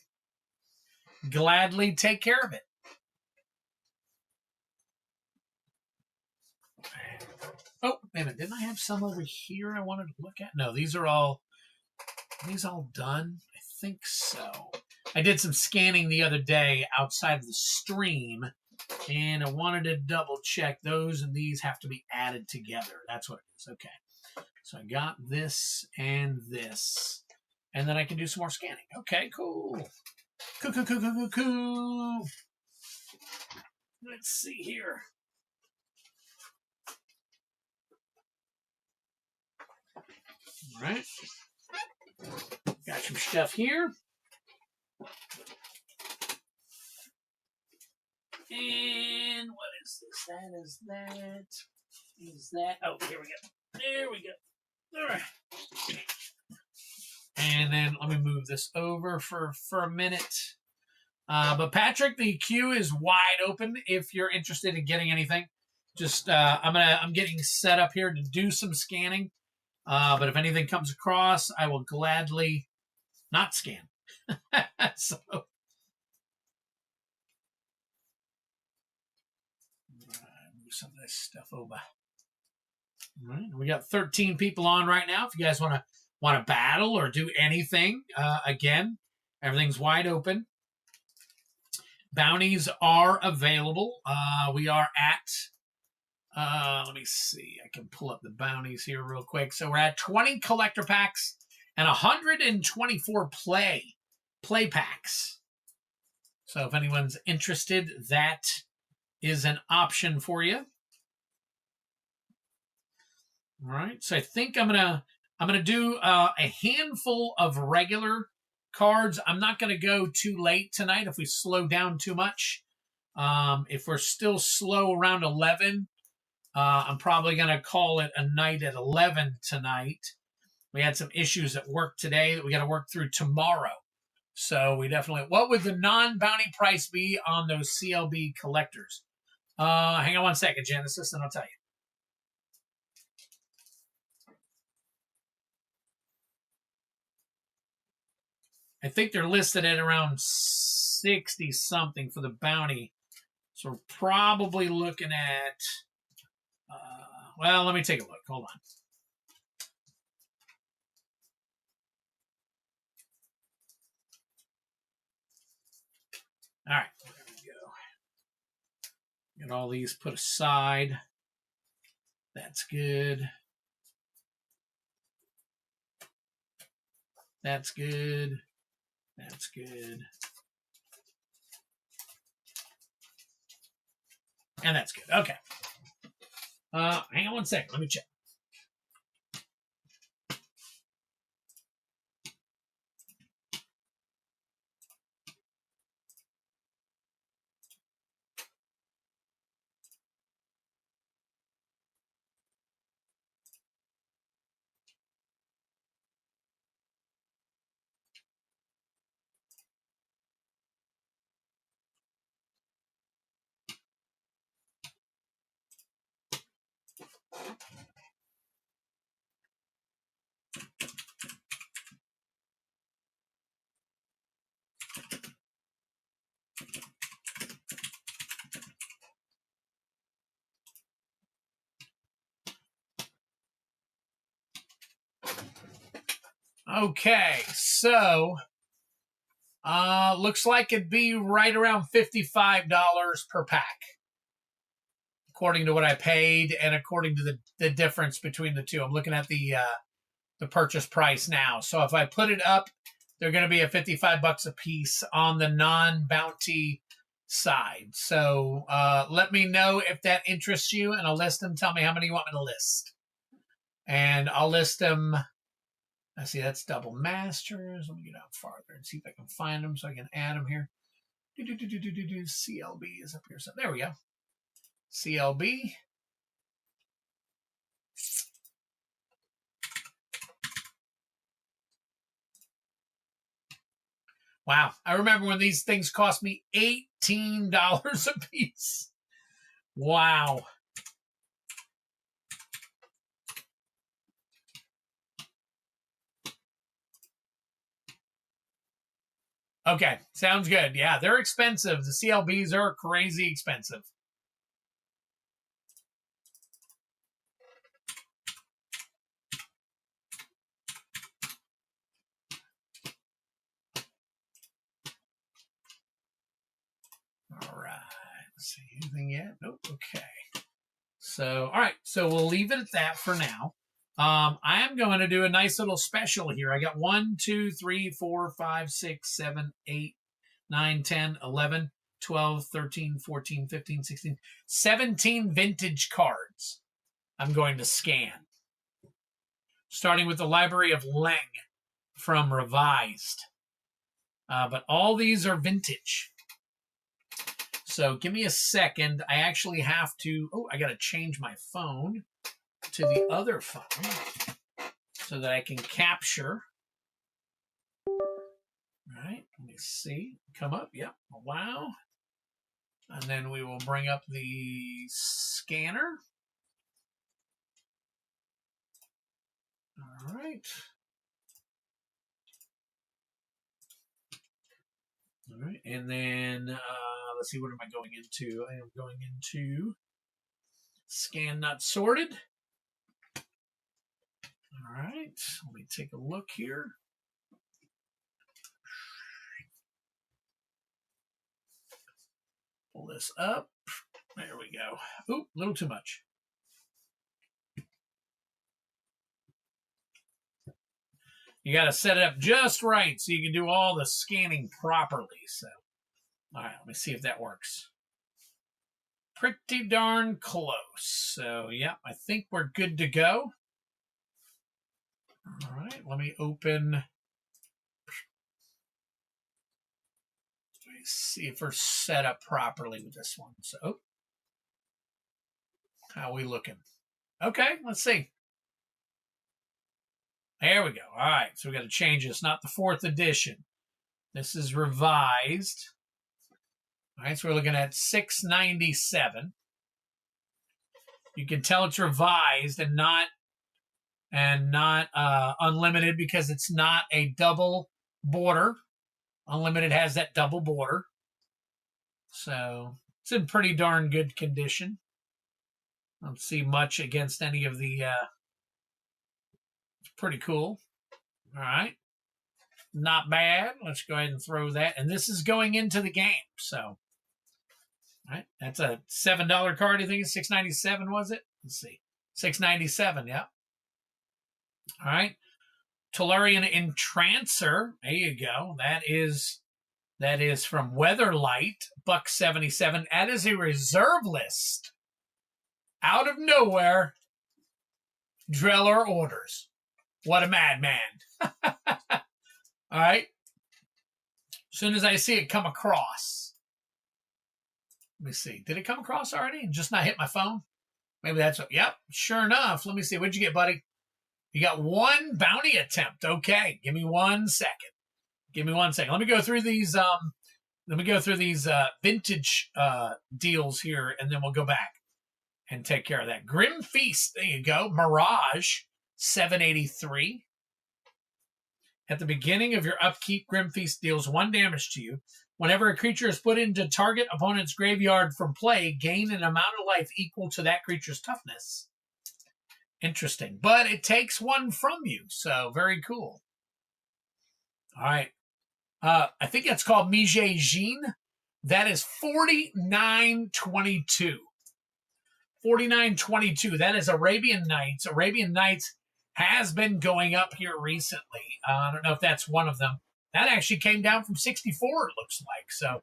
gladly take care of it. Oh, wait a minute. Didn't I have some over here I wanted to look at? No, these are all done? I think so. I did some scanning the other day outside of the stream, and I wanted to double check those, and these have to be added together. That's what it is. Okay. So I got this and this, and then I can do some more scanning. Okay, cool. Cool. Let's see here. All right. Got some stuff here. And what is this? That is that. Is that? Oh, here we go. There we go. All right. And then let me move this over for a minute. But Patrick, the queue is wide open if you're interested in getting anything. Just I'm getting set up here to do some scanning. But if anything comes across, I will gladly not scan. So move some of this stuff over. All right, we got 13 people on right now. If you guys want to battle or do anything, again, everything's wide open. Bounties are available. We are at, let me see. I can pull up the bounties here real quick. So we're at 20 collector packs and 124 play packs. So if anyone's interested, that is an option for you. All right. So I think I'm gonna do a handful of regular cards. I'm not gonna go too late tonight if we slow down too much. If we're still slow around 11, I'm probably going to call it a night at 11 tonight. We had some issues at work today that we got to work through tomorrow. So we definitely, what would the non-bounty price be on those CLB collectors? Hang on one second, Genesis, and I'll tell you. I think they're listed at around 60 something for the bounty. So we're probably looking at, well, let me take a look. Hold on. All right, there we go. Get all these put aside. That's good. That's good. That's good. And that's good. Okay. Hang on one second. Let me check. Okay, so looks like it'd be right around $55 per pack, according to what I paid and according to the difference between the two. I'm looking at the purchase price now. So if I put it up, they're going to be at $55 a piece on the non-bounty side. So let me know if that interests you, and I'll list them. Tell me how many you want me to list, and I'll list them. I see that's double masters. Let me get out farther and see if I can find them so I can add them here. CLB is up here. So there we go. CLB. Wow. I remember when these things cost me $18 a piece. Wow. Okay, sounds good. Yeah, they're expensive. The CLBs are crazy expensive. All right. Let's see anything yet? Nope. Okay. So, all right. So we'll leave it at that for now. I am going to do a nice little special here. I got 1, 2, 3, 4, 5, 6, 7, 8, 9, 10, 11, 12, 13, 14, 15, 16, 17 vintage cards I'm going to scan. Starting with the Library of Leng from Revised. But all these are vintage. So give me a second. I actually have to, I got to change my phone to the other phone so that I can capture. All right, let me see. Come up, yep, allow. And then we will bring up the scanner. All right. All right, and then let's see, what am I going into? I am going into scan not sorted. All right, let me take a look here. Pull this up. There we go. Oop, a little too much. You got to set it up just right so you can do all the scanning properly. So, all right, let me see if that works. Pretty darn close. So, yeah, I think we're good to go. All right, let me open. Let me see if we're set up properly with this one. So, How are we looking? Okay, let's see. There we go. All right, so we got to change this. Not the 4th edition. This is revised. All right, so we're looking at $6.97. You can tell it's revised and not unlimited because it's not a double border. Unlimited has that double border, so it's in pretty darn good condition. I don't see much against any of the. It's pretty cool. All right. Not bad. Let's go ahead and throw that. And this is going into the game. So, all right. That's a $7 card. I think it's $6.97, was it? Let's see. $6.97, yeah. All right. Tellurian Entrancer. There you go. That is from Weatherlight, $1.77. That is a reserve list. Out of nowhere, Driller orders. What a madman. All right. As soon as I see it come across. Let me see. Did it come across already and just not hit my phone? Maybe that's what. Yep. Sure enough. Let me see. What'd you get, buddy? You got one bounty attempt. Okay. Give me 1 second. Give me 1 second. Let me go through these. Vintage deals here, and then we'll go back and take care of that. Grim Feast. There you go. Mirage, $7.83. At the beginning of your upkeep, Grim Feast deals 1 damage to you. Whenever a creature is put into target opponent's graveyard from play, gain an amount of life equal to that creature's toughness. Interesting. But it takes 1 from you, so very cool. All right. I think that's called Mythic. That is $49.22. $49.22. That is Arabian Nights. Arabian Nights has been going up here recently. I don't know if that's one of them. That actually came down from 64, it looks like. So,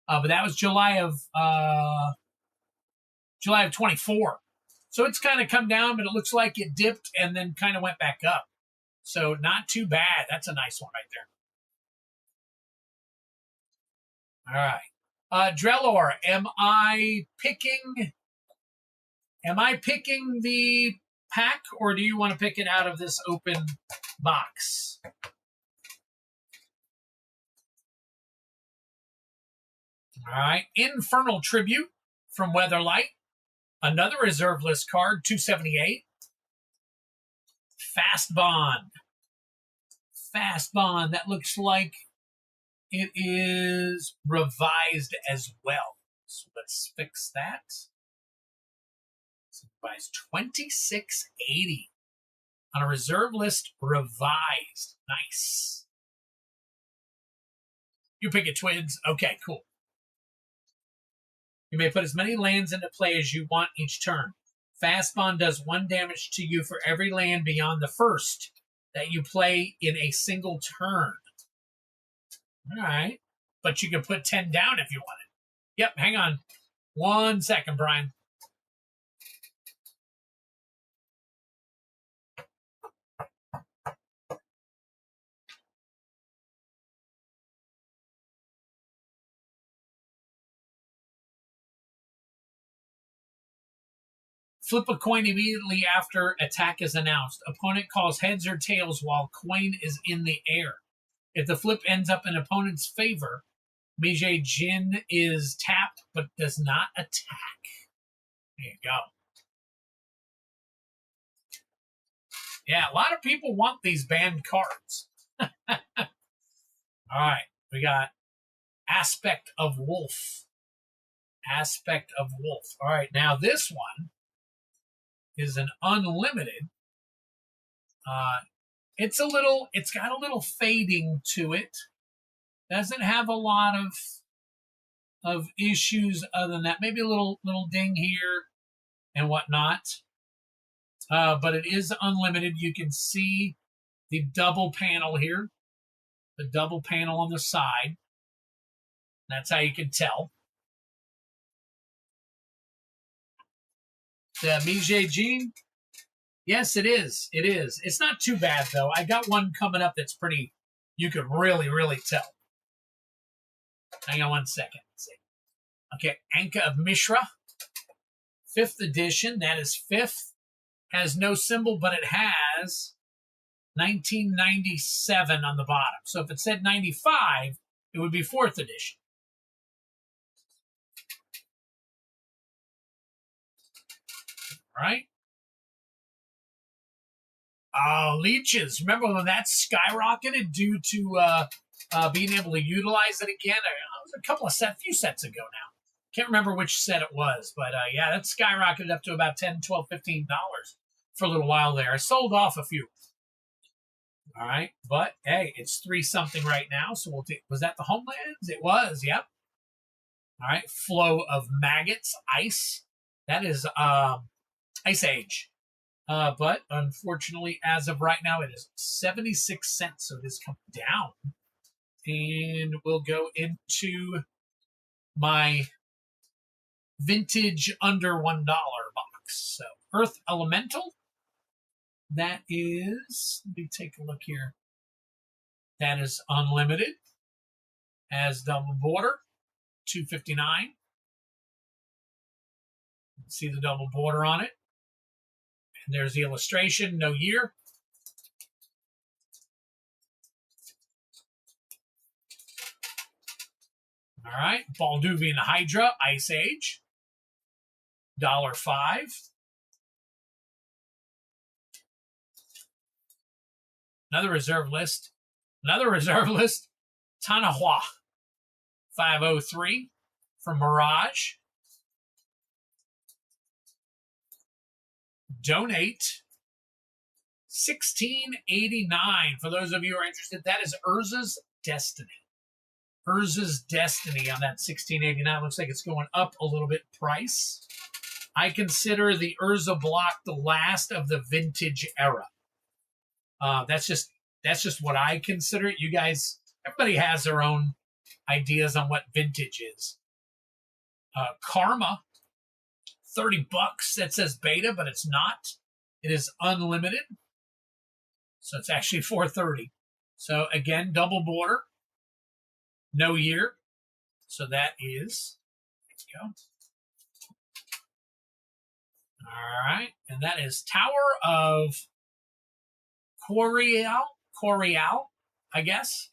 but that was July of 24. So it's kind of come down, but it looks like it dipped and then kind of went back up. So not too bad. That's a nice one right there. All right. Drellor, am I picking the pack, or do you want to pick it out of this open box? All right. Infernal Tribute from Weatherlight. Another reserve list card, $2.78. Fast Bond. Fast Bond. That looks like it is revised as well. So let's fix that. It's revised $26.80 on a reserve list revised. Nice. You pick it, Twids. Okay, cool. You may put as many lands into play as you want each turn. Fast Bond does 1 damage to you for every land beyond the first that you play in a single turn. All right. But you can put 10 down if you want it. Yep, hang on 1 second, Brian. Flip a coin immediately after attack is announced. Opponent calls heads or tails while coin is in the air. If the flip ends up in opponent's favor, Mythic is tapped but does not attack. There you go. Yeah, a lot of people want these banned cards. All right, we got Aspect of Wolf. Aspect of Wolf. All right, now this one is an unlimited. It's got a little fading to it. Doesn't have a lot of issues other than that. Maybe a little ding here and whatnot. But it is unlimited. You can see the double panel here. The double panel on the side. That's how you can tell. The Mythic. Yes, it is. It is. It's not too bad, though. I got one coming up that's pretty, you could really, really tell. Hang on 1 second. Let's see. Okay, Anka of Mishra. 5th edition. That is 5th. Has no symbol, but it has 1997 on the bottom. So if it said 95, it would be 4th edition. All right. Oh, leeches. Remember when that skyrocketed due to being able to utilize it again? It was a few sets ago now. Can't remember which set it was, but yeah, that skyrocketed up to about $10, $12, $15 for a little while there. I sold off a few. All right, but hey, it's 3-something right now, so we'll take. Was that the Homelands? It was. Yep. All right, Flow of Maggots, Ice. That is Ice Age. But unfortunately, as of right now, it is 76 cents, so it has come down. And we'll go into my vintage under $1 box. So Earth Elemental, that is, let me take a look here. That is unlimited, has double border, $2.59. See the double border on it. And there's the illustration, no year. All right, Balduvian Hydra, Ice Age, $1.05. Another reserve list, Tanahua, 503 from Mirage. Donate, $16.89. For those of you who are interested, that is Urza's Destiny. Urza's Destiny on that $16.89. Looks like it's going up a little bit price. I consider the Urza block the last of the vintage era. That's just what I consider it. You guys, everybody has their own ideas on what vintage is. Karma, $30. That says beta, but it's not. It is unlimited. So it's actually $4.30. So again, double border. No year. So that is, let's go. All right. And that is Tower of Corial, I guess,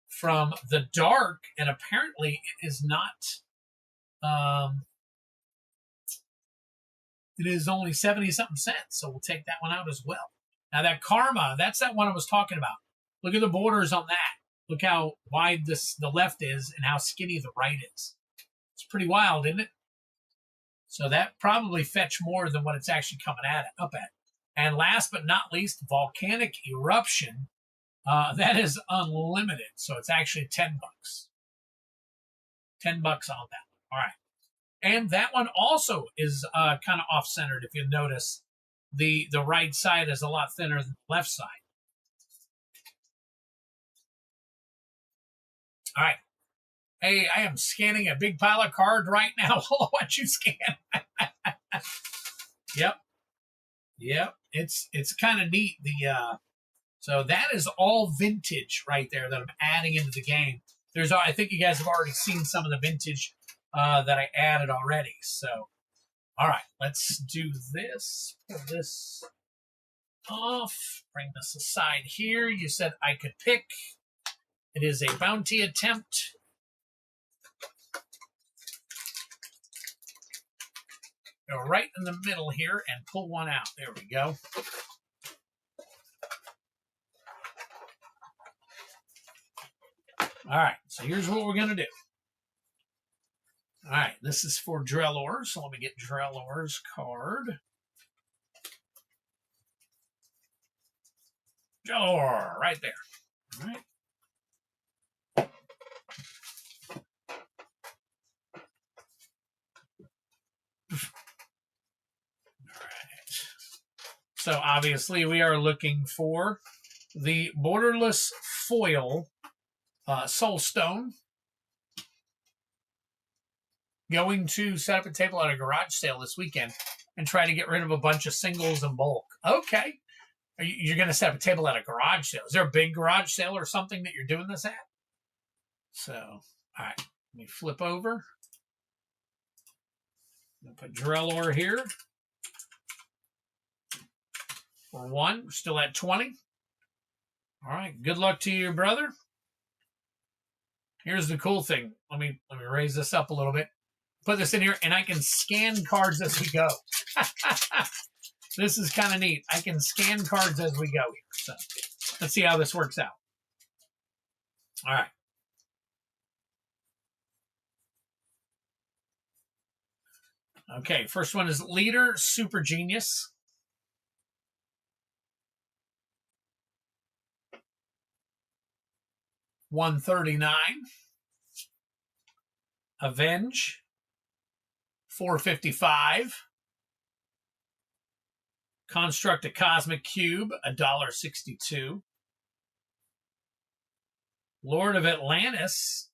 from the Dark. And apparently it is not, it is only 70-something cents. So we'll take that one out as well. Now that Karma, that's that one I was talking about. Look at the borders on that. Look how wide the left is and how skinny the right is. It's pretty wild, isn't it? So that probably fetched more than what it's actually coming up at. And last but not least, Volcanic Eruption. That is unlimited, so it's actually $10. $10 on that. All right. And that one also is kind of off-centered, if you notice. The right side is a lot thinner than the left side. All right. Hey, I am scanning a big pile of cards right now. I'll watch you scan. Yep. It's kind of neat. So that is all vintage right there that I'm adding into the game. I think you guys have already seen some of the vintage that I added already. So, all right, let's do this. Pull this off. Bring this aside here. You said I could pick. It is a bounty attempt. Go right in the middle here and pull one out. There we go. All right, so here's what we're going to do. All right, this is for Drellor, so let me get Drellor's card. Drellor, right there. All right. So obviously we are looking for the borderless foil Soulstone. Going to set up a table at a garage sale this weekend and try to get rid of a bunch of singles in bulk. Okay. You're going to set up a table at a garage sale. Is there a big garage sale or something that you're doing this at? So, all right. Let me flip over. I'll put Drellor here. For 1. We're still at 20. All right. Good luck to you, brother. Here's the cool thing. Let me raise this up a little bit. Put this in here, and I can scan cards as we go. This is kind of neat. I can scan cards as we go here. So let's see how this works out. All right. Okay, first one is Leader Super Genius. $139. Avenge. $4.55. Construct a Cosmic Cube, $1.62. Lord of Atlantis,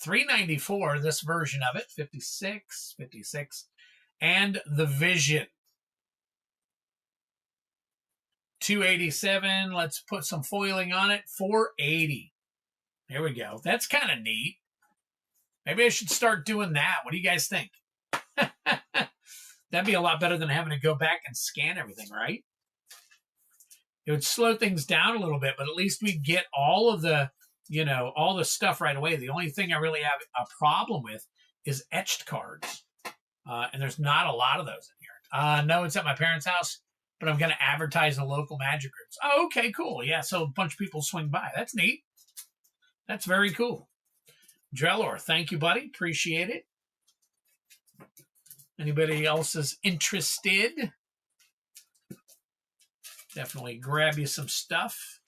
$3.94. This version of it, 56. And The Vision, $2.87. Let's put some foiling on it, $4.80. There we go. That's kind of neat. Maybe I should start doing that. What do you guys think? That'd be a lot better than having to go back and scan everything, right? It would slow things down a little bit, but at least we'd get all of the, all the stuff right away. The only thing I really have a problem with is etched cards. And there's not a lot of those in here. No, it's at my parents' house, but I'm going to advertise in local magic groups. Oh, okay, cool. Yeah, so a bunch of people swing by. That's neat. That's very cool. Drellor, thank you, buddy. Appreciate it. Anybody else is interested? Definitely grab you some stuff.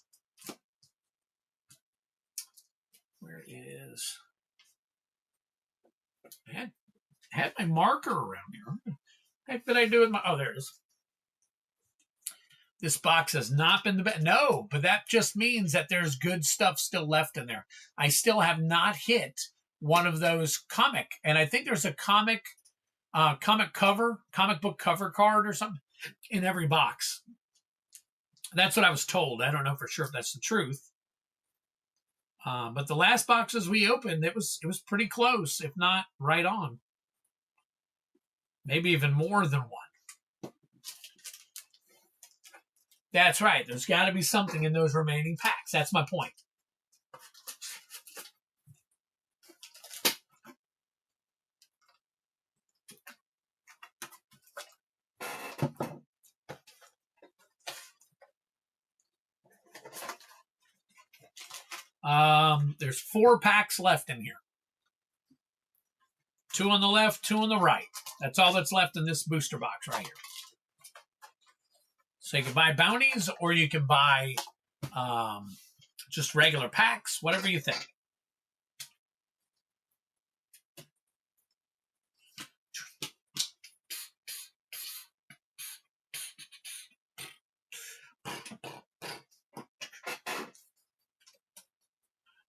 Where is... I had my marker around here. What the heck did I do with my... Oh, there it is. This box has not been the best. No, but that just means that there's good stuff still left in there. I still have not hit one of those comic. And I think there's a comic book cover card or something in every box. That's what I was told. I don't know for sure if that's the truth. But the last boxes we opened, it was pretty close, if not right on. Maybe even more than one. That's right. There's got to be something in those remaining packs. That's my point. There's 4 packs left in here. 2 on the left, 2 on the right. That's all that's left in this booster box right here. So you can buy bounties, or you can buy just regular packs, whatever you think.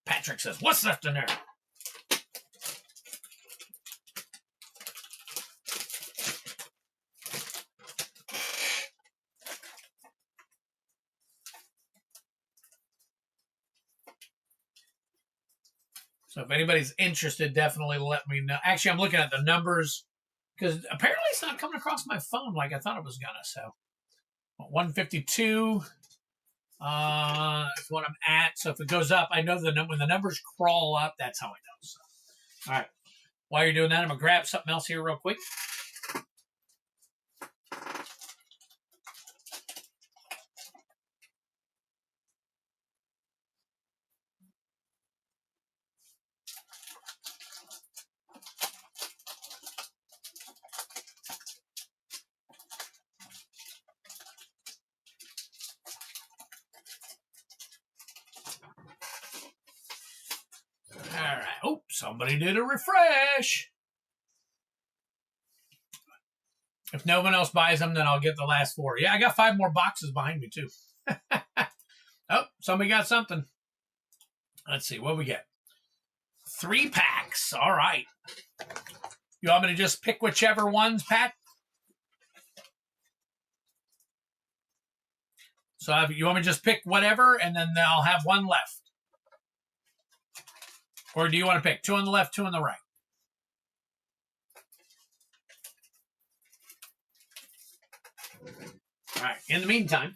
Patrick says, what's left in there? So if anybody's interested, definitely let me know. Actually, I'm looking at the numbers because apparently it's not coming across my phone like I thought it was going to. So 152 is what I'm at. So if it goes up, I know when the numbers crawl up, that's how I know. So, all right. While you're doing that, I'm going to grab something else here real quick. Oh, somebody did a refresh. If no one else buys them, then I'll get the last 4. Yeah, I got 5 more boxes behind me, too. Oh, somebody got something. Let's see, what we get? 3 packs. All right. You want me to just pick whichever ones, Pat? So you want me to just pick whatever, and then I'll have 1 left? Or do you want to pick 2 on the left, 2 on the right? All right. In the meantime,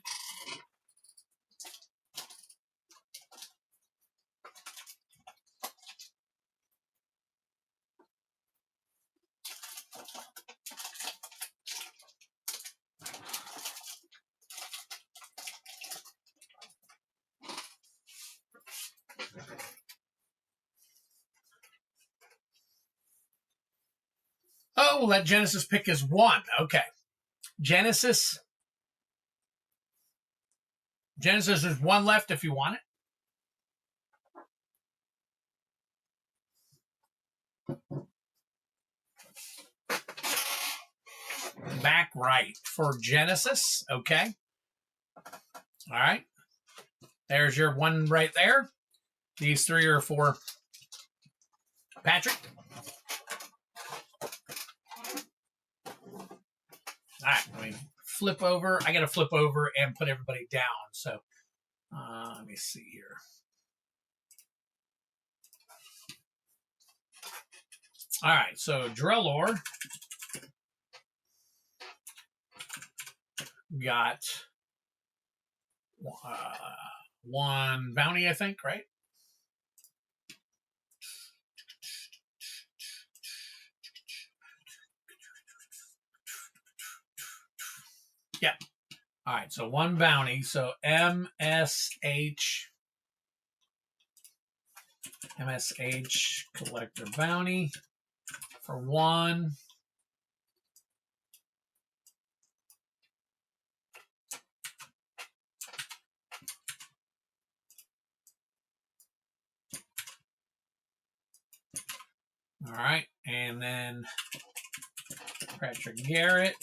oh, well, that Genesis pick is 1. Okay. Genesis is 1 left if you want it. Back right for Genesis. Okay. All right. There's your 1 right there. These 3 are for Patrick. All right. Let me flip over. I got to flip over and put everybody down. So let me see here. All right. So Drillor got 1 bounty, I think, right? Yeah. All right, so 1 bounty. So MSH collector bounty for 1. All right, and then Patrick Garrett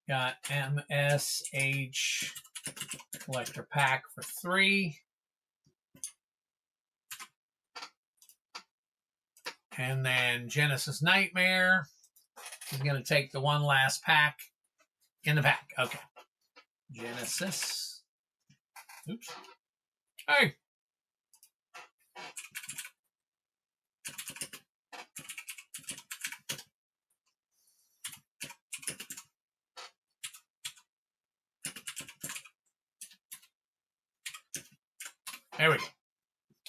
got MSH collector pack for 3. And then Genesis Nightmare is going to take the 1 last pack in the pack. Okay. Genesis. Oops. Hey. There we go.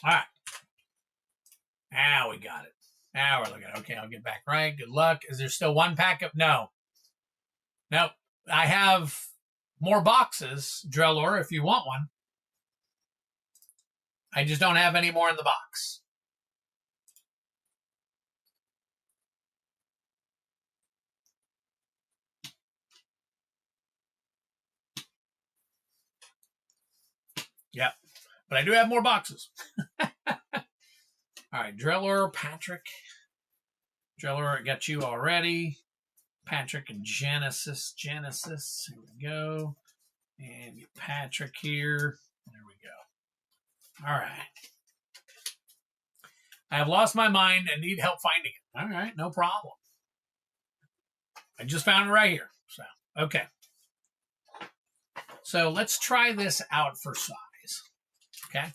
All right. Now we got it. Now we're looking at it. Okay, I'll get back right. Good luck. Is there still 1 pack up? No. Nope. I have more boxes, Drillor, if you want one. I just don't have any more in the box. Yep. But I do have more boxes. All right, Drillor, Patrick. Drillor, I got you already. Patrick and Genesis. Here we go. And get Patrick here. There we go. All right. I have lost my mind and need help finding it. All right, no problem. I just found it right here. So, okay. So let's try this out for size. Okay.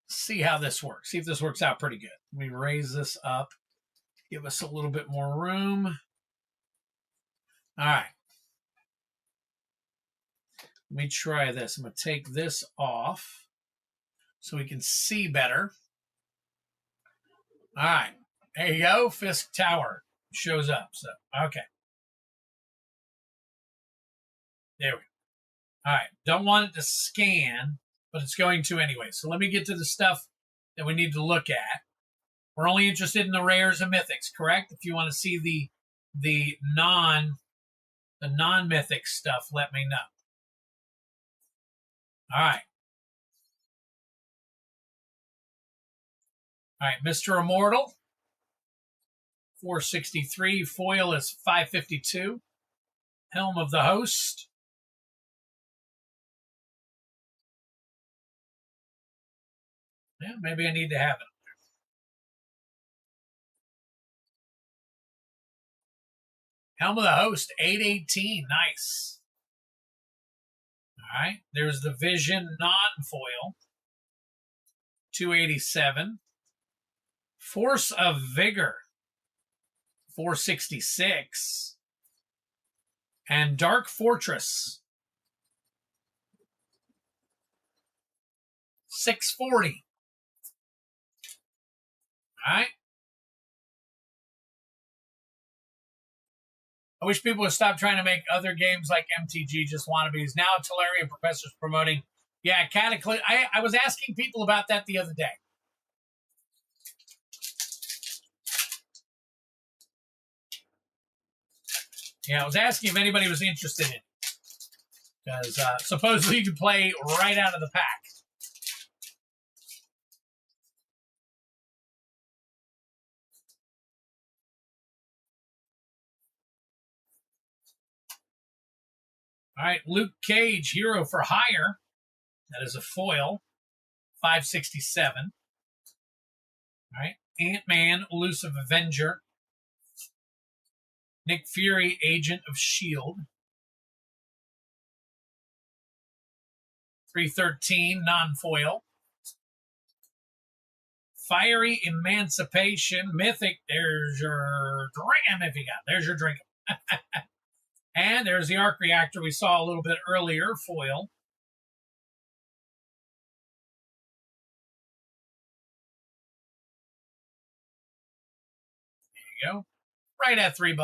See how this works. See if this works out pretty good. Let me raise this up. Give us a little bit more room. All right. Let me try this. I'm going to take this off so we can see better. All right. There you go. Fisk Tower shows up. So, okay. There we go. All right. Don't want it to scan, but it's going to anyway. So let me get to the stuff that we need to look at. We're only interested in the rares and mythics, correct? If you want to see the non-mythic stuff, let me know. All right. All right, Mr. Immortal, 463. Foil is 552. Helm of the Host. Yeah, maybe I need to have it. Helm of the Host, 818. Nice. All right. There's the Vision non-foil, 287. Force of Vigor, 466. And Dark Fortress, 640. All right. I wish people would stop trying to make other games like MTG just wannabes. Now Tolarian Professor's promoting. Yeah, Cataclysm. I was asking people about that the other day. Yeah, I was asking if anybody was interested in it. Because supposedly you can play right out of the pack. All right, Luke Cage, Hero for Hire. That is a foil, 567. All right, Ant-Man, Elusive Avenger. Nick Fury, Agent of S.H.I.E.L.D. 313, non-foil. Fiery Emancipation, Mythic. There's your drink if you got. There's your drink. And there's the arc reactor we saw a little bit earlier, foil. There you go. Right at $3.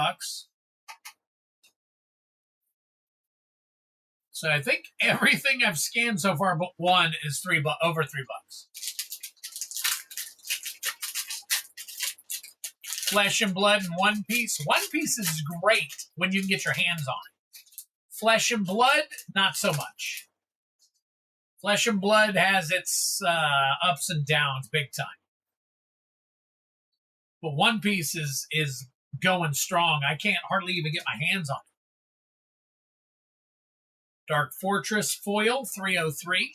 So I think everything I've scanned so far but one is over $3. Flesh and Blood in One Piece. One Piece is great when you can get your hands on it. Flesh and Blood, not so much. Flesh and Blood has its ups and downs big time. But One Piece is going strong. I can't hardly even get my hands on it. Dark Fortress foil, 303.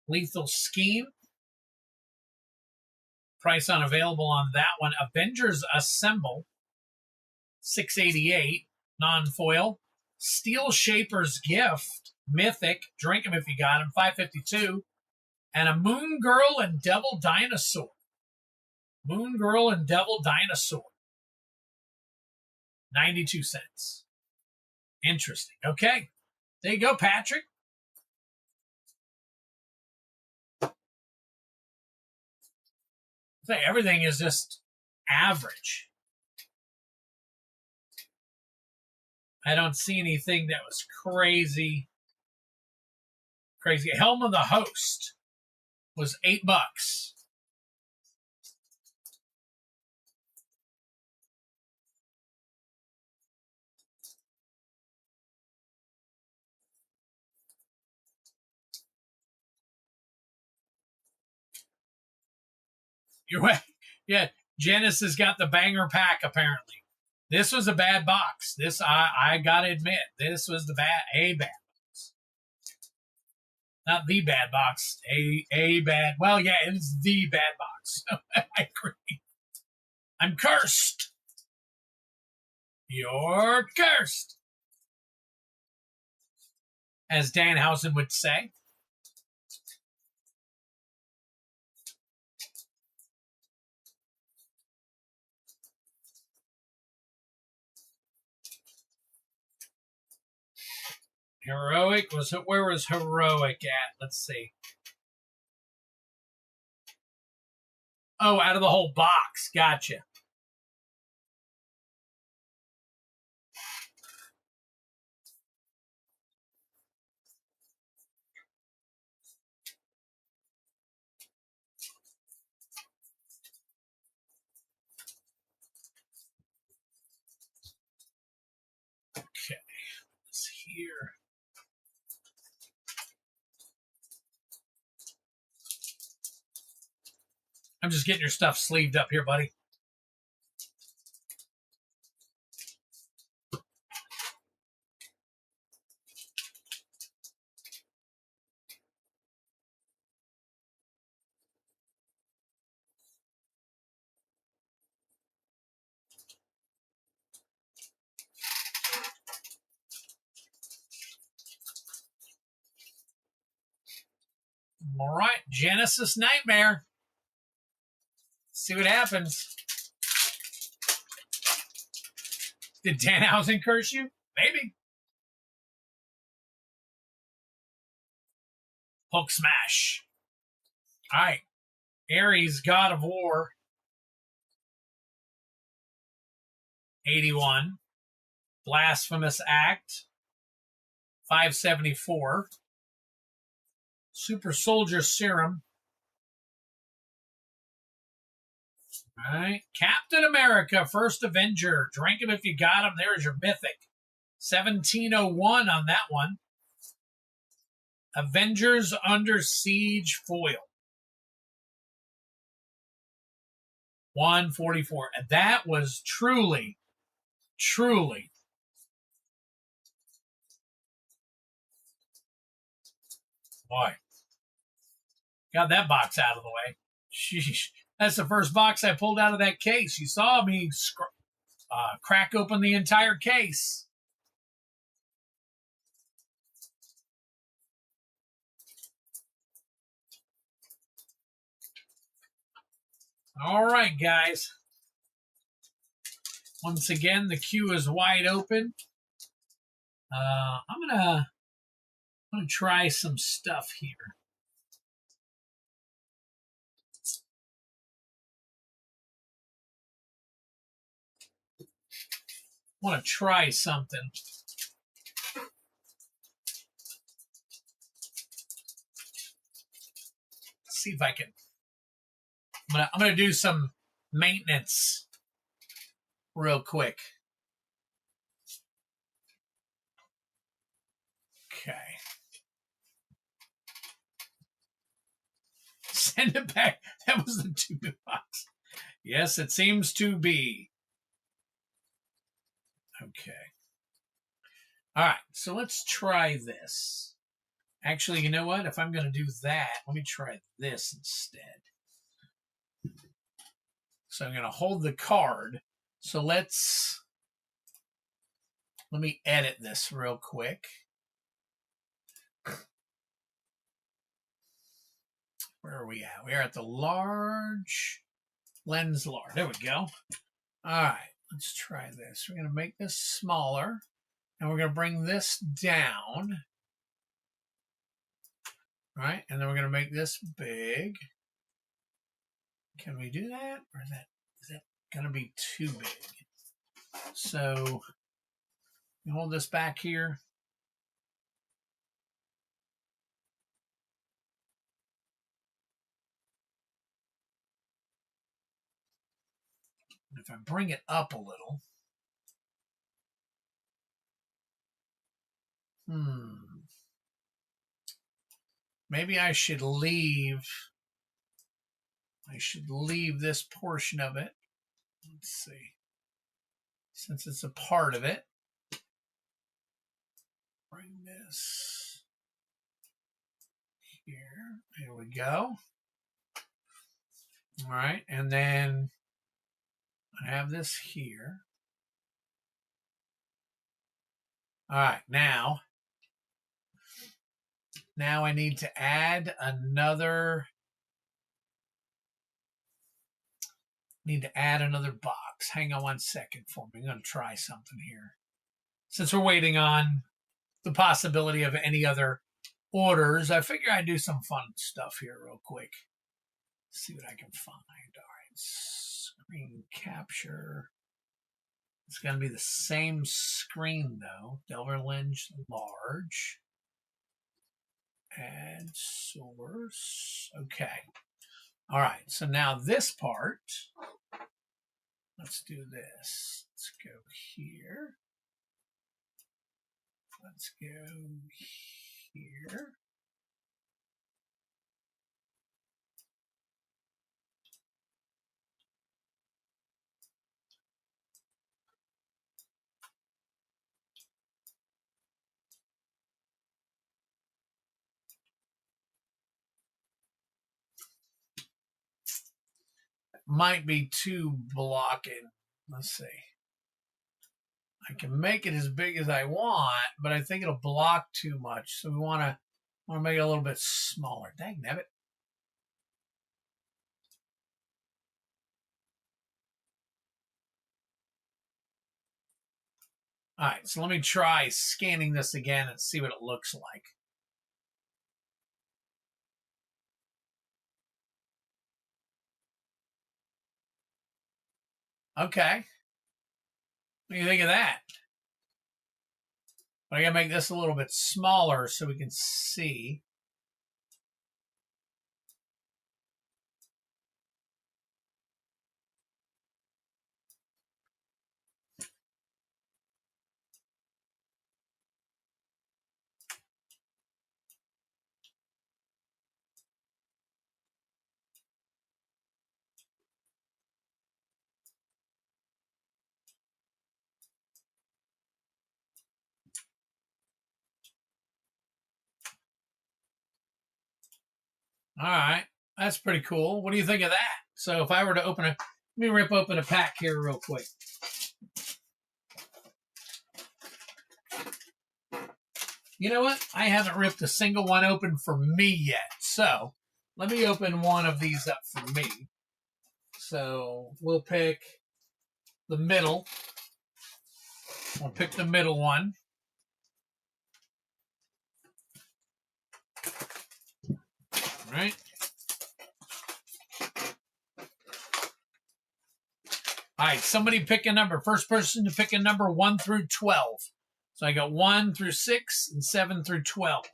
Lethal Scheme. Price unavailable on that one. Avengers Assemble, 688. Non-foil. Steel Shaper's Gift, Mythic. Drink them if you got them, 552. And a Moon Girl and Devil Dinosaur. Moon Girl and Devil Dinosaur, 92 cents. Interesting. Okay. There you go, Patrick. Everything is just average. I don't see anything that was crazy. Helm of the Host was $8. You're right. Yeah, Janice has got the banger pack, apparently. This was a bad box. This, I got to admit, this was a bad box. Not the bad box, a bad, well, yeah, it's the bad box. I agree. I'm cursed. You're cursed. As Danhausen would say. Heroic where was Heroic at? Let's see. Oh, out of the whole box. Gotcha. Okay. It's here. I'm just getting your stuff sleeved up here, buddy. All right, Genesis Nightmare. See what happens. Did Danhausen curse you? Maybe. Hulk smash. All right. Ares, God of War. 81. Blasphemous Act. 574. Super Soldier Serum. All right. Captain America, First Avenger. Drink him if you got him. There's your Mythic. 1701 on that one. Avengers Under Siege foil. 144. And that was truly. Boy. Got that box out of the way. Sheesh. That's the first box I pulled out of that case. You saw me crack open the entire case. All right, guys. Once again, the queue is wide open. I'm gonna try some stuff here. Want to try something. See if I can. I'm gonna do some maintenance real quick. Okay. Send it back. That was the 2 box. Yes, it seems to be. Okay. All right, so let's try this. Actually, you know what? If I'm going to do that, let me try this instead. So I'm going to hold the card. So let me edit this real quick. Where are we at? We are at the large lens large. There we go. All right, let's try this. We're going to make this smaller, and we're going to bring this down. All right, and then we're going to make this big. Can we do that? Or is that going to be too big? So you hold this back here. And if I bring it up a little, maybe I should leave this portion of it. Let's see. Since it's a part of it, bring this here. There we go. All right, and then I have this here. All right, now I need to add another. Box. Hang on 1 second for me. I'm going to try something here. Since we're waiting on the possibility of any other orders, I figure I'd do some fun stuff here real quick. See what I can find. All right, screen capture. It's going to be the same screen though. Delver lens large. Add source. Okay. All right, so now this part, let's do this. Let's go here. Let's go here. Might be too blocking. Let's see. I can make it as big as I want, but I think it'll block too much. So we want to make it a little bit smaller. Dang nabbit. All right, so let me try scanning this again and see what it looks like. Okay. What do you think of that? But I gotta make this a little bit smaller so we can see. All right, that's pretty cool. What do you think of that? So if I were to open let me rip open a pack here real quick. You know what? I haven't ripped a single one open for me yet. So let me open one of these up for me. So we'll pick the middle. We'll pick the middle one. All right. All right, somebody pick a number. First person to pick a number 1 through 12. So I got 1 through 6 and 7 through 12.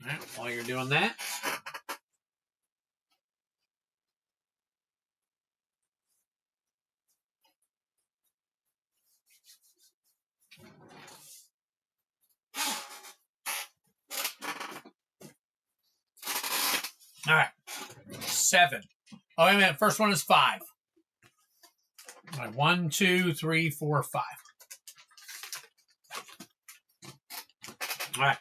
All right, while you're doing that. All right, 7. Oh, wait a minute. First one is 5. All right, 1, 2, 3, 4, 5. All right.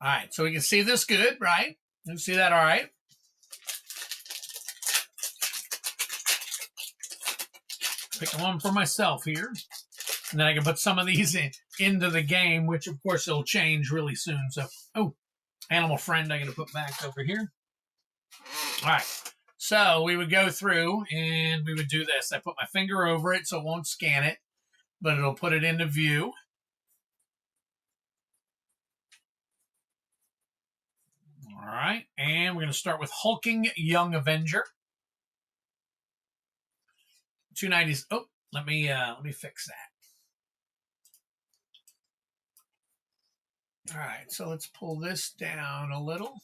All right, so we can see this good, right? You can see that all right. Pick one for myself here. And then I can put some of these into the game, which of course will change really soon. So, oh, animal friend I got to put back over here. All right. So we would go through and we would do this. I put my finger over it so it won't scan it, but it'll put it into view. All right. And we're going to start with Hulking Young Avenger. 290s. Oh, let me fix that. All right, so let's pull this down a little.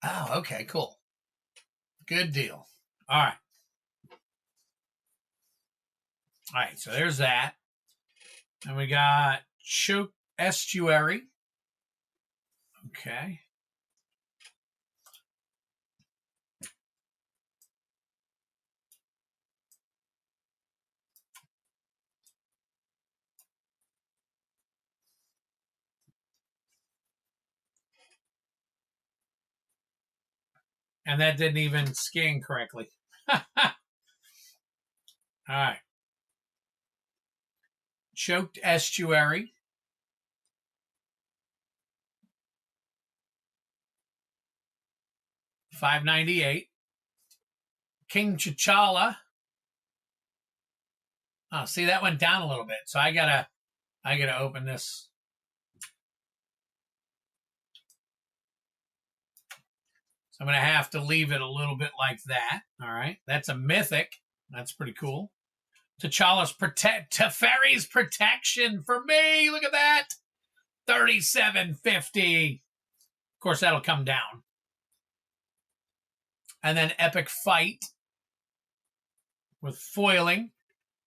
Oh, okay, cool. Good deal. All right. All right, so there's that. And we got Choke Estuary. Okay. And that didn't even scan correctly. All right. Choked Estuary. $5.98. King T'Challa. Oh, see, that went down a little bit. So I gotta open this. So I'm gonna have to leave it a little bit like that. All right. That's a mythic. That's pretty cool. T'Challa's Teferi's protection for me. Look at that. $37.50. Of course, that'll come down. And then Epic Fight with foiling,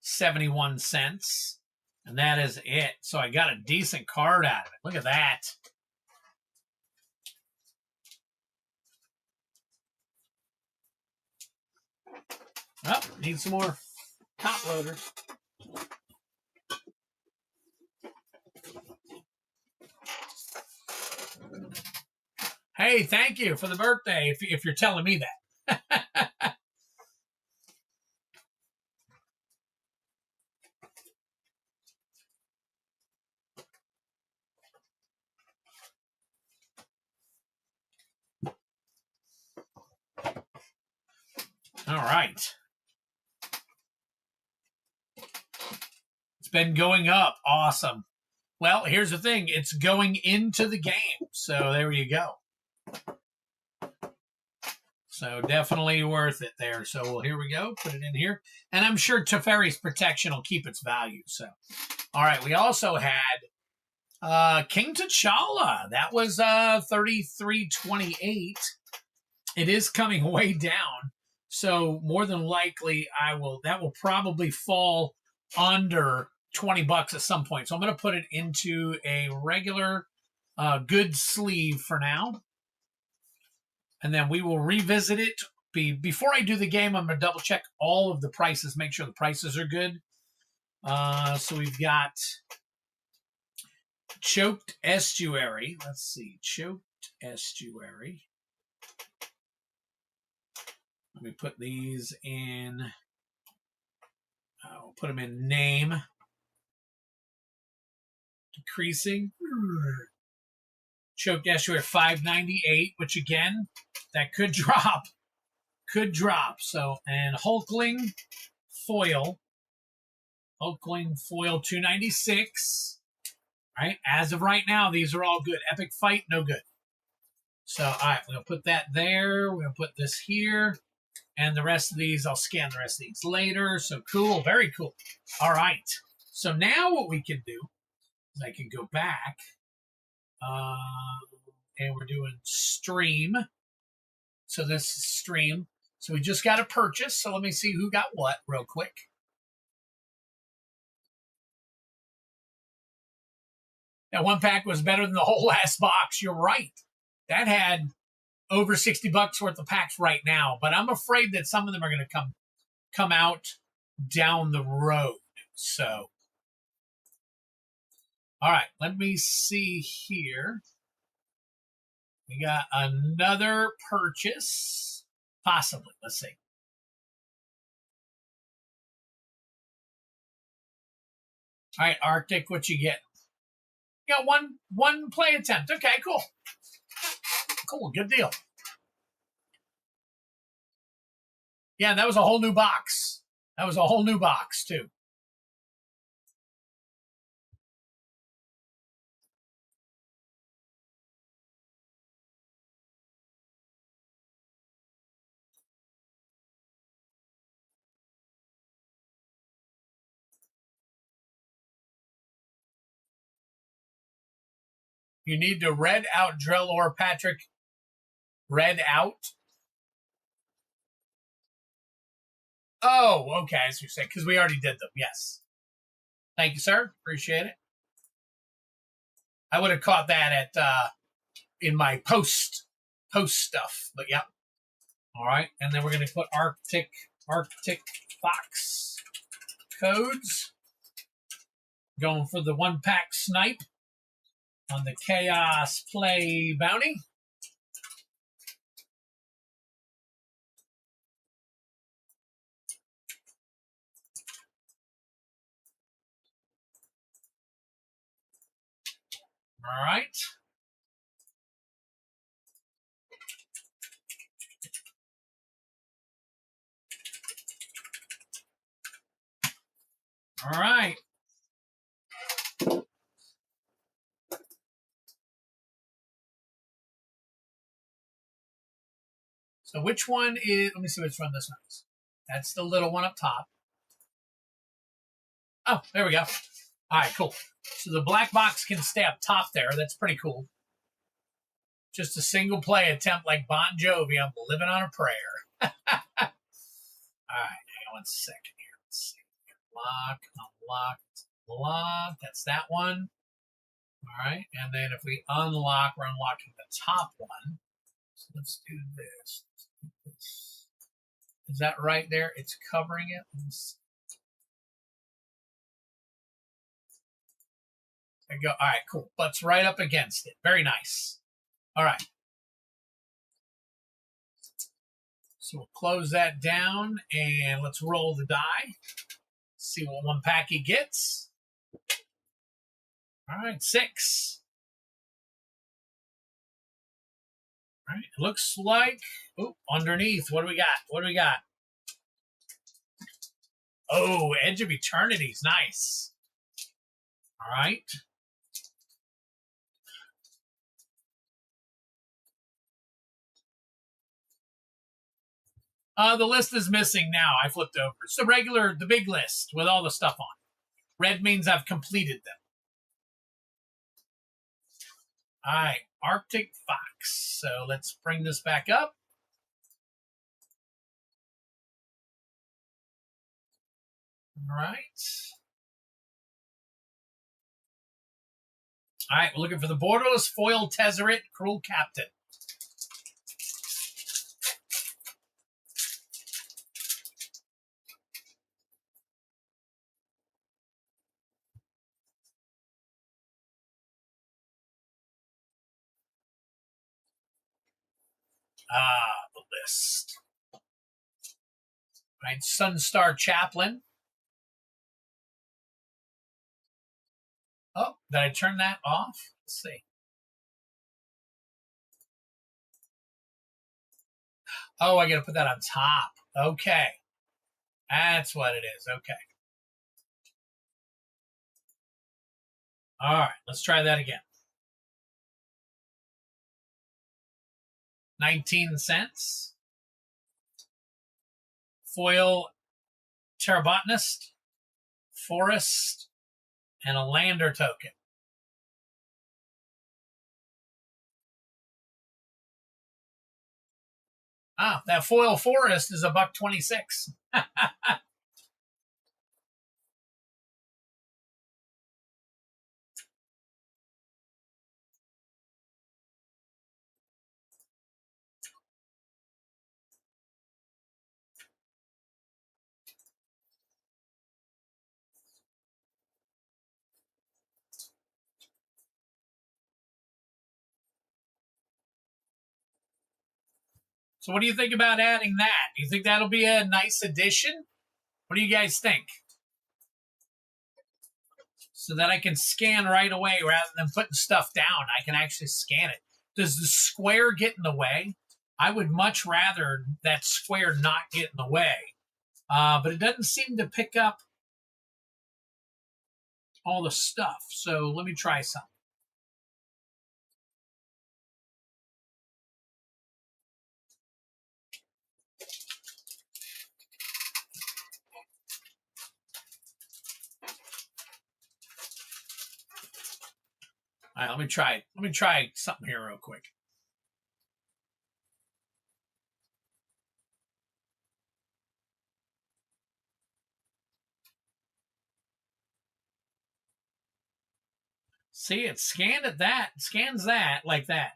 71 cents. And that is it. So I got a decent card out of it. Look at that. Oh, need some more top loaders. Hey, thank you for the birthday, if you're telling me that. All right. It's been going up. Awesome. Well, here's the thing. It's going into the game. So there you go. So definitely worth it there. So well, here we go. Put it in here. And I'm sure Teferi's protection will keep its value. So, all right. We also had King T'Challa. That was 33.28. It is coming way down. So more than likely that will probably fall under $20 at some point. So I'm going to put it into a regular good sleeve for now. And then we will revisit it. Before I do the game, I'm going to double check all of the prices, make sure the prices are good. So we've got Choked Estuary. Let's see. Choked Estuary. Let me put these in. I'll put them in name. Decreasing. Choked Estuary 598, which again, that could drop. Could drop. So, and Hulkling Foil. Hulkling Foil 296. Right? As of right now, these are all good. Epic Fight, no good. So, all right, we'll put that there. We'll put this here. And the rest of these, I'll scan the rest of these later. So cool, very cool. All right. So now what we can do is I can go back. And we're doing stream. So this is stream. So we just got to purchase. So let me see who got what real quick. That one pack was better than the whole last box. You're right. That had over $60 worth of packs right now, but I'm afraid that some of them are going to come out down the road. So, all right, let me see here. We got another purchase, possibly. Let's see. All right, Arctic, what you get? You got one play attempt. Okay, cool. Cool, good deal. Yeah, that was a whole new box. That was a whole new box, too. You need to red out Drell or Patrick. Red out? Oh, okay, as you say, because we already did them. Yes. Thank you, sir. Appreciate it. I would have caught that at in my post stuff, but yeah. All right, and then we're going to put Arctic Fox codes. Going for the one pack snipe on the Chaos Play bounty. All right. All right. So which one is, let me see which one this one is. That's the little one up top. Oh, there we go. All right, cool. So the black box can stay up top there. That's pretty cool. Just a single play attempt like Bon Jovi. I'm living on a prayer. All right, hang on one second here. Let's see. Unlock. Lock. That's that one. All right. And then if we unlock, we're unlocking the top one. So let's do this. Is that right there? It's covering it. There you go. All right, cool. Butts right up against it. Very nice. All right. So we'll close that down and let's roll the die. See what one pack he gets. All right, 6. All right, looks like, oh, underneath, what do we got? What do we got? Oh, Edge of Eternity's nice. All right. The list is missing now. I flipped over. It's the big list with all the stuff on. Red means I've completed them. All right, Arctic Fox. So let's bring this back up. All right. All right, we're looking for the borderless foil Tezzeret Cruel Captain. The list. All right, Sunstar Chaplain. Oh, did I turn that off? Let's see. Oh, I got to put that on top. Okay. That's what it is. Okay. All right, let's try that again. 19 cents. Foil Terrabotanist, Forest, and a Lander token. Ah, that foil Forest is $1.26. So what do you think about adding that? Do you think that'll be a nice addition? What do you guys think? So that I can scan right away rather than putting stuff down. I can actually scan it. Does the square get in the way? I would much rather that square not get in the way. But it doesn't seem to pick up all the stuff. So let me try something. All right, let me try. Let me try something here real quick. See, it scanned at that, scans that like that.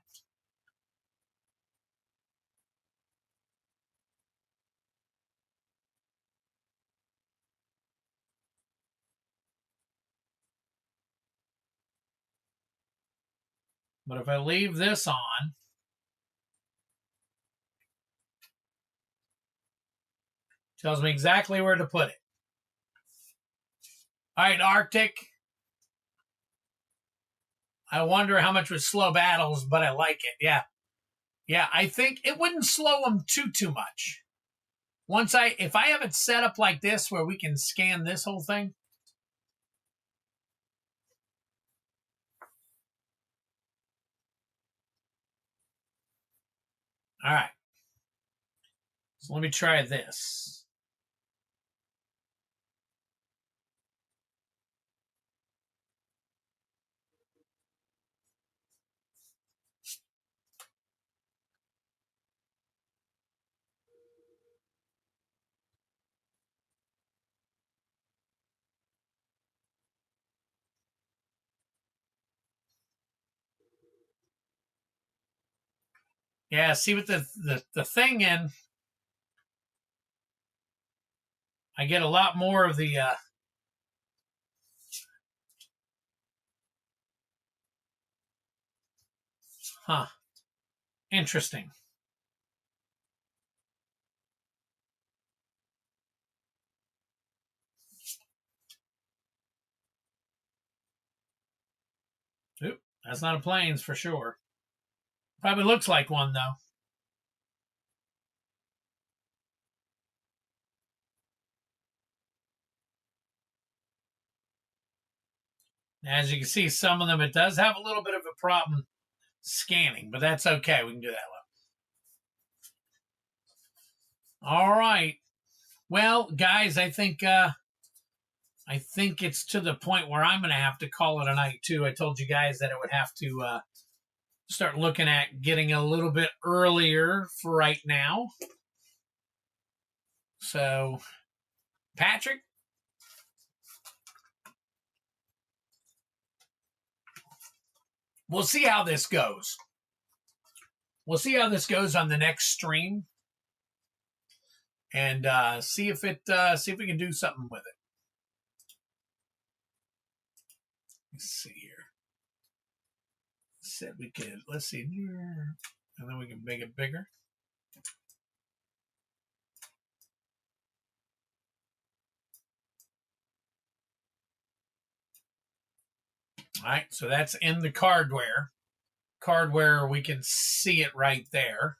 But if I leave this on, tells me exactly where to put it. All right, Arctic. I wonder how much would slow battles, but I like it. Yeah. Yeah, I think it wouldn't slow them too much. If I have it set up like this where we can scan this whole thing. All right. So let me try this. Yeah, see with the thing in, I get a lot more of the huh. Interesting. Oop, that's not a planes for sure. Probably looks like one though. As you can see, some of them, it does have a little bit of a problem scanning, but that's okay. We can do that one. All right. Well, guys, I think it's to the point where I'm going to have to call it a night too. I told you guys that I would have to start looking at getting a little bit earlier for right now. So, Patrick, we'll see how this goes. We'll see how this goes on the next stream, and see if we can do something with it. Let's see here. Said we could. Let's see, and then we can make it bigger. All right, so that's in the cardware. Cardware, we can see it right there.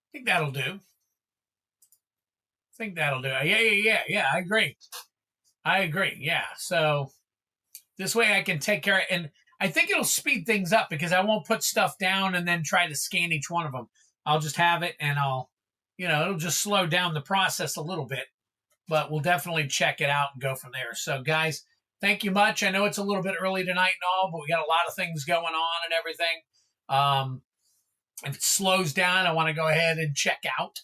I think that'll do. Yeah. I agree. Yeah. So this way I can take care of, and I think it'll speed things up because I won't put stuff down and then try to scan each one of them. I'll just have it, and it'll just slow down the process a little bit, but we'll definitely check it out and go from there. So guys, thank you much. I know it's a little bit early tonight and all, but we got a lot of things going on and everything. If it slows down, I want to go ahead and check out.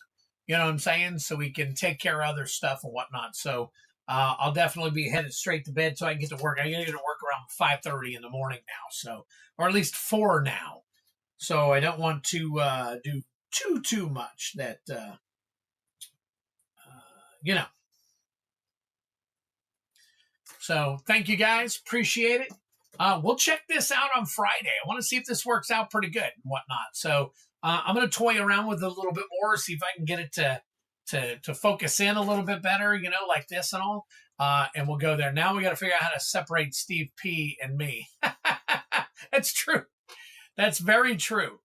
You know what I'm saying? So we can take care of other stuff and whatnot. So I'll definitely be headed straight to bed so I can get to work. I get to work around 5:30 in the morning now, so, or at least 4 now. So I don't want to do too much that, you know. So thank you guys. Appreciate it. We'll check this out on Friday. I want to see if this works out pretty good and whatnot. So I'm going to toy around with it a little bit more, see if I can get it to focus in a little bit better, like this and all. And we'll go there. Now we got to figure out how to separate Steve P and me. That's true. That's very true.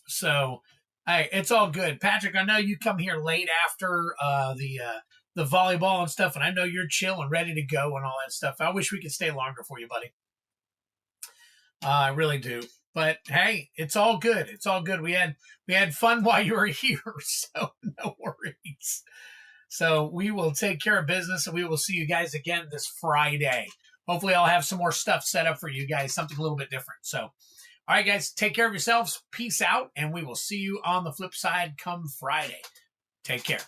So, hey, it's all good. Patrick, I know you come here late after the volleyball and stuff, and I know you're chill and ready to go and all that stuff. I wish we could stay longer for you, buddy. I really do. But hey, it's all good. It's all good. We had fun while you were here, so no worries. So we will take care of business, and we will see you guys again this Friday. Hopefully I'll have some more stuff set up for you guys, something a little bit different. So, all right, guys, take care of yourselves. Peace out, and we will see you on the flip side come Friday. Take care.